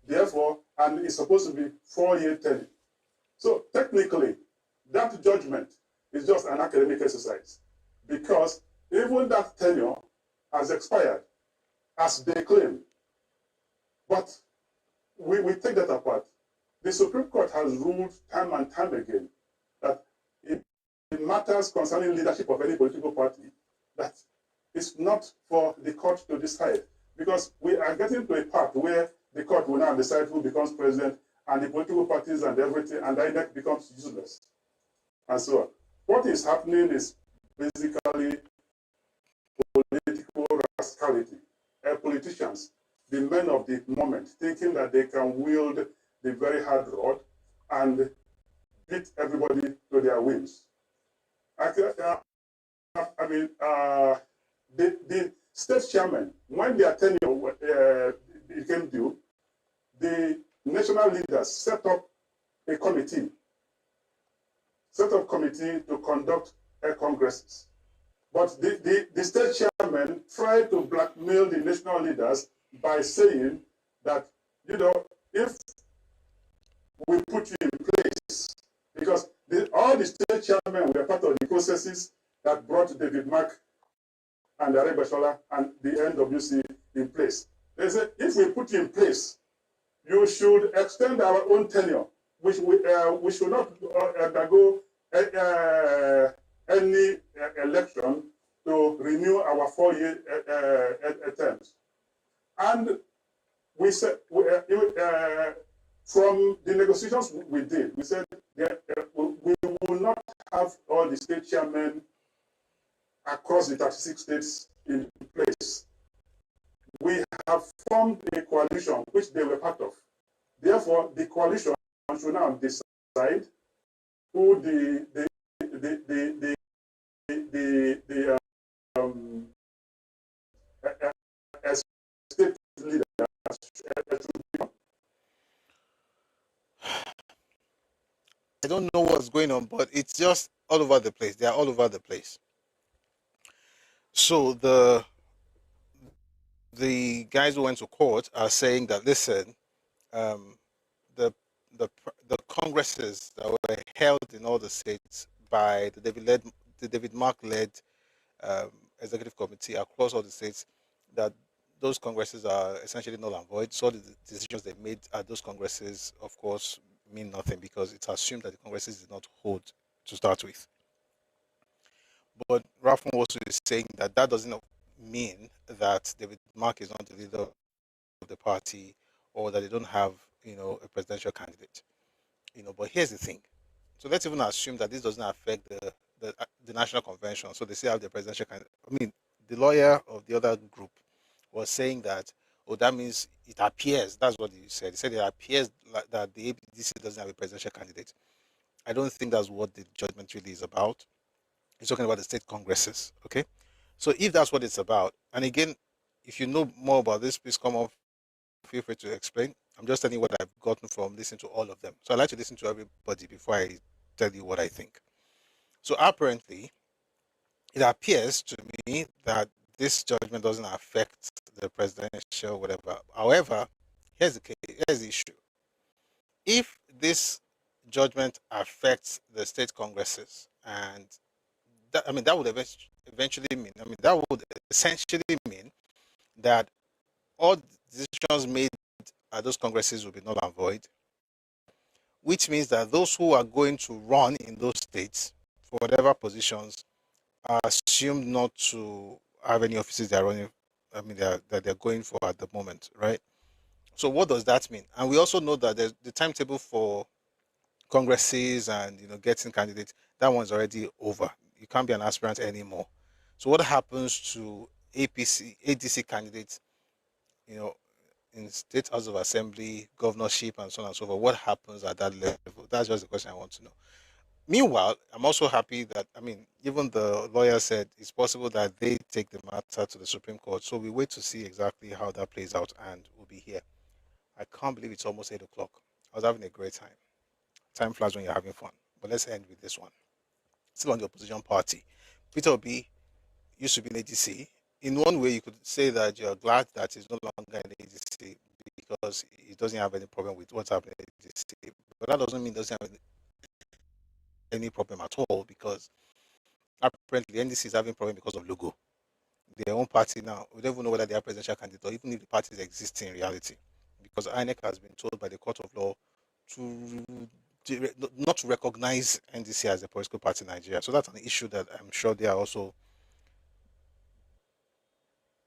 Therefore, and it's supposed to be 4-year tenure. So technically, that judgment is just an academic exercise, because even that tenure has expired, as they claim. But we take that apart. The Supreme Court has ruled time and time again that in matters concerning leadership of any political party, that it's not for the court to decide, because we are getting to a part where the court will now decide who becomes president, and the political parties and everything, and the INEC becomes useless, and so on. What is happening is basically political rascality. Politicians, the men of the moment, thinking that they can wield the very hard rod and beat everybody to their whims. The state chairman, when their tenure became due, the national leaders set up a committee to conduct congresses. But the state chairman tried to blackmail the national leaders by saying that, if we put you in place, because all the state chairmen were part of the processes that brought David Mark and Ariye Bashola and the NWC in place. They said, if we put you in place, you should extend our own tenure, which we should not undergo any election to renew our 4-year terms. And we said, from the negotiations we did, we said we will not have all the state chairmen across the 36 states in place. We have formed a coalition which they were part of. Therefore, the coalition should now decide who the state leader I don't know what's going on, but it's just all over the place. They are all over the place. So the guys who went to court are saying that, listen, um, the the congresses that were held in all the states by the David Mark led executive committee across all the states, that those congresses are essentially null and void. So the decisions they made at those congresses, of course, mean nothing because it's assumed that the congresses did not hold to start with. But Rafun also is saying that that doesn't mean that David Mark is not the leader of the party or that they don't have, a presidential candidate. But here's the thing. So let's even assume that this doesn't affect the national convention. So they still have the presidential candidate. I mean, the lawyer of the other group was saying that, oh, that means it appears. That's what he said. He said it appears like that the APDC doesn't have a presidential candidate. I don't think that's what the judgment really is about. He's talking about the state congresses. Okay, so if that's what it's about, and again, if you know more about this, please come up. Feel free to explain. I'm just telling you what I've gotten from listening to all of them. So I like to listen to everybody before I tell you what I think. So apparently, it appears to me that this judgment doesn't affect the presidential whatever. However, here's the issue. If this judgment affects the state congresses, and that would eventually mean, that would essentially mean that all decisions made at those congresses will be null and void, which means that those who are going to run in those states for whatever positions are assumed not to have any offices they are running, that they're going for at the moment, right? So what does that mean? And we also know that the timetable for congresses and getting candidates, that one's already over. You can't be an aspirant anymore. So what happens to ADC candidates, in state house of assembly, governorship, and so on and so forth? What happens at that level? That's just the question I want to know. Meanwhile, I'm also happy that, even the lawyer said it's possible that they take the matter to the Supreme Court. So we wait to see exactly how that plays out, and we'll be here. I can't believe it's almost 8 o'clock. I was having a great time. Time flies when you're having fun. But let's end with this one. Still on the opposition party. Peter Obi used to be an ADC. In one way, you could say that you're glad that he's no longer an ADC because he doesn't have any problem with what's happening in ADC. But that doesn't mean he doesn't have any problem at all, because apparently NDC is having problem because of logo. Their own party now, we don't even know whether they are presidential candidate or even if the parties exist in reality, because INEC has been told by the court of law not to recognize NDC as a political party in Nigeria. So that's an issue that I'm sure they are also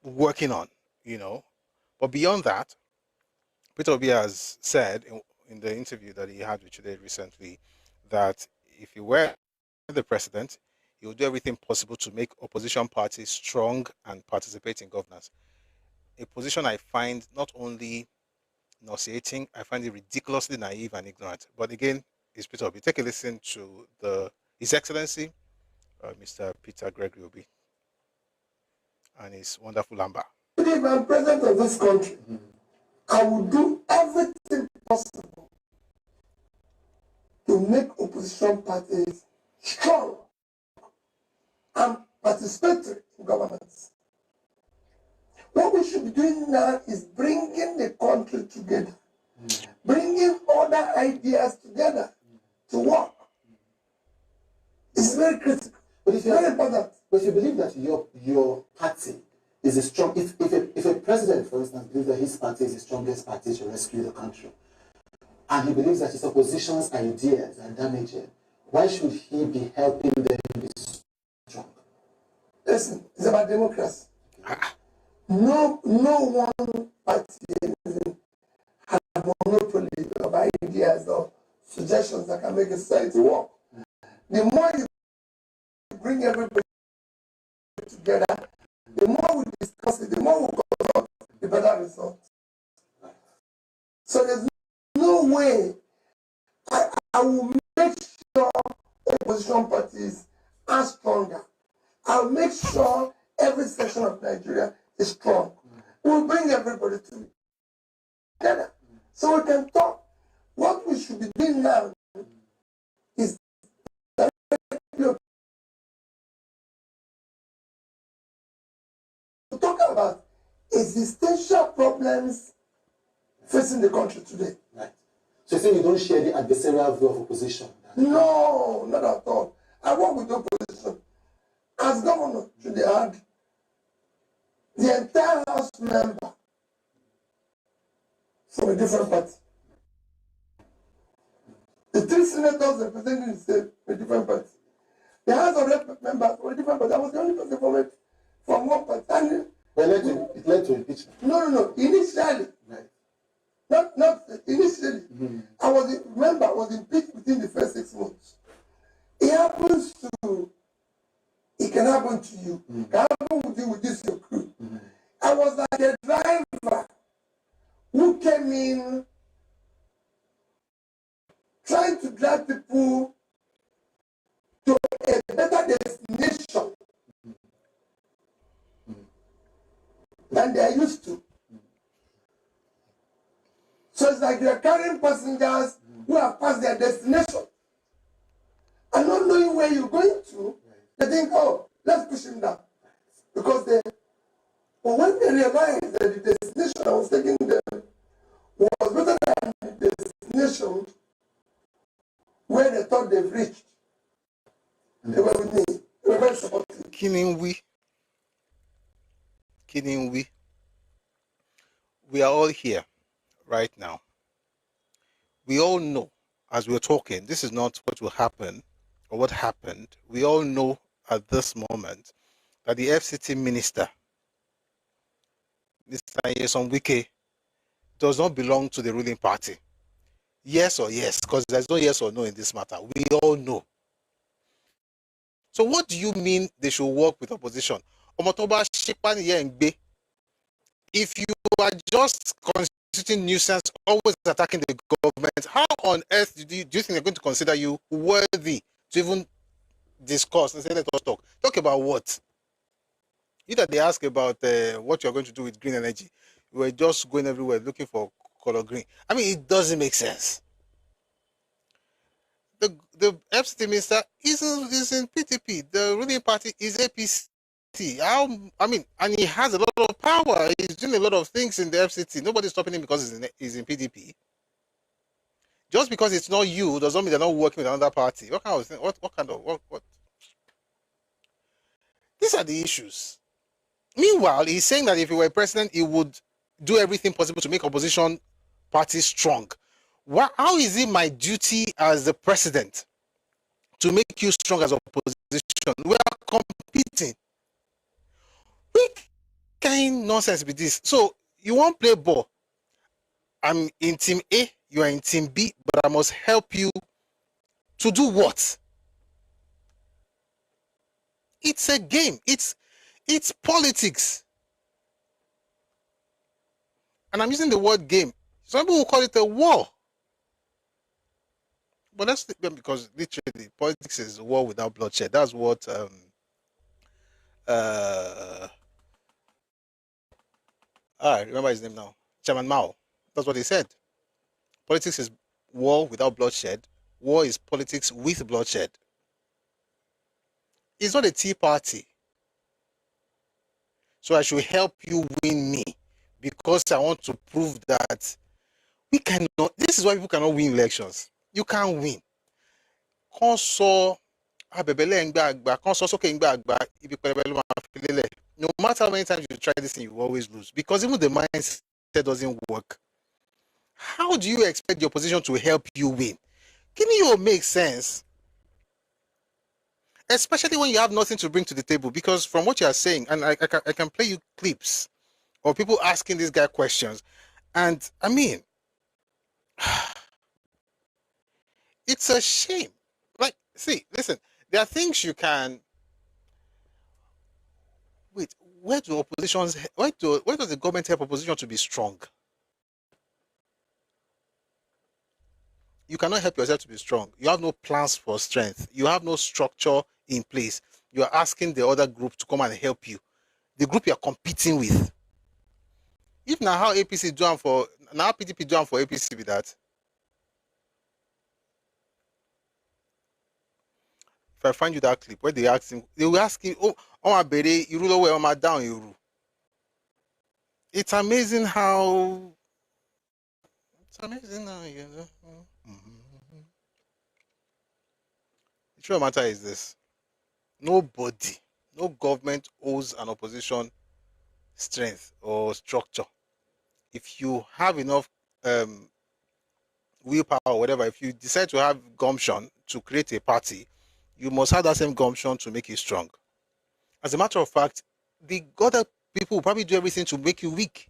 working on, But beyond that, Peter Obi has said in the interview that he had with Today recently that if he were the president, he will do everything possible to make opposition parties strong and participate in governance. A position I find not only nauseating, I find it ridiculously naive and ignorant. But again, it's Peter Obi. Take a listen to His Excellency, Mr. Peter Gregory Obi, and his wonderful Lamba. If I'm president of this country, I will do everything possible to make opposition parties strong and participatory in governance. What we should be doing now is bringing the country together, bringing other ideas together to work. It's very critical. But if very important. But if you believe that your party is a strong, if a president, for instance, believes that his party is the strongest party to rescue the country, and he believes that his opposition's ideas are damaging, why should he be helping them be strong? Listen, it's about democracy. No one party has a monopoly of ideas or suggestions that can make a society work. The more you bring everybody together, the more we discuss it, the more we consult, the better results. So there's no way I will make sure opposition parties are stronger. I'll make sure every section of Nigeria is strong. We'll bring everybody together so we can talk. What we should be doing now is to talk about existential problems facing the country today. Right. So you say you don't share the adversarial view of opposition? No, not at all. I work with the opposition. As governor, today I had the entire House member from a different party. The 3 senators representing the state from a different party. The House of Rep members from a different party. I was the only person from one party. And it led to impeachment. No. Initially. Right. Not initially. I was impeached within the first 6 months. It can happen to you. It can happen with you with this your crew. I was like a driver who came in trying to drive people to a better destination than they are used to. So it's like you're carrying passengers who have passed their destination. And not knowing where you're going to, they think, oh, let's push him down. But when they realized that the destination I was taking them was better than the destination where they thought they've reached, they were with me. They were very supportive. We are all here right now. We all know, as we're talking, this is not what will happen or what happened. We all know at this moment that the FCT minister, Mr. Nyesom Wike, does not belong to the ruling party. Yes or yes, because there's no yes or no in this matter. We all know. So what do you mean they should work with opposition? If you are just constituting nuisance, always attacking the government, how on earth do you think they're going to consider you worthy to even discuss and say, let us talk? Talk about what? Either they ask about what you're going to do with green energy. You were just going everywhere looking for color green. I mean, it doesn't make sense. The FCT minister is in PTP. The ruling party is APC. And he has a lot of power. He's doing a lot of things in the FCT. Nobody's stopping him because he's in PDP. Just because it's not you doesn't mean they're not working with another party. What kind of thing? What? These are the issues. Meanwhile, he's saying that if he were president, he would do everything possible to make opposition parties strong. How is it my duty as the president to make you strong as opposition? We are competing. What kind of nonsense be this? So you want to play ball? I'm in team A, you are in team B, but I must help you to do what? It's a game. It's politics. And I'm using the word game. Some people will call it a war. But that's because literally politics is war without bloodshed. That's what I remember his name now. Chairman Mao. That's what he said. Politics is war without bloodshed. War is politics with bloodshed. It's not a tea party. So I should help you win me because I want to prove that we cannot. This is why people cannot win elections. You can't win. No matter how many times you try this thing, you always lose because even the mindset doesn't work. How do you expect the opposition to help you win? Can you make sense? Especially when you have nothing to bring to the table, because from what you are saying, and I can play you clips of people asking this guy questions, and I mean, it's a shame. Like, see, listen, there are things you can. Wait, where does the government help opposition to be strong? You cannot help yourself to be strong. You have no plans for strength. You have no structure in place. You are asking the other group to come and help you. The group you are competing with. If now how APC do for now PDP do for APC with that. If I find you that clip where they ask him, they will ask him, oh my baby, you rule away on my down you. It's amazing how you know. The truth of the matter is this. Nobody, no government owes an opposition strength or structure. If you have enough willpower or whatever, if you decide to have gumption to create a party, you must have that same gumption to make you strong. As a matter of fact, the other people will probably do everything to make you weak.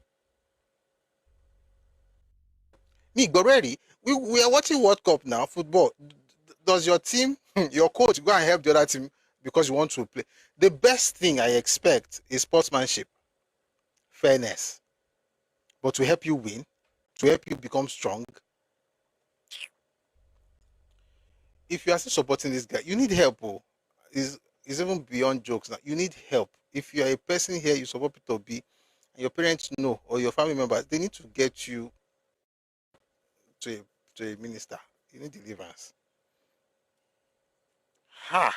Me, but already, we are watching World Cup now, football. Does your team, your coach, go and help the other team because you want to play? The best thing I expect is sportsmanship, fairness. But to help you win, to help you become strong, if you are still supporting this guy, you need help. Oh. Is even beyond jokes now. You need help. If you are a person here, you support Peter B, and your parents know, or your family members, they need to get you to a minister. You need deliverance. Ha!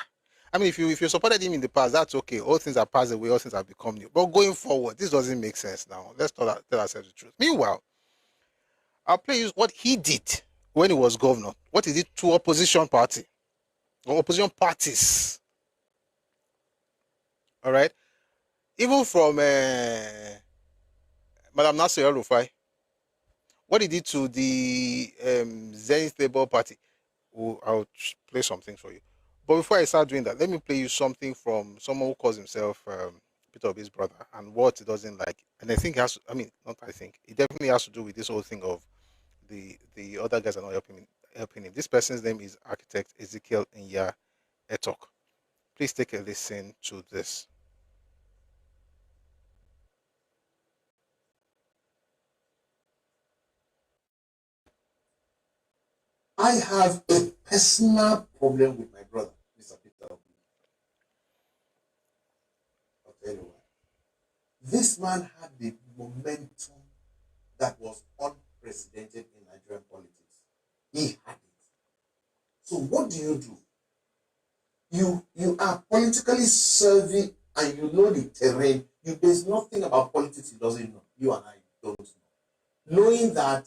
I mean, if you supported him in the past, that's okay. All things are passed away, all things have become new. But going forward, this doesn't make sense now. Let's tell ourselves the truth. Meanwhile, I'll play you what he did when he was governor. What he did to opposition party or opposition parties. All right, even from Madam Nasir El-Rufai, what he did to the Zenith Labour Party. Oh, I'll play some things for you. But before I start doing that, let me play you something from someone who calls himself Peter Obi's brother and what he doesn't like. And I think it has to, I mean, not I think, it definitely has to do with this whole thing of the other guys are not helping him. This person's name is architect Ezekiel Nya Etok. Please take a listen to this. I have a personal problem with my brother, Mr. Peter Obi. I'll tell you why. This man had the momentum that was unprecedented in Nigerian politics. He had it. So what do? You are politically savvy and you know the terrain. There's nothing about politics he doesn't know. You and I don't know. Knowing that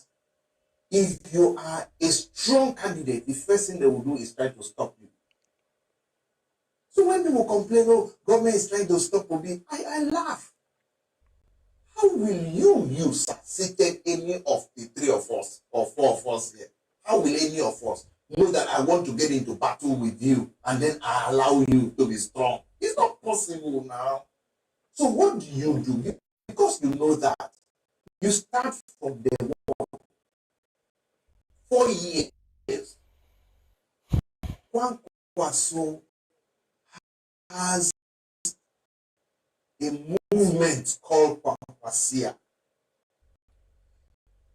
if you are a strong candidate, the first thing they will do is try to stop you. So when people complain, oh, government is trying to stop Obi, I laugh. How will you seated any of the three of us or four of us here? How will any of us know that I want to get into battle with you and then I allow you to be strong? It's not possible now. So what do? Because you know that, you start from the 4 years. Kwankwaso has a movement called Kwankwasia.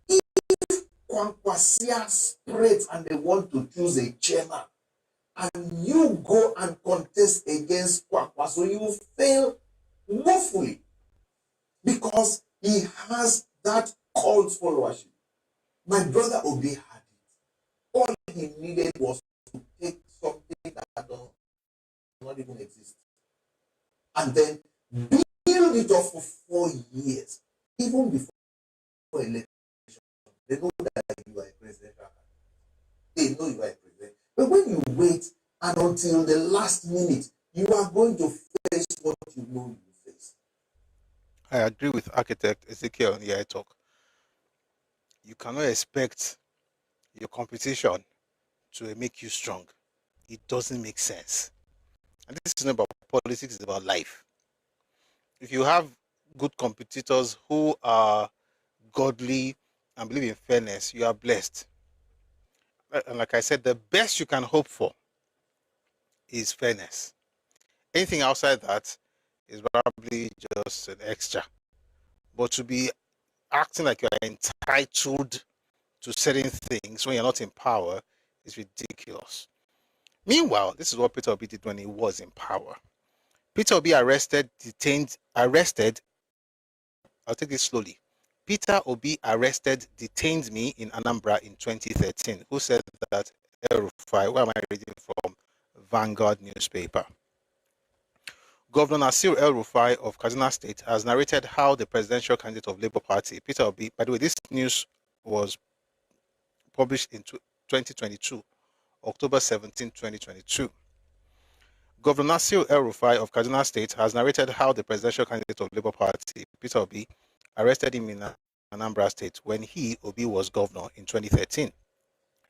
If Kwankwasia spreads and they want to choose a chairman, and you go and contest against Kwankwaso, you fail woefully because he has that cult followership. My brother Obi had it. All he needed was to take something that does not even exist and then build it up for 4 years, even before election. They know that you are a presidential candidate. They know you are a president. But when you wait and until the last minute, you are going to face what you know you will face. I agree with architect Ezekiel Nya Etok. You cannot expect your competition to make you strong. It doesn't make sense. And this is not about politics, it's about life. If you have good competitors who are godly and believe in fairness, you are blessed. And like I said, the best you can hope for is fairness. Anything outside that is probably just an extra. But to be acting like you are entitled to certain things when you're not in power is ridiculous. Meanwhile, this is what Peter Obi did when he was in power. Peter Obi arrested, I'll take this slowly. Peter Obi detained me in Anambra in 2013. Who said that? El-Rufai. Where am I reading from? Vanguard newspaper. Governor Nasir El-Rufai of Kaduna State has narrated how the presidential candidate of Labour Party, Peter Obi, by the way, this news was published in 2022, October 17, 2022. Governor Nasir El-Rufai of Kaduna State has narrated how the presidential candidate of Labour Party, Peter Obi, arrested him in Anambra State when he, Obi, was governor in 2013.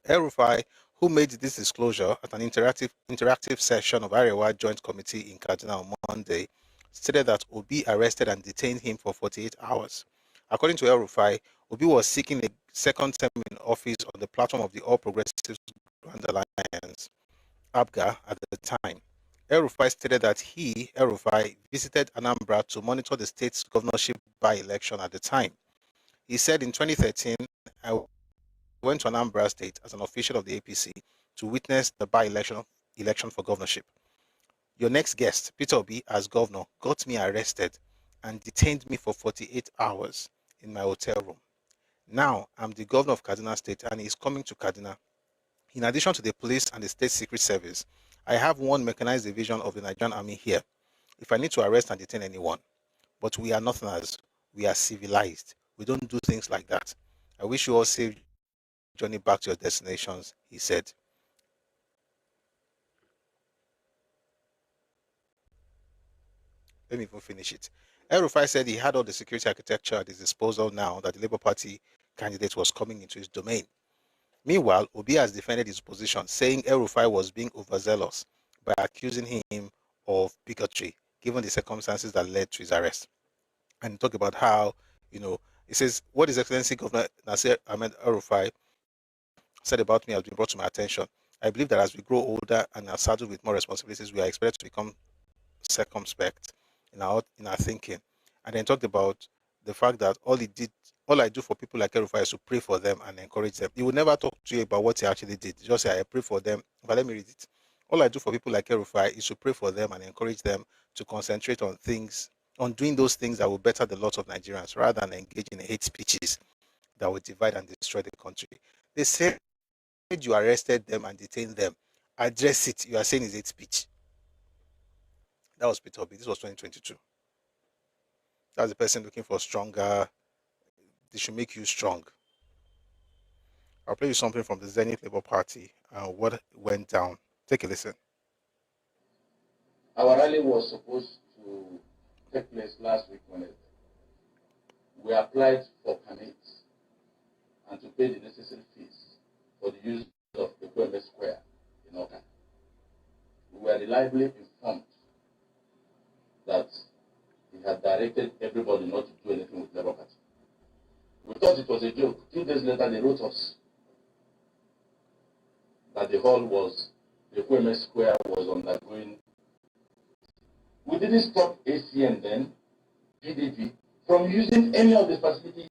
El-Rufai, who made this disclosure at an interactive session of Arewa Joint Committee in Kaduna on Monday, stated that Obi arrested and detained him for 48 hours. According to El-Rufai, Obi was seeking a second term in office on the platform of the All Progressives Grand Alliance, ABGA, at the time. El-Rufai stated that he, El-Rufai, visited Anambra to monitor the state's governorship by-election at the time. He said in 2013, I went to Anambra State as an official of the APC to witness the by-election for governorship. Your next guest, Peter Obi, as governor, got me arrested and detained me for 48 hours in my hotel room. Now, I'm the governor of Kaduna State and he's coming to Kaduna. In addition to the police and the state secret service, I have one mechanized division of the Nigerian army here. If I need to arrest and detain anyone, but we are northerners, we are civilized. We don't do things like that. I wish you all safe journey back to your destinations, he said. Let me even finish it. El-Rufai said he had all the security architecture at his disposal now that the Labour Party candidate was coming into his domain. Meanwhile, Obi has defended his position, saying El-Rufai was being overzealous by accusing him of bigotry, given the circumstances that led to his arrest. And he talked about how, he says, what His Excellency Governor Nasir Ahmed El-Rufai said about me has been brought to my attention. I believe that as we grow older and are saddled with more responsibilities, we are expected to become circumspect in our thinking. And then talked about the fact that all I do for people like El-Rufai is to pray for them and encourage them. He would never talk to you about what he actually did. Just say, I pray for them. But let me read it. All I do for people like El-Rufai is to pray for them and encourage them to concentrate on doing those things that will better the lot of Nigerians rather than engage in hate speeches that will divide and destroy the country. They said you arrested them and detained them. Address it. You are saying it's hate speech. That was Peter Obi. This was 2022. That's the person looking for stronger. They should make you strong. I'll play you something from the Zenith Labour Party and what went down. Take a listen. Our rally was supposed to take place last week Wednesday. We applied for permits and to pay the necessary fees for the use of the Kwebe Square in Oka. We were reliably informed that he had directed everybody not to do anything with Labour Party. We thought it was a joke. 2 days later, they wrote us that the Kwebe Square was undergoing. We didn't stop ACN then, PDP, from using any of the facilities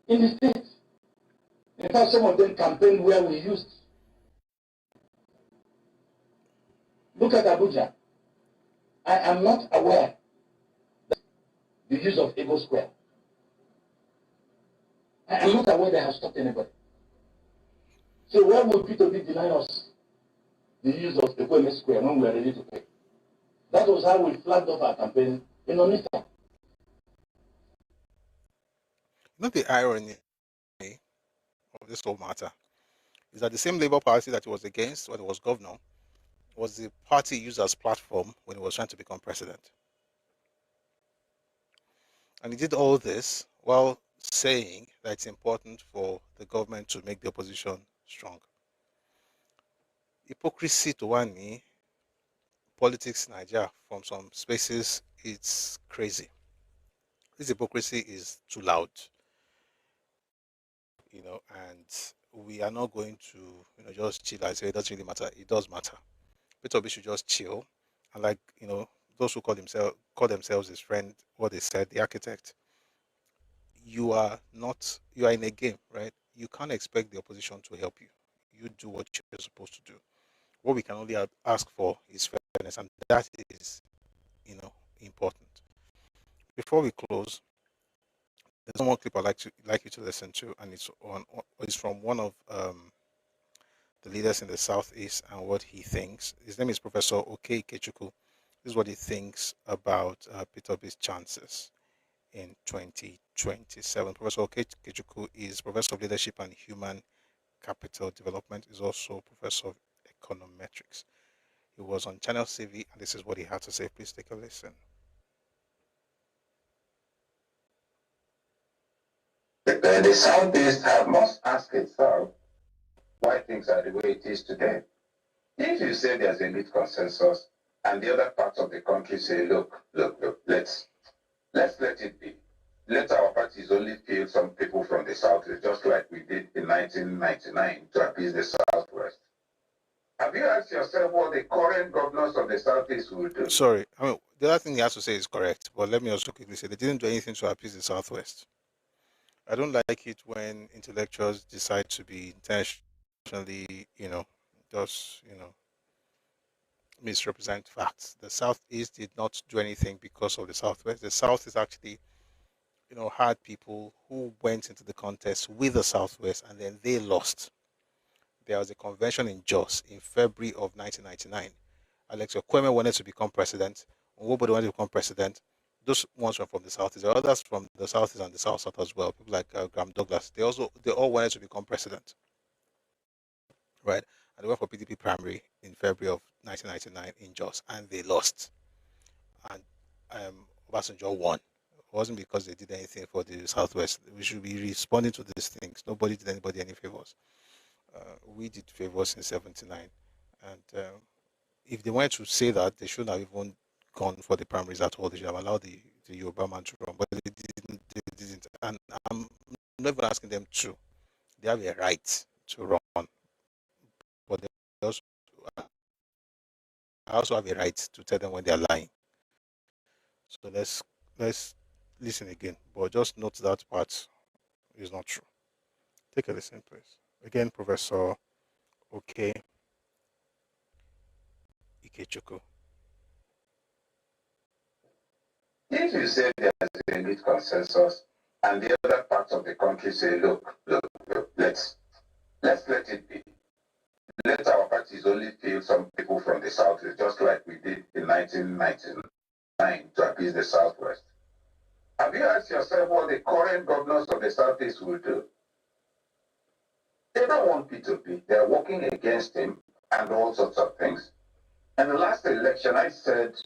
in the state. In fact, some of them campaigned where we used. Look at Abuja. I am not aware that the use of Ego Square. I am not aware they have stopped anybody. So where will Peter be deny us the use of Ekweme Square when we are ready to pay? That was how we flagged off our campaign in Onitsha. Not the irony of this whole matter is that the same Labour Party that he was against when he was governor was the party used as platform when he was trying to become president. And he did all this while saying that it's important for the government to make the opposition strong. Hypocrisy to one, politics in Nigeria from some spaces, it's crazy. This hypocrisy is too loud, and we are not going to, just chill and say it doesn't really matter. It does matter. Peter Obi should just chill, and like, those who call themselves his friend, what they said, the architect, you are in a game, right? you can't expect the opposition to help you. You do what you're supposed to do. What we can only ask for is fairness, and that is, important. Before we close, there's one more clip I'd like you to listen to, and it's from one of the leaders in the Southeast and what he thinks. His name is Professor Oke Ikechukwu. This is what he thinks about Peter Obi's chances in 2027. Professor Oke Ikechukwu is Professor of Leadership and Human Capital Development. He's also Professor of Econometrics. He was on Channel CV, and this is what he had to say. Please take a listen. The Southeast must ask itself why things are the way it is today. If you say there's a elite consensus and the other parts of the country say, look, let's let it be. Let our parties only field some people from the Southeast, just like we did in 1999 to appease the Southwest. Have you asked yourself what the current governors of the Southeast will do? Sorry, the other thing he has to say is correct, but let me also quickly say they didn't do anything to appease the Southwest. I don't like it when intellectuals decide to be intentionally, just, misrepresent facts. The Southeast did not do anything because of the Southwest. The Southeast actually, had people who went into the contest with the Southwest and then they lost. There was a convention in Jos in February of 1999. Alex Okweme wanted to become president. Nobody wanted to become president. Those ones were from the Southeast. There are others from the Southeast and the South as well. People like Graham Douglas. They all wanted to become president, right? And they went for PDP primary in February of 1999 in Jos, and they lost. And Obasanjo won. It wasn't because they did anything for the Southwest. We should be responding to these things. Nobody did anybody any favors. We did favors in '79, and if they wanted to say that, they shouldn't have even gone for the primaries at all. They should have allowed the Yoruba man to run, but they didn't. And I'm not even asking them to. They have a right to run, but they also, I also have a right to tell them when they are lying. So let's listen again, but just note that part is not true. Take a listen, please. Again, Professor Oke Ikechukwu. If you say there's a elite consensus and the other parts of the country say, look, let's let it be. Let our parties only field some people from the Southeast, just like we did in 1999 to appease the Southwest. Have you asked yourself what the current governors of the Southeast will do? They don't want P2P. They're working against him and all sorts of things. And the last election, I said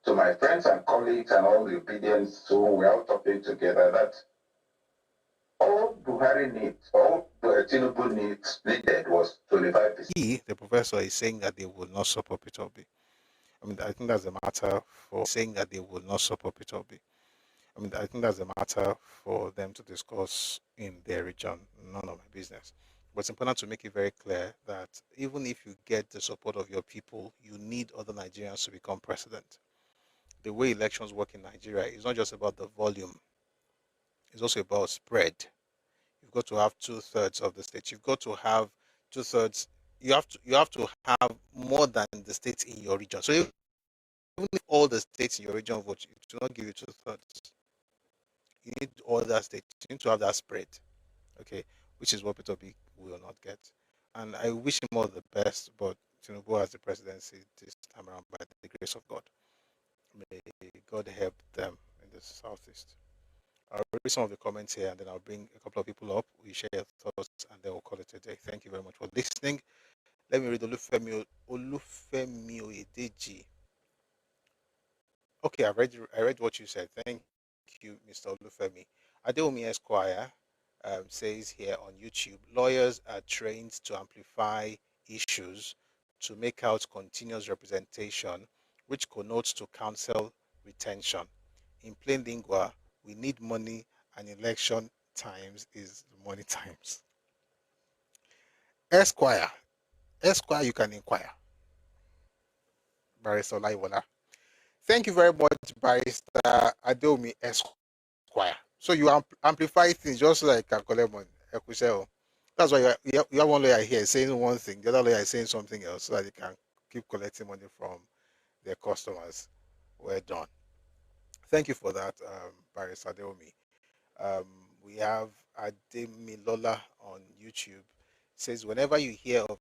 to my friends and colleagues and all the obedience who were all talking together that all Buhari needs, all Tinubu needed was 25%. He, the professor, is saying that they will not support Peter Obi. I think that's a matter for saying that they will not support Peter Obi. I think that's a matter for them to discuss in their region. None of my business. But it's important to make it very clear that even if you get the support of your people, you need other Nigerians to become president. The way elections work in Nigeria is not just about the volume. It's also about spread. You've got to have 2/3 of the states. You've got to have 2/3. You have to have more than the states in your region. So even if all the states in your region vote, it will not give you 2/3. You need all that states. You need to have that spread, okay, which is what Peter Obi will not get. And I wish him all the best, but Tinubu has the presidency this time around by the grace of God. May God help them in the Southeast. I'll read some of the comments here and then I'll bring a couple of people up. We share your thoughts and then we'll call it a day. Thank you very much for listening. Let me read Olufemi Oyedeji. Okay, I read what you said. Thank you, Mr. Olufemi. Adeomi Esquire says here on YouTube, lawyers are trained to amplify issues to make out continuous representation, which connotes to counsel retention. In plain lingua, we need money, and election times is money times. Esquire, you can inquire. Barrister Olaiwola. Thank you very much, Barrister Adeomi Esquire. So you amplify things just like Kakolemon, Ekuseo. That's why you have one lawyer here saying one thing, the other lawyer is saying something else, so that they can keep collecting money from their customers. We're done. Thank you for that, Paris Adeomi. Um, we have Ademilola on YouTube. Says, whenever you hear of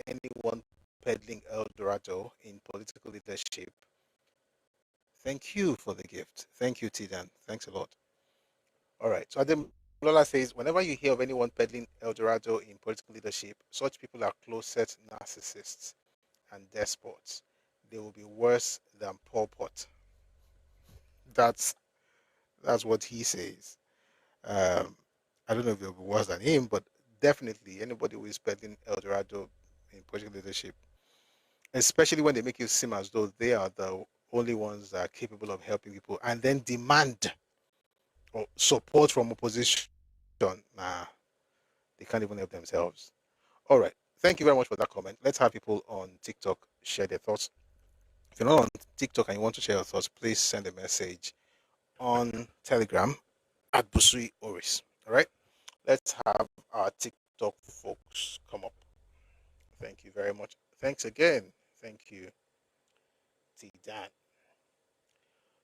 anyone peddling El Dorado in political leadership, thank you for the gift. Thank you, Tidan. Thanks a lot. All right. So Ademilola says, whenever you hear of anyone peddling El Dorado in political leadership, such people are closet narcissists and despots. They will be worse than Pol Pot. That's what he says. Um, I don't know if it'll be worse than him, but definitely anybody who is peddling El Dorado in political leadership, especially when they make it seem as though they are the only ones that are capable of helping people, and then demand or support from opposition. Nah, they can't even help themselves. All right. Thank you very much for that comment. Let's have people on TikTok share their thoughts. If you're not on TikTok and you want to share your thoughts, please send a message on Telegram at Busui Oris. All right. Let's have our TikTok folks come up. Thank you very much. Thanks again. Thank you, T Dan.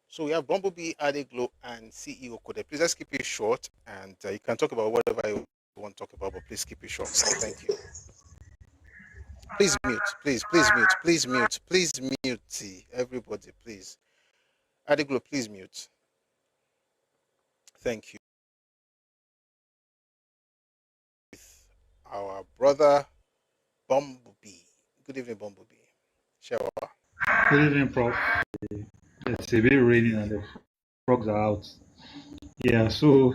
So we have Bumblebee, Adeglo, and CEO Kode. Please let's keep it short, and you can talk about whatever you want to talk about, but please keep it short. Thank you. Please mute. Please mute. Please mute. Please mute. Everybody, please. Adeglo, please mute. Thank you. Our brother Bumblebee. Good evening, Bumblebee. Shower. Good evening, Prof. It's a bit raining and the frogs are out. Yeah, so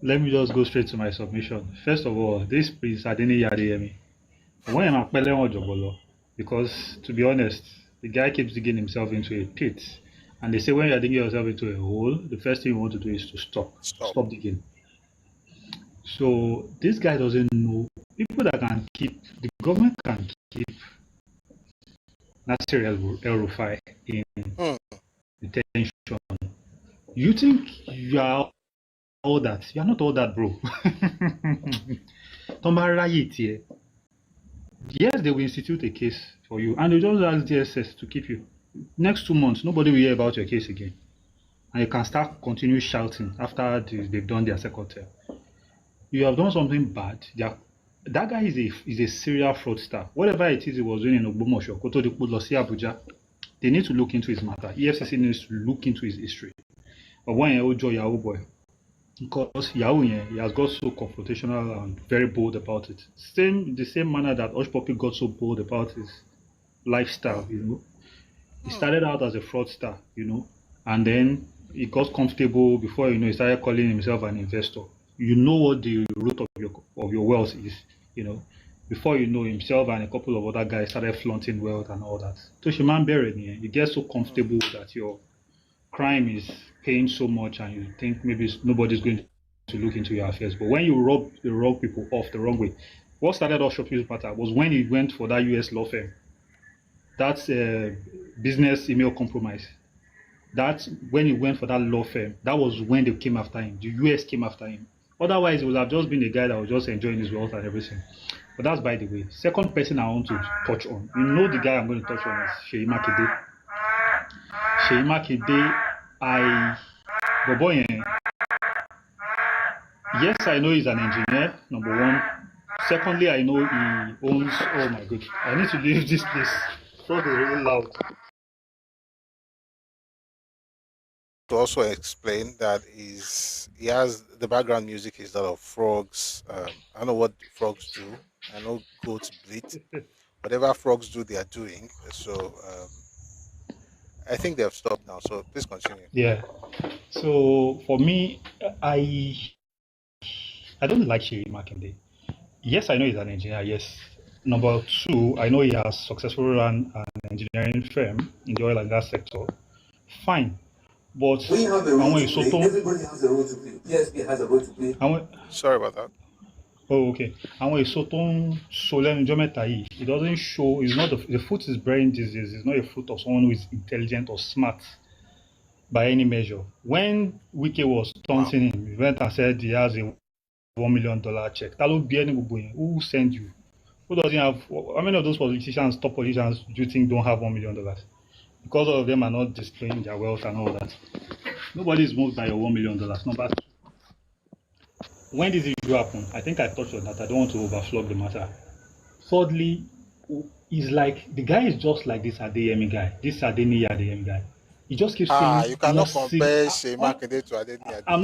let me just go straight to my submission. First of all, this Prince Adeni Yadeyemi. When I'm Jobolo, because to be honest, the guy keeps digging himself into a pit. And they say when you're digging yourself into a hole, the first thing you want to do is to stop digging. So this guy doesn't know people that can keep the government can keep Nasir El-Rufai in detention. You think you are all that? You are not all that, bro. Yes, they will institute a case for you, and they just ask DSS to keep you. Next 2 months, nobody will hear about your case again, and you can start continue shouting after they've done their second term. You have done something bad. That guy is a serial fraudster. Whatever it is he was doing in Ogbomoso, Abuja, they need to look into his matter. EFCC needs to look into his history. But when Yahoo boy, because Yahoo, he has got so confrontational and very bold about it. The same manner that Osh Poppy got so bold about his lifestyle, you know. He started out as a fraudster, you know, and then he got comfortable. Before you know, he started calling himself an investor. You know what the root of your wealth is, you know. Before you know, himself and a couple of other guys started flaunting wealth and all that. Toshiman buried, you get so comfortable that your crime is paying so much and you think maybe nobody's going to look into your affairs. But when you rub people off the wrong way, what started off Shopify's matter was when he went for that US law firm. That's business email compromise. That's when he went for that law firm. That was when they came after him. The US came after him. Otherwise, it would have just been a guy that was just enjoying his wealth and everything. But that's by the way. Second person I want to touch on. You know the guy I'm going to touch on is Seyi Makinde. Seyi Makinde, yes, I know he's an engineer, number one. Secondly, I know he owns, oh my god, I need to leave this place. Frog is really loud. To also explain that he has the background music is that of frogs. I don't know what frogs do. I know goats bleat. Whatever frogs do, they are doing. So I think they have stopped now. So please continue. Yeah. So for me, I don't like Seyi Makinde. Yes, I know he's an engineer. Yes. Number two, I know he has successfully run an engineering firm in the oil and gas sector. Fine. But we have a role to play. Everybody has a role to play. PSP has a role to play. Sorry about that. Oh, okay. And when it doesn't show, it's not the fruit is bearing disease, it's not a fruit of someone who is intelligent or smart by any measure. When Wike was taunting him, he went and said he has a $1 million check. Who sent you? Who doesn't have? How many of those politicians, top politicians, do you think don't have $1 million? Because all of them are not displaying their wealth and all that. Nobody is moved by your $1 million. Number two, when this issue happen, I think I touched on that. I don't want to overflow the matter. Thirdly, is like the guy is just like this Adeyemi guy, this Adeyemi guy. He just keeps saying you cannot compare Seyi Makinde to Adeyemi. I'm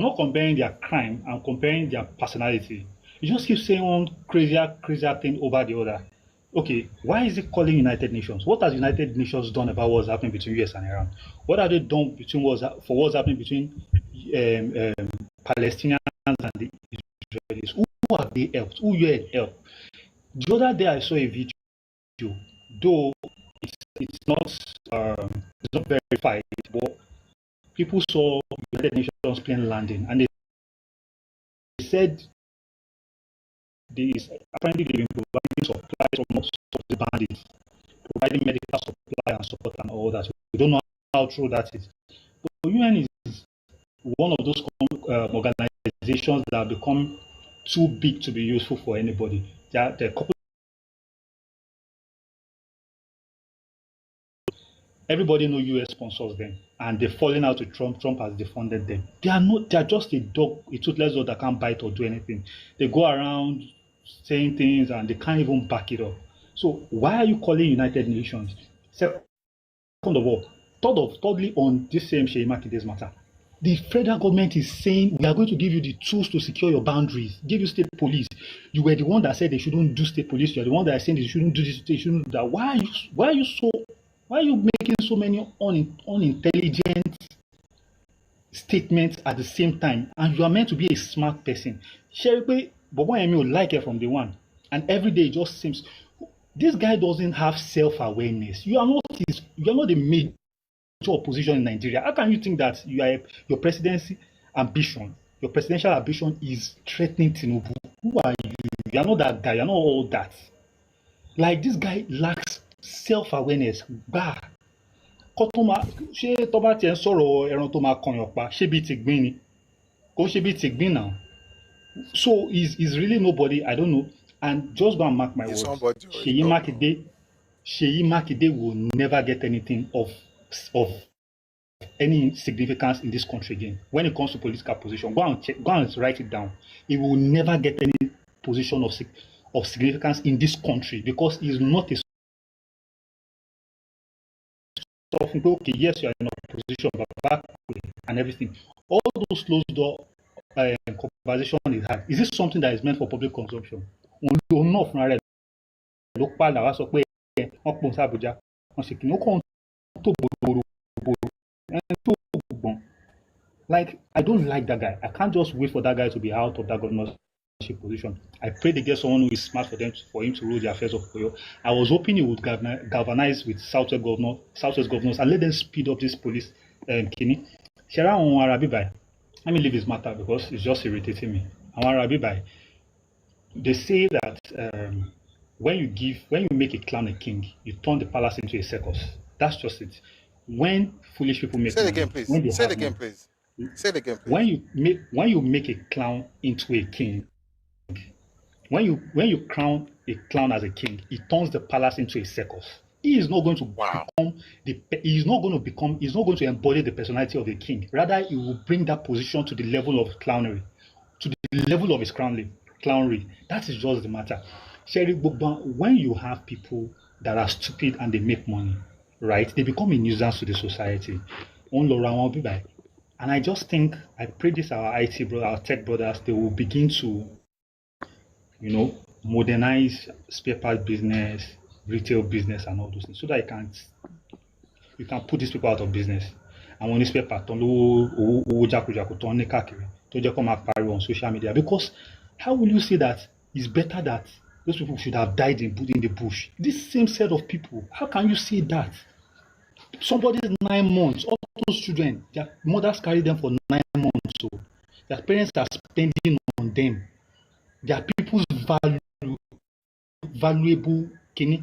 not comparing their crime. I'm comparing their personality. He just keeps saying one crazier thing over the other. Okay, why is it calling United Nations? What has United Nations done about what's happening between US and Iran? What have they done for what's happening between Palestinians and the Israelis? Who have they helped? Who you had helped? The other day I saw a video, though it's not verified, but people saw United Nations plane landing, and they said apparently they've been providing supplies from the bandits, providing medical supply and support and all that. We don't know how true that is. But UN is one of those organizations that have become too big to be useful for anybody. There are a couple. Everybody know US sponsors them, and they're falling out to Trump. Trump has defunded them. They are just a toothless dog that can't bite or do anything. They go around saying things and they can't even back it up. So why are you calling United Nations? Second of all, thirdly, on this same Seyi Makinde's matter, the federal government is saying we are going to give you the tools to secure your boundaries, give you state police. You were the one that said they shouldn't do state police. You're the one that is saying they shouldn't do this, they shouldn't do that. Why are you making so many unintelligent statements at the same time? And you are meant to be a smart person. Sherry, but why am I like it from day one? And every day it just seems this guy doesn't have self-awareness. You are not the major opposition in Nigeria. How can you think that your presidential ambition is threatening Tinubu? Who are you? You are not that guy. You are not all that. Like, this guy lacks self-awareness. Bah. Ṣé tó bá tiẹ̀ ń sọ̀rọ̀ ẹran tó máa kọyàn pa ṣé bíi tìgbín ni? Kò ṣe bíi tìgbín now. So he's really nobody. I don't know. And just go and mark my words. Seyi Makinde will never get anything of any significance in this country again. When it comes to political position, go and write it down. He will never get any position of significance in this country because he is not a okay, yes, you are in opposition, but back and everything. All those closed door conversation is had. Is this something that is meant for public consumption? Like, I don't like that guy. I can't just wait for that guy to be out of that governorship position. I pray they get someone who is smart for him to rule the affairs of Oyo. I was hoping he would galvanize with Southwest governors and let them speed up this police kini. Shera on Arabibai. Let me leave his matter because it's just irritating me. On Arabibai, they say that when you make a clown a king, you turn the palace into a circus. That's just it. When foolish people make Say it again, please. Say it again, please. Say it again, please. When you make a clown into a king, when you crown a clown as a king, it turns the palace into a circus. He is not going to he's not going to embody the personality of a king. Rather, he will bring that position to the level of clownery, to the level of his clownery. That is just the matter. Sherry Bogban, when you have people that are stupid and they make money, right, they become a nuisance to the society. And I just think, I pray this our IT brothers, our tech brothers, they will begin to, modernize spare part business, retail business, and all those things, so that you can put these people out of business. And when these spare part on social media, because how will you say that it's better that those people should have died in the bush? This same set of people, how can you say that? Somebody's 9 months, all those children, their mothers carry them for 9 months, so their parents are spending on them. Their people's valuable kini.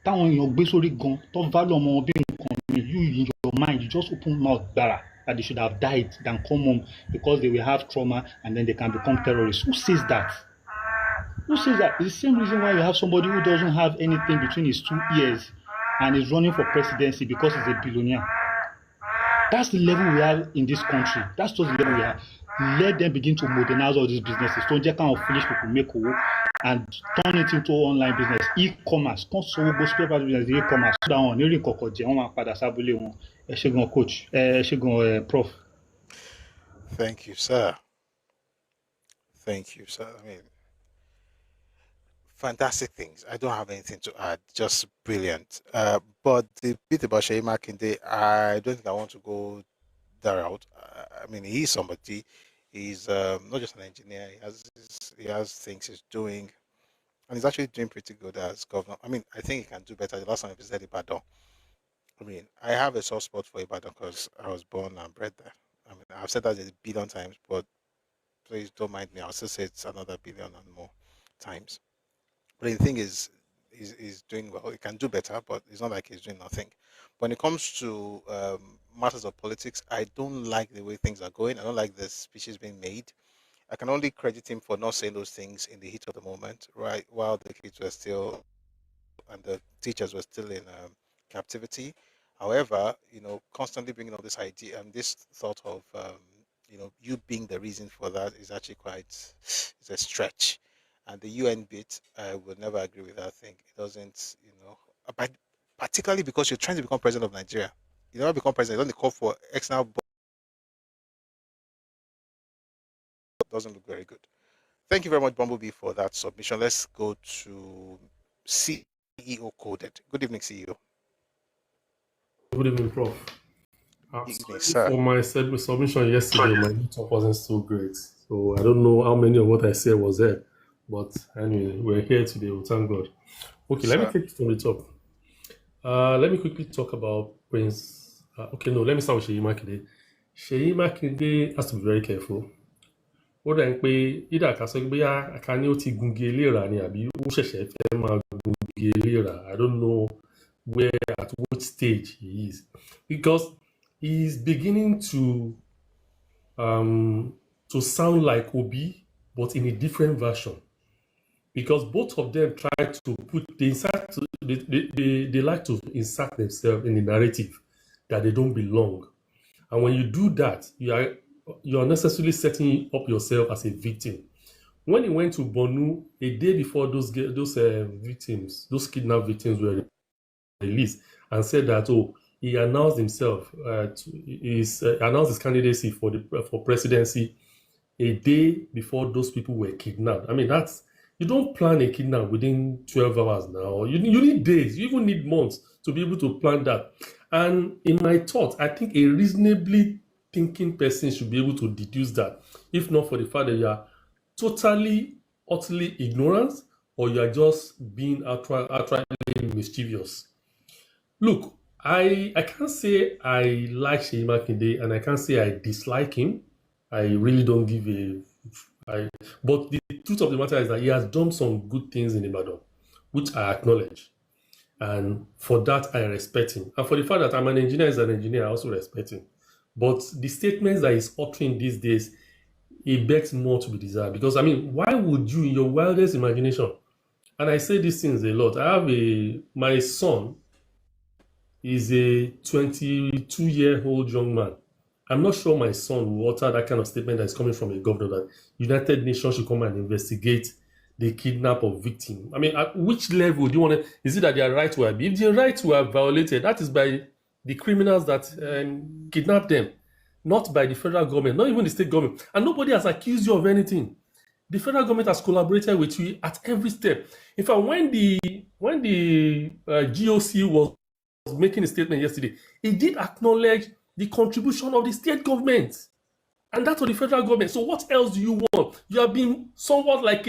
Táwọn èèyàn gbé sórí gan, tó value ọmọ wọn bí nǹkan mi, you in your mind, you just open mouth gbara. that they should have died than come home because they will have trauma and then they can become terrorists. Who says that? Who says that? It's the same reason why you have somebody who doesn't have anything between his 2 ears and is running for presidency because he's a billionaire. That's the level we have in this country. That's just the level we have. Let them begin to modernize all these businesses. Don't just kind of foolish people make work and turn it into online business. E-commerce. Don't so go spare business e-commerce. So that one, nearly kokoje. On va pada sabule one. Eshegun coach. Eshegun prof. Thank you, sir. Thank you, sir. I mean, fantastic things. I don't have anything to add. Just brilliant. But the bit about Sheyi Makinde, I don't think I want to go that route. I mean, he is somebody. He's not just an engineer. He has things he's doing, and he's actually doing pretty good as governor. I mean, I think he can do better. The last time he visited Ibadan, I mean, I have a soft spot for Ibadan because I was born and bred there. I mean, I've said that a billion times, but please don't mind me. I'll still say it's another billion and more times. But the thing is, he's doing well. He can do better, but it's not like he's doing nothing. When it comes to matters of politics, I don't like the way things are going. I don't like the speeches being made. I can only credit him for not saying those things in the heat of the moment, right? While the kids were still and the teachers were still in captivity. However, constantly bringing up this idea and this thought of, you being the reason for that is actually it's a stretch. And the UN bit, I would never agree with that thing. It doesn't, but particularly because you're trying to become president of Nigeria. You never become president, you don't call for external, doesn't look very good. Thank you very much, Bumblebee, for that submission. Let's go to CEO Coded. Good evening, CEO. Good evening, Prof. Evening, sir. For my submission yesterday, my network wasn't so great. So I don't know how many of what I said was there. But anyway, we're here today. Well, thank God. Okay, let me take it from the top. Let me quickly talk about Prince. Let me start with Sheyi Makinde. Sheyi Makinde has to be very careful. Ó dà ń pé ìdá ká sọ pé àká ní ó ti gungi eléra ni àbí ó ṣẹ̀ṣẹ̀ fẹ́ máa gungi eléra. I don't know where at which stage he is, because he's beginning to sound like Obi, but in a different version. Because both of them try to they like to insert themselves in the narrative that they don't belong. And when you do that, you are necessarily setting up yourself as a victim. When he went to Borno a day before those victims, those kidnapped victims were released, and said that he announced himself, announced his candidacy for presidency a day before those people were kidnapped. I mean, you don't plan a kidnap within 12 hours now. You need days. You even need months to be able to plan that. And in my thought, I think a reasonably thinking person should be able to deduce that, if not for the fact that you are totally, utterly ignorant, or you are just being outrightly mischievous. Look, I can't say I like Sheyi Makinde, and I can't say I dislike him. I really don't give but the truth of the matter is that he has done some good things in Ibadan, which I acknowledge. And for that, I respect him. And for the fact that I'm an engineer as an engineer, I also respect him. But the statements that he's uttering these days, it begs more to be desired. Because, I mean, why would you, in your wildest imagination, and I say these things a lot, my son is a 22-year-old young man. I'm not sure my son will utter that kind of statement that is coming from a governor that United Nations should come and investigate the kidnap of victims. I mean, at which level do you want to? Is it that their right were? If their rights were violated, that is by the criminals that kidnapped them, not by the federal government, not even the state government. And nobody has accused you of anything. The federal government has collaborated with you at every step. In fact, when the GOC was making a statement yesterday, it did acknowledge the contribution of the state government and that of the federal government. So what else do you want? You have been somewhat like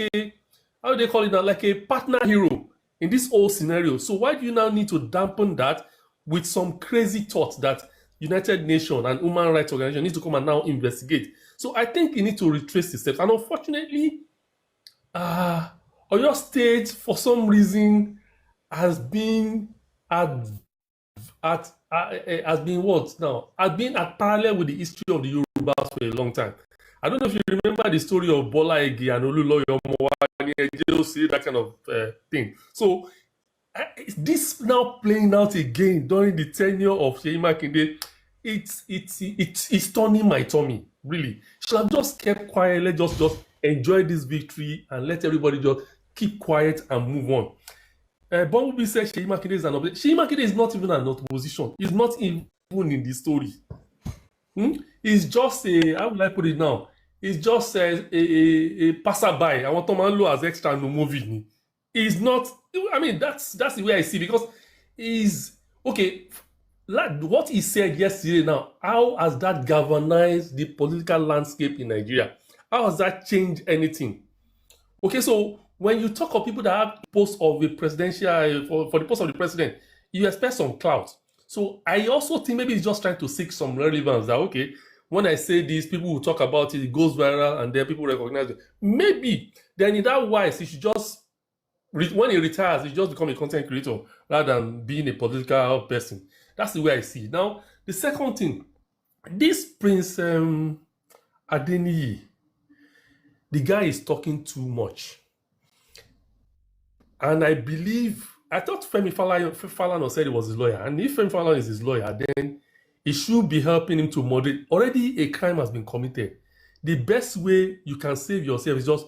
how do they call it now, like a partner hero in this whole scenario. So why do you now need to dampen that with some crazy thoughts that United Nations and human rights organizations need to come and now investigate? So I think you need to retrace the steps. And unfortunately, Oyo State, for some reason, has been has been what now? Has been at parallel with the history of the Yorubas for a long time. I don't know if you remember the story of Bola Ige and Oluloyo Mowani Ejeosi, that kind of thing. So is this now playing out again during the tenure of Seyi Makinde? It's turning my tummy, really. Should have just kept quiet. Let's just enjoy this victory and let everybody just keep quiet and move on. Bumblebee says Seyi Makinde is an opposition. Seyi Makinde is not even an opposition. He's not even in the story. He's just a, how will I put it now? He's just a passerby. I want to man as extra no movie. He's not, I mean, that's the way I see it, because he's, okay, like what he said yesterday now, how has that galvanized the political landscape in Nigeria? How has that changed anything? Okay, so when you talk of people that have post of a presidential, for the post of the president, you expect some clout. So I also think maybe he's just trying to seek some relevance that, okay, when I say this, people will talk about it, it goes viral, and then people recognize it. Maybe, then in that wise, he should just, when he retires, he just become a content creator rather than being a political person. That's the way I see it. Now, the second thing, this Prince Adeniyi, the guy is talking too much. And I believe, I thought Femi Falana said he was his lawyer. And if Femi Falana is his lawyer, then it should be helping him to moderate. Already a crime has been committed. The best way you can save yourself is just,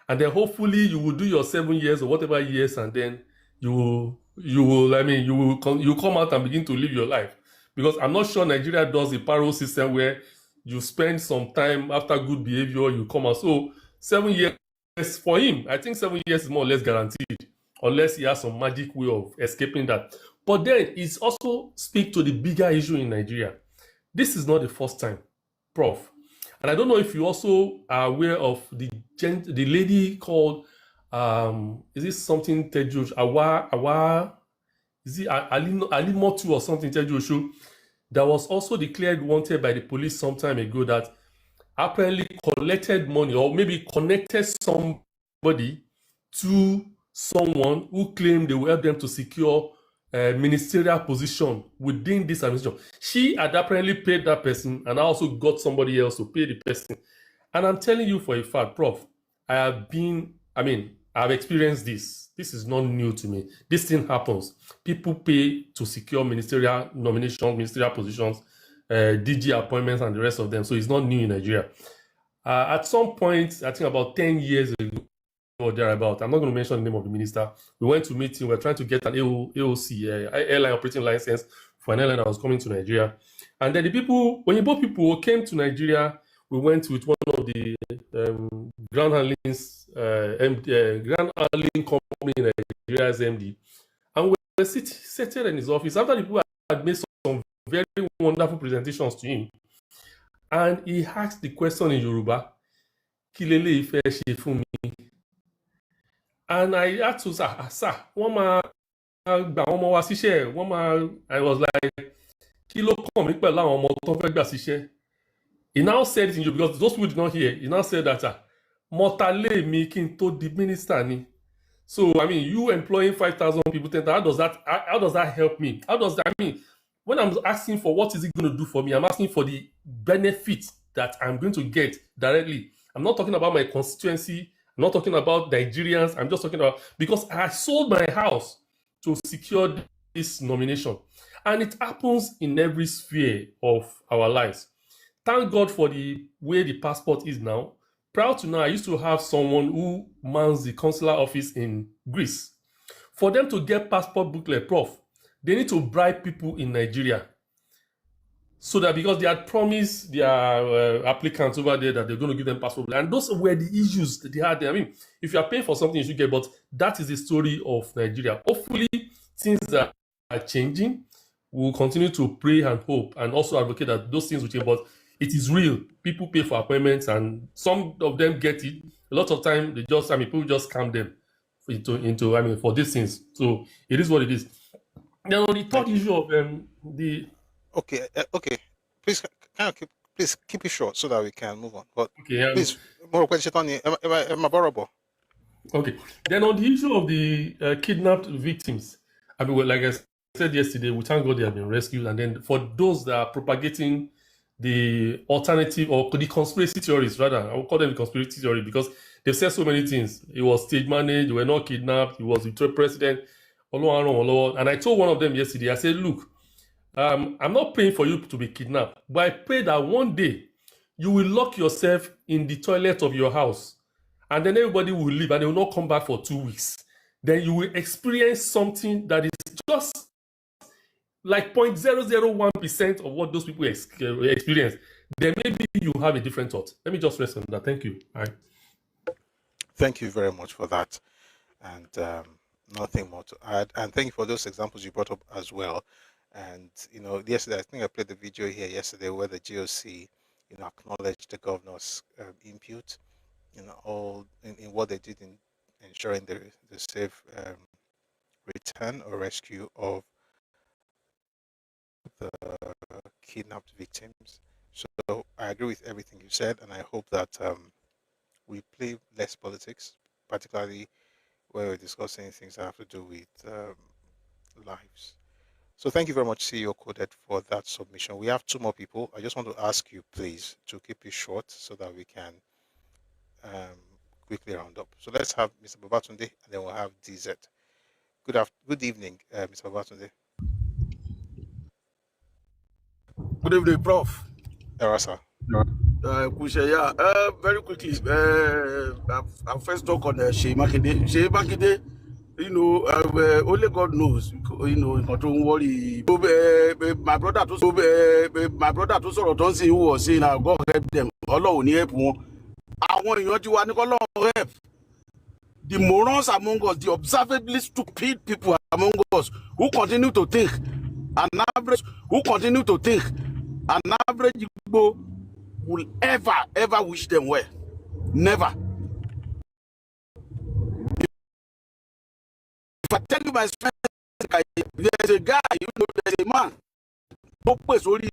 and then hopefully you will do your 7 years or whatever years, and then you will come out and begin to live your life. Because I'm not sure Nigeria does a parole system where you spend some time after good behavior, you come out. So 7 years for him, I think 7 years is more or less guaranteed, unless he has some magic way of escaping that. But then it's also speak to the bigger issue in Nigeria. This is not the first time, Prof. And I don't know if you also are aware of the lady called, is this something Tejo, is it Alimotu or something Tejo, that was also declared wanted by the police some time ago, that apparently collected money or maybe connected somebody to someone who claimed they will help them to secure a ministerial position within this administration. She had apparently paid that person and also got somebody else to pay the person. And I'm telling you for a fact, Prof, I've experienced this. This is not new to me. This thing happens. People pay to secure ministerial nominations, ministerial positions, DG appointments, and the rest of them. So it's not new in Nigeria. At some point, I think about 10 years ago or thereabout, I'm not going to mention the name of the minister. We went to meet him. We were trying to get an AOC, airline operating license for an airline that was coming to Nigeria. And then when both people came to Nigeria, we went with one of the ground handling company in Nigeria's MD. And we were seated in his office after the people had made some very wonderful presentations to him. And he asked the question in Yoruba, Kilele ife ṣe fún mi. And I had to say, sir, I was like, he now said it in you, because those people did not hear. He now said that, Motale mi kinto di minister ni. So, I mean, you employing 5,000 people, how does that help me? When I'm asking for what is it going to do for me, I'm asking for the benefit that I'm going to get directly. I'm not talking about my constituency. I'm not talking about Nigerians. I'm just talking about, because I sold my house to secure this nomination. And it happens in every sphere of our lives. Thank God for the way the passport is now. Proud to know, I used to have someone who mans the consular office in Greece. For them to get passport booklet, Prof, they need to bribe people in Nigeria. So that, because they had promised their applicants over there that they're going to give them passport. And those were the issues that they had there. I mean, if you are paying for something, you should get, but that is the story of Nigeria. Hopefully, things are changing. We'll continue to pray and hope and also advocate that those things will change. But it is real. People pay for appointments and some of them get it. A lot of time, people just scam them for these things. So it is what it is. Now, the third issue of the... Okay. Please, please keep it short so that we can move on. But okay, please, more questions on Okay. Then on the issue of the kidnapped victims, I mean, well, like I said yesterday, we thank God they have been rescued. And then for those that are propagating the alternative or the conspiracy theories, rather, I will call them the conspiracy theory because they've said so many things. It was stage managed, they were not kidnapped, he was the president. And I told one of them yesterday, I said, look, I'm not praying for you to be kidnapped, but I pray that one day you will lock yourself in the toilet of your house and then everybody will leave and they will not come back for 2 weeks. Then you will experience something that is just like 0.001% of what those people experience. Then maybe you have a different thought. Let me just rest on that. Thank you. All right. Thank you very much for that. And nothing more to add. And thank you for those examples you brought up as well. And, yesterday, I think I played the video here yesterday where the GOC, acknowledged the governor's input, all in what they did in ensuring the safe return or rescue of the kidnapped victims. So I agree with everything you said, and I hope that we play less politics, particularly where we're discussing things that have to do with lives. So thank you very much, CEO Coded, for that submission. We have 2 more people. I just want to ask you, please, to keep it short so that we can quickly round up. So let's have Mr. Babatunde, and then we'll have DZ. Good evening, Mr. Babatunde. Good evening, Prof. Erasa. Very quickly, I'll first talk on Shey Makinde. Shey Makinde, only God knows, don't worry. My brother to sọ̀rọ̀ tó ń sìn who was saying, God help them. Ọlọ́run ní help wọn. Àwọn èèyàn ti wá ní k'Ọlọ́run help. The morons among us, the observably stupid people among us who continue to think an average Igbo will ever wish them well. Never. If I tell you my strength, there's a guy, there's a man who plays only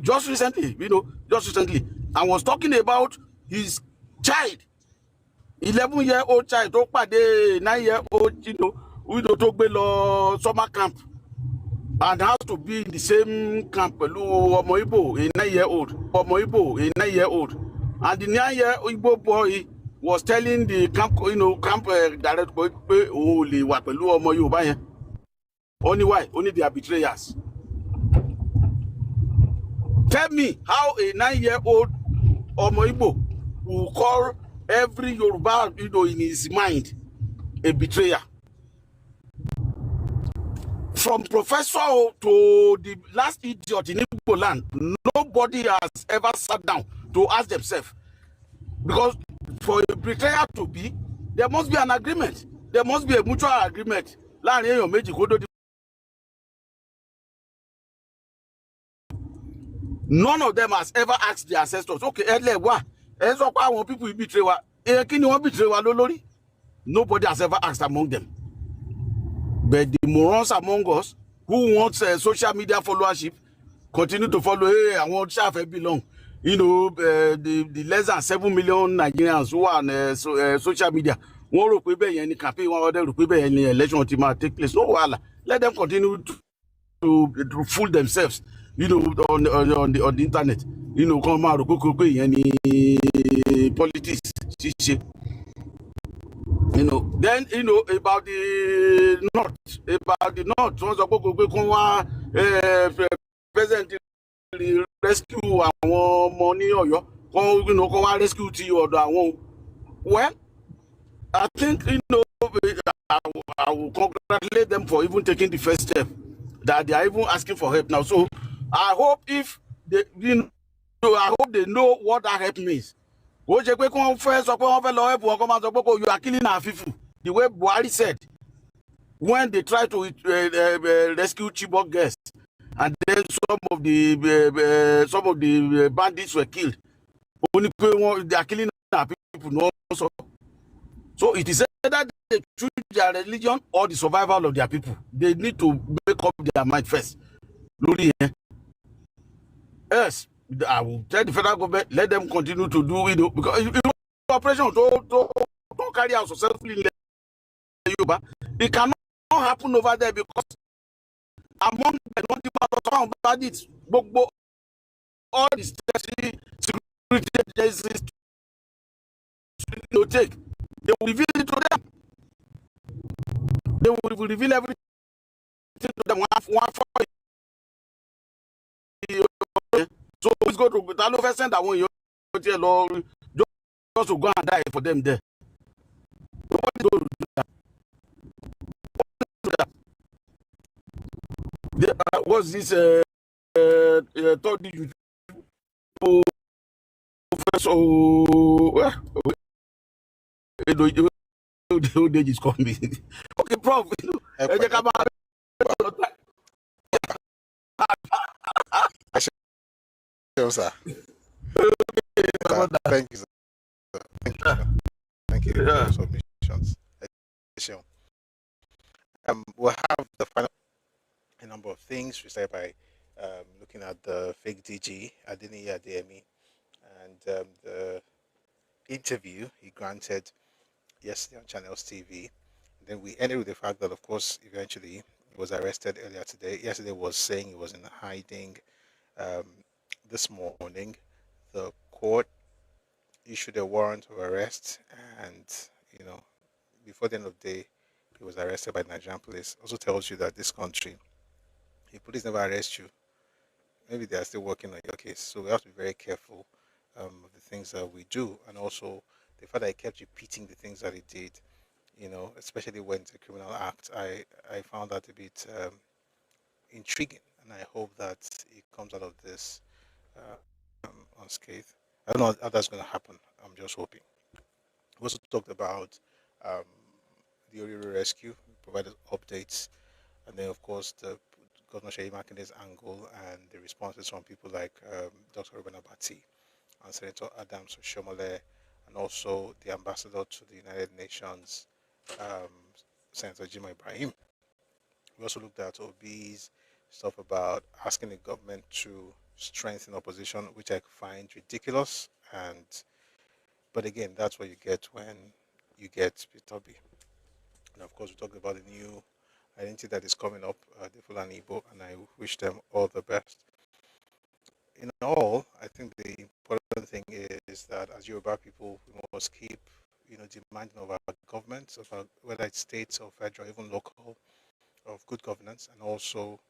just recently, I was talking about his child, 11-year-old child, 9-year-old, tó gbé lọ summer camp and has to be in the same camp pẹ̀lú ọmọ Ibo, a 9-year-old, and the 9-year-old Igbo boy was telling the camp, camp director pé òun ò lè wà pẹ̀lú ọmọ Yorùbá yẹn. Only why? Only they are betrayers. Tell me how a 9-year-old ọmọ Igbo will call every Yoruba, in his mind a betrayer. From professor to the last idiot in Igbo land, nobody has ever sat down to ask themselves. Because for a betrayer to be, there must be an agreement. There must be a mutual agreement. None of them has ever asked their ancestors, okay, people betray. Nobody has ever asked among them. But the morons among us who want social media followership continue to follow, hey, I want Shaf belong. The less than 7 million Nigerians who are on social media. One any campaign, one other any election to take place. No, let them continue to fool themselves, on the internet. Come out, any politics. Then about the north, present rescue our money or your rescue to you or well, I think I will congratulate them for even taking the first step, that they are even asking for help now. So I hope if they I hope they know what that help means. You are killing our people. The way Buhari said when they try to rescue Chibok guests, and then some of the bandits were killed. They are killing our people. So it is either they choose their religion or the survival of their people. They need to make up their mind first. Yes, I will tell the federal government, let them continue to do it because operation to carry out successfully in Yoruba, it cannot happen over there because among the non bandits, all the security agencies to take, they will reveal it to them. They will reveal everything to them. So who's going to send that one? Just to go and die for them there. Nobody do that. What's this? Third you professor? The old age is coming. Okay, prof. Sir. Thank you, sir. Thank you, sir. Thank you for your submissions. We'll have the final a number of things. We start by looking at the fake DG, Adini Ademi, and the interview he granted yesterday on Channels TV. And then we ended with the fact that, of course, eventually he was arrested earlier today. Yesterday was saying he was in hiding. This morning, the court issued a warrant of arrest, and before the end of the day, he was arrested by Nigerian police. Also tells you that this country, if police never arrest you, maybe they are still working on your case. So we have to be very careful of the things that we do, and also the fact that he kept repeating the things that he did. Especially when it's a criminal act, I found that a bit intriguing, and I hope that it comes out of this unscathed. I don't know how that's going to happen. I'm just hoping. We also talked about the Oriire rescue, provided updates, and then of course the Governor Sheyi Makinde's angle and the responses from people like Dr. Ruben Abati and Senator Adams Oshomole, and also the ambassador to the United Nations, Senator Jima Ibrahim. We also looked at Obi's stuff about asking the government to strengthen opposition, which I find ridiculous. But again, that's what you get when you get Peter Obi. And of course, we talked about the new identity that is coming up, the Fulani-Ibo, and I wish them all the best. In all, I think the important thing is that as Yoruba people, we must keep, demanding of our governments, whether it's states or federal, even local, of good governance, and also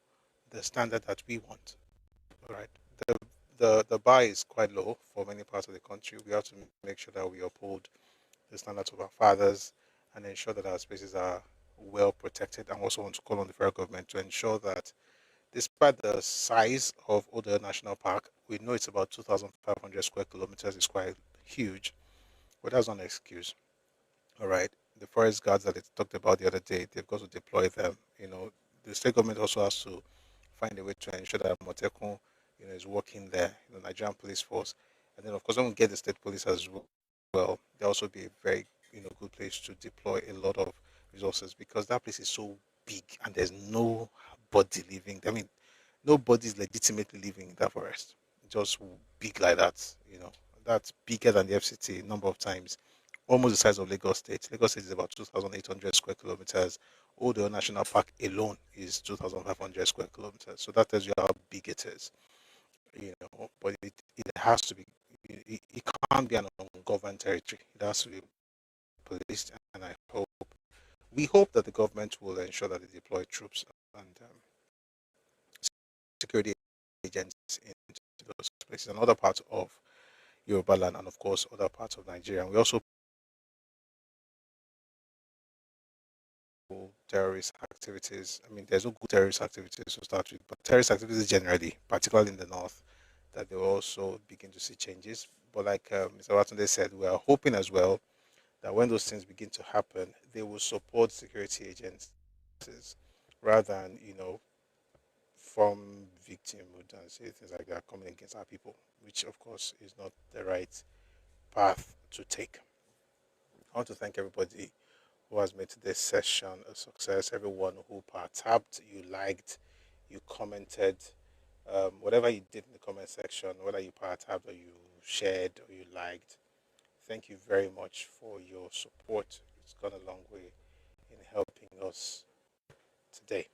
the standard that we want. All right, the bar is quite low for many parts of the country. We have to make sure that we uphold the standards of our fathers and ensure that our spaces are well protected. I also want to call on the federal government to ensure that despite the size of Oriire National Park, we know it's about 2,500 square kilometers. It's quite huge, but that's not an excuse. All right, the forest guards that they talked about the other day, they've got to deploy them. The state government also has to find a way to ensure that Motekun, is working there. Nigerian police force, and then of course when we get the state police as well, there also be a very good place to deploy a lot of resources because that place is so big and there's nobody living. I mean, nobody's legitimately living in that forest. Just big like that. That's bigger than the FCT a number of times. Almost the size of Lagos State. Lagos State is about 2,800 square kilometers. Oriire National Park alone is 2,500 square kilometers. So that tells you how big it is. But it has to be. It can't be an ungoverned territory. It has to be policed, and we hope that the government will ensure that they deploy troops and security agents into those places and other parts of Yoruba land, and of course other parts of Nigeria. And we also terrorist activities. I mean, there's no good terrorist activities to start with, but terrorist activities generally, particularly in the north, that they will also begin to see changes. But like Mr. Watunde said, we are hoping as well that when those things begin to happen, they will support security agencies rather than, from victimhood and say things like that coming against our people, which of course is not the right path to take. I want to thank everybody who has made today's session a success, everyone who tapped, you liked, you commented, Whatever you did in the comment section, whether you part-tabbed or you shared or you liked, thank you very much for your support. It's gone a long way in helping us today.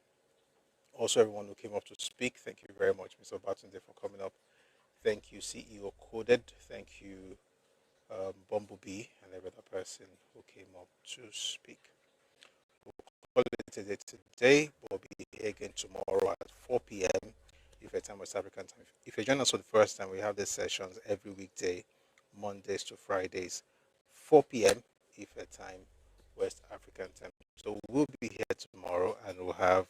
Also, everyone who came up to speak, thank you very much, Mr. Batunde, for coming up. Thank you, CEO Coded. Thank you, Bumblebee, and every other person who came up to speak. We'll call it today. We'll be here again tomorrow at 4 p.m. if your time West African time. If you join us for the first time, we have these sessions every weekday, Mondays to Fridays, 4 p.m. if your time West African time. So we'll be here tomorrow, and we'll have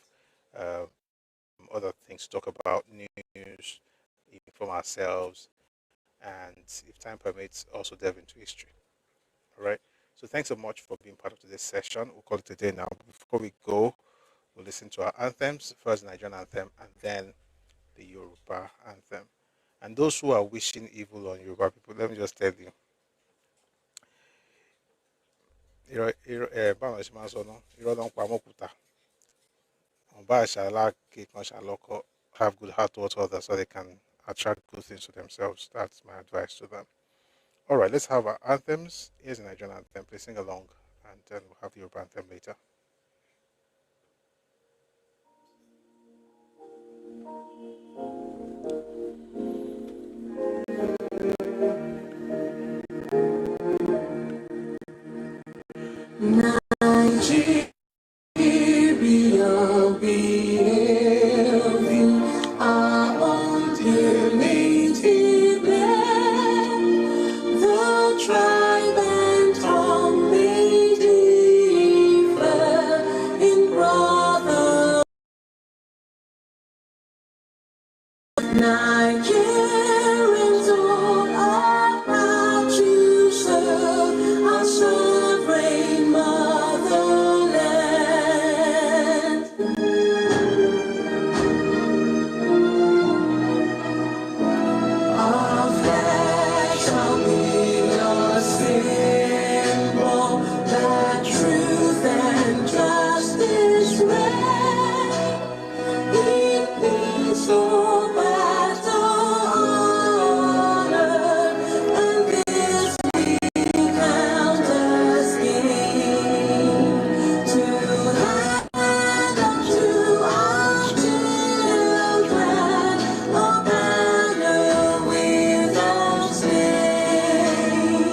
other things to talk about, news, inform ourselves, and if time permits, also delve into history. All right. So thanks so much for being part of today's session. We'll call it a day now. Before we go, we'll listen to our anthems. First, the Nigerian anthem, and then the Yoruba anthem. And those who are wishing evil on Yoruba people, let me just tell you. Have good heart towards others so they can attract good things to themselves. That's my advice to them. All right, let's have our anthems. Here's the Nigerian anthem. Please sing along, and then we'll have the Yoruba anthem later. Nigeria, we hail you, our own dear native land, the tribe and tongue may differ in brotherhood. Nigerians all are proud to serve our sovereign motherland. Our flag shall be a symbol that truth and justice reign in peace or battle, honor and this we count as gain. To hand unto our children a banner without stain.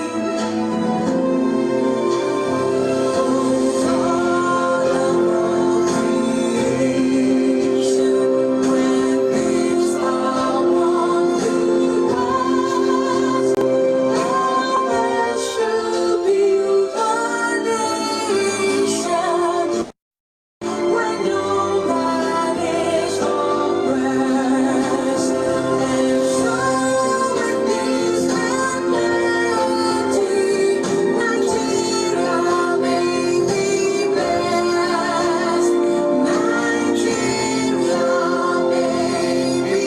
O God of all creation, when things are wondering past, how best should build our nation when no man is oppressed. And so with peace and plenty, Nigeria may be blessed. Nigeria may be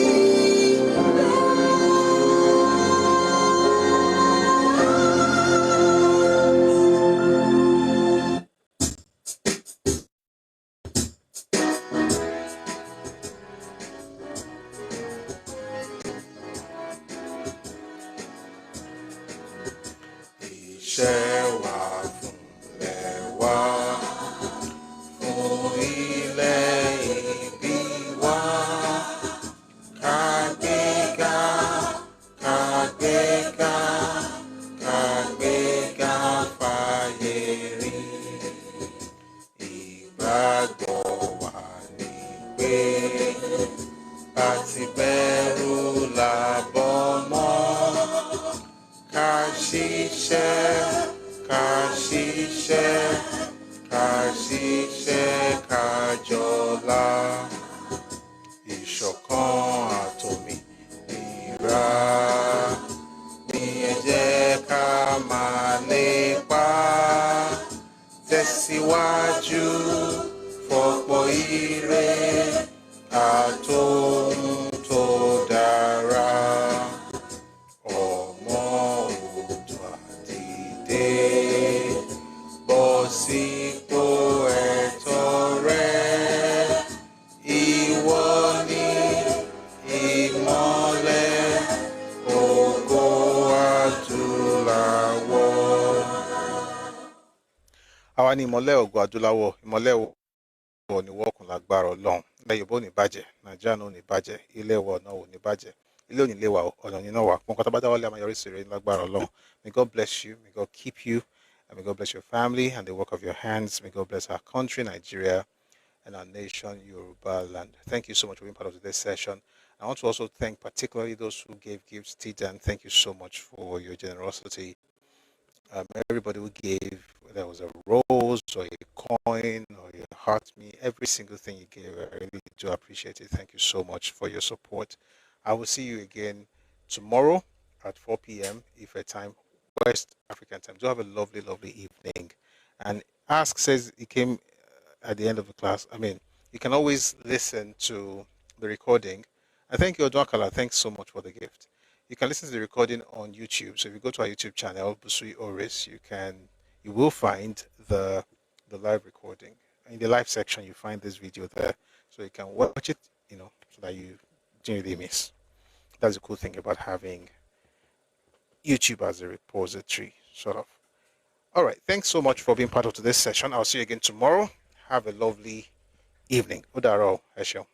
Iṣẹ́ wa fúnlẹ̀ wa, fún ilẹ̀ ìbí wa. Kàgbéga, kàgbéga, kàgbéga fàyè rí. Ìgbàgbọ́ wa ni pé àti bẹ̀rù làbọ̀ mọ́. Ká ṣiṣẹ́, ká ṣiṣẹ́, ká ṣiṣẹ́, ká jọlá. Ìṣọ̀kan àtòmìnira ni ẹ jẹ́ ká máa lépa. Tẹ̀síwájú fọ̀pọ̀ ire àtòhun tó dára. Ọmọ Oòduà dìde, bọ́ ní ìmọ́lẹ̀ ògo adúláwọ̀, ìmọ́lẹ̀ ògo ní wọ́ọ̀kùn lágbára Ọlọ́run. Ilẹ̀ Yorùbá ò ní bàjẹ́, Nàìjíríà náà ò ní bàjẹ́, ilé wa náà ò ní bàjẹ́, ilé ò ní lé wa, ọ̀nà ní náà wà. Pọ́n kọ́tà bá dáwọ́lé àmọ́ yọrí sí rere lágbára Ọlọ́run. May God bless you, may God keep you, and may God bless your family and the work of your hands. May God bless our country, Nigeria, and our nation, Yoruba land. Thank you so much for being part of today's session. I want to also thank particularly those who gave gifts. Titan, thank you so much for your generosity. Everybody who gave, whether it was a rose or a coin or a heart, me, every single thing you gave, I really do appreciate it. Thank you so much for your support. I will see you again tomorrow at 4 p.m. Ife time, West African time. Do have a lovely, lovely evening. And Ask says he came at the end of the class. I mean, you can always listen to the recording. I thank you, Odwakala. Thanks so much for the gift. You can listen to the recording on YouTube. So if you go to our YouTube channel, Busui Oris, you will find the live recording. In the live section, you find this video there. So you can watch it, so that you don't really miss. That's the cool thing about having YouTube as a repository, sort of. All right. Thanks so much for being part of today's session. I'll see you again tomorrow. Have a lovely evening. Udaro, Esho.